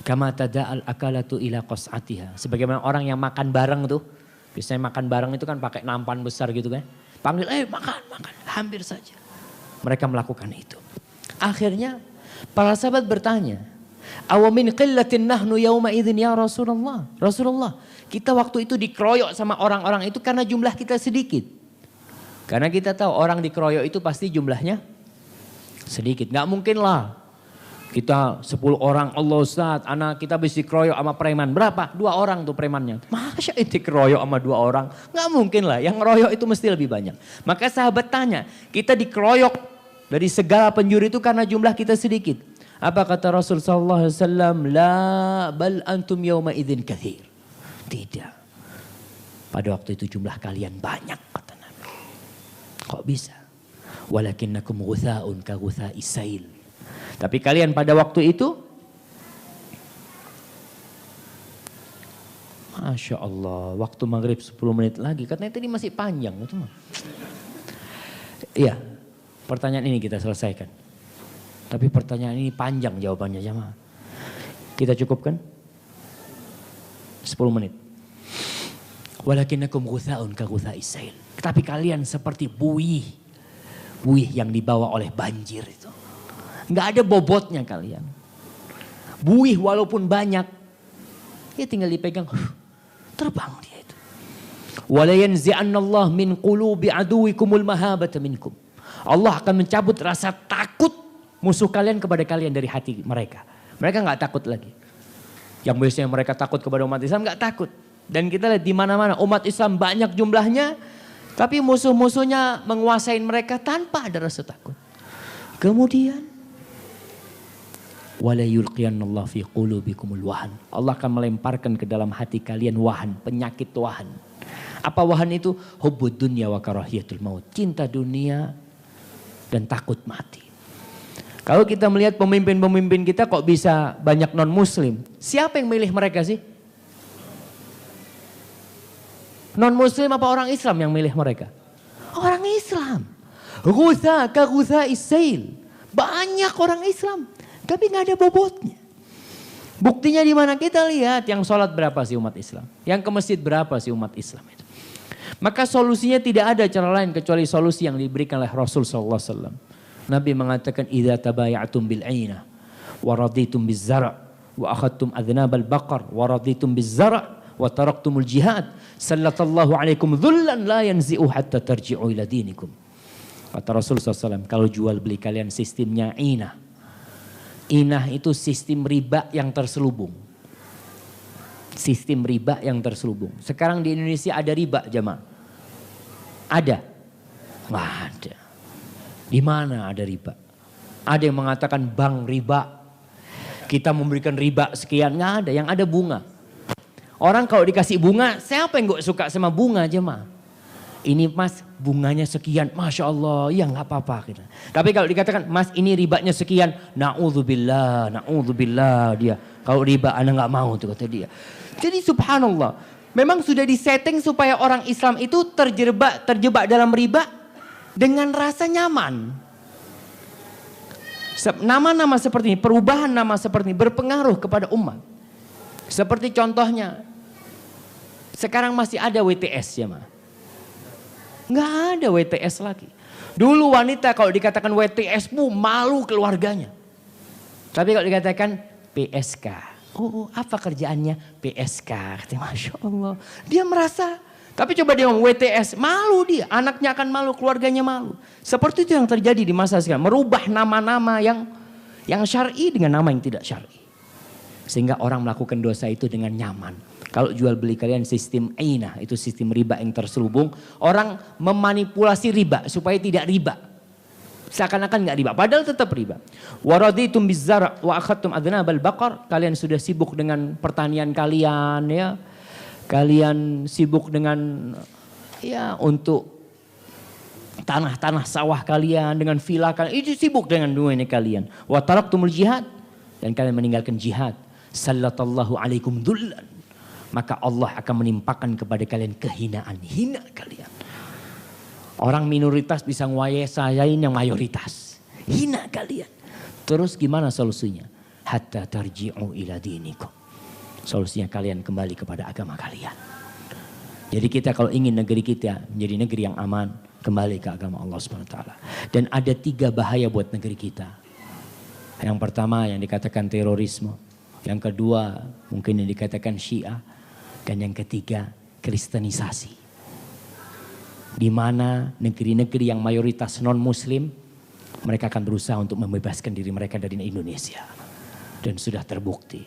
Kama tada'al akalatu ila qas'atiha. Sebagaimana orang yang makan bareng tuh, biasanya makan bareng itu kan pakai nampan besar gitu kan. Panggil, makan. Hampir saja mereka melakukan itu. Akhirnya para sahabat bertanya, awamin qillatin nahnu yawma idzin ya Rasulullah. Rasulullah, kita waktu itu dikeroyok sama orang-orang itu karena jumlah kita sedikit. Karena kita tahu orang dikeroyok itu pasti jumlahnya sedikit. Gak mungkin lah kita 10 orang, Allah Ustaz, anak kita bisa dikeroyok sama preman. Berapa? 2 orang tuh premannya. Masya itu dikeroyok sama 2 orang. Gak mungkin lah, yang ngeroyok itu mesti lebih banyak. Maka sahabat tanya, kita dikeroyok dari segala penjuru itu karena jumlah kita sedikit. Apa kata Rasul sallallahu alaihi wasallam? La bal antum yawma idzin katsir. Tidak. Pada waktu itu jumlah kalian banyak kata Nabi. Kok bisa? Walakinnakum ghutha'un ka ghutha'is sail. Tapi kalian pada waktu itu, Masya Allah, waktu maghrib 10 menit lagi. Katanya tadi masih panjang. Iya, pertanyaan ini kita selesaikan. Tapi pertanyaan ini panjang jawabannya jamaah. Kita cukupkan 10 menit. Walakinnakum ghutha'un ka ghutha'is sail. Tapi kalian seperti buih yang dibawa oleh banjir itu. Enggak ada bobotnya kalian. Buih walaupun banyak, ya tinggal dipegang, terbang dia itu. Wala yanzi'annallahu min qulubi aduwikumul mahabata minkum. Allah akan mencabut rasa takut musuh kalian kepada kalian dari hati mereka. Mereka enggak takut lagi. Yang biasanya mereka takut kepada umat Islam enggak takut. Dan kita lihat di mana-mana umat Islam banyak jumlahnya, tapi musuh-musuhnya menguasai mereka tanpa ada rasa takut. Kemudian wala yulqiyannallahu fi qulubikumul wahan. Allah akan melemparkan ke dalam hati kalian wahan, penyakit wahan. Apa wahan itu? Hubbud dunya wa karahiyatul maut. Cinta dunia dan takut mati. Kalau kita melihat pemimpin-pemimpin kita kok bisa banyak non-muslim. Siapa yang milih mereka sih? Non-muslim apa orang Islam yang milih mereka? Orang Islam. Ghusa ka ghusa isail. Banyak orang Islam, tapi nggak ada bobotnya. Buktinya di mana? Kita lihat yang sholat berapa sih umat Islam? Yang ke masjid berapa sih umat Islam itu? Maka solusinya tidak ada cara lain kecuali solusi yang diberikan oleh Rasul SAW. Nabi mengatakan, "Idza tabaya'tum bil 'ainah wa raditum biz zara' wa akhadtum adnabal baqar wa raditum biz zara' wa taraktumul jihad, sallallahu alaikum dhullan la yanzi'u hatta tarji'u ila dinikum." Kata Rasul SAW, kalau jual beli kalian sistemnya inah. Inah itu sistem riba yang terselubung. Sistem riba yang terselubung. Sekarang di Indonesia ada riba, jemaah. Ada? Nggak ada. Di mana ada riba? Ada yang mengatakan bank riba. Kita memberikan riba sekian. Nggak ada. Yang ada bunga. Orang kalau dikasih bunga, siapa yang gak suka sama bunga, jemaah? Ini mas bunganya sekian, Masya Allah, ya nggak apa-apa. Gitu. Tapi kalau dikatakan mas ini ribanya sekian, na'udzubillah dia. Kalau riba anak nggak mau tuh kata dia. Jadi subhanallah, memang sudah disetting supaya orang Islam itu terjebak dalam riba dengan rasa nyaman. Nama-nama seperti ini, perubahan nama seperti ini berpengaruh kepada umat. Seperti contohnya, sekarang masih ada WTS ya mah. Nggak ada WTS lagi. Dulu wanita kalau dikatakan WTS malu keluarganya. Tapi kalau dikatakan PSK. Oh apa kerjaannya? PSK. Masya Allah. Dia merasa. Tapi coba dia ngomong WTS. Malu dia. Anaknya akan malu. Keluarganya malu. Seperti itu yang terjadi di masa sekarang. Merubah nama-nama yang syar'i dengan nama yang tidak syar'i. Sehingga orang melakukan dosa itu dengan nyaman. Kalau jual beli kalian sistem ainah, itu sistem riba yang terselubung. Orang memanipulasi riba supaya tidak riba. Seakan-akan nggak riba, padahal tetap riba. Waraditum bizzara' wa akhadtum adnabal baqar. Kalian sudah sibuk dengan pertanian kalian ya. Kalian sibuk dengan ya untuk tanah-tanah sawah kalian, dengan villa kalian. Itu sibuk dengan dua ini kalian. Wa taraktumul jihad, dan kalian meninggalkan jihad. Sallallahu alaikum dhullan. Maka Allah akan menimpakan kepada kalian kehinaan. Hina kalian. Orang minoritas bisa nguasain yang mayoritas. Hina kalian. Terus gimana solusinya? Hatta tarji'u ila dinikum. Solusinya kalian kembali kepada agama kalian. Jadi kita kalau ingin negeri kita menjadi negeri yang aman, kembali ke agama Allah SWT. Dan ada 3 bahaya buat negeri kita. Yang pertama yang dikatakan terorisme. Yang kedua mungkin yang dikatakan Syiah. Dan yang ketiga, kristenisasi. Di mana negeri-negeri yang mayoritas non-muslim, mereka akan berusaha untuk membebaskan diri mereka dari Indonesia. Dan sudah terbukti,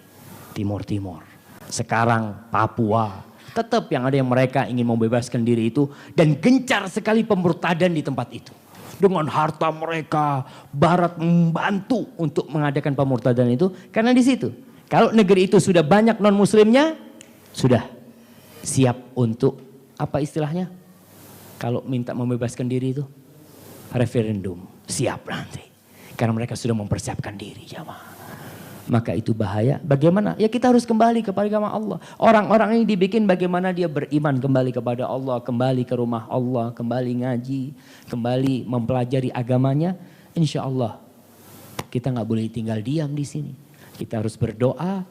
Timur Timur. Sekarang Papua, tetap yang ada yang mereka ingin membebaskan diri itu. Dan gencar sekali pemurtadan di tempat itu. Dengan harta mereka, Barat membantu untuk mengadakan pemurtadan itu. Karena di situ, kalau negeri itu sudah banyak non-muslimnya, sudah siap untuk apa istilahnya? Kalau minta membebaskan diri itu referendum, siap nanti. Karena mereka sudah mempersiapkan diri, jamaah. Maka itu bahaya. Bagaimana? Ya kita harus kembali kepada agama Allah. Orang-orang ini dibikin bagaimana dia beriman kembali kepada Allah, kembali ke rumah Allah, kembali ngaji, kembali mempelajari agamanya. Insya Allah kita nggak boleh tinggal diam di sini. Kita harus berdoa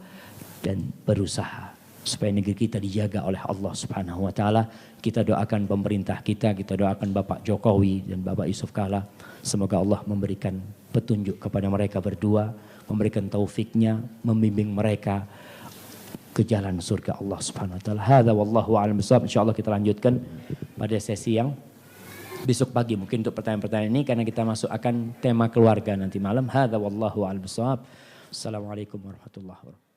dan berusaha supaya negeri kita dijaga oleh Allah Subhanahu wa taala. Kita doakan pemerintah kita doakan Bapak Jokowi dan Bapak Yusuf Kala. Semoga Allah memberikan petunjuk kepada mereka berdua, memberikan taufiknya, membimbing mereka ke jalan surga Allah Subhanahu wa taala. Hadza wallahu a'lam bishawab. Insyaallah kita lanjutkan pada sesi yang besok pagi mungkin untuk pertanyaan-pertanyaan ini karena kita masuk akan tema keluarga nanti malam. Hadza wallahu a'lam bishawab. Assalamualaikum warahmatullahi wabarakatuh.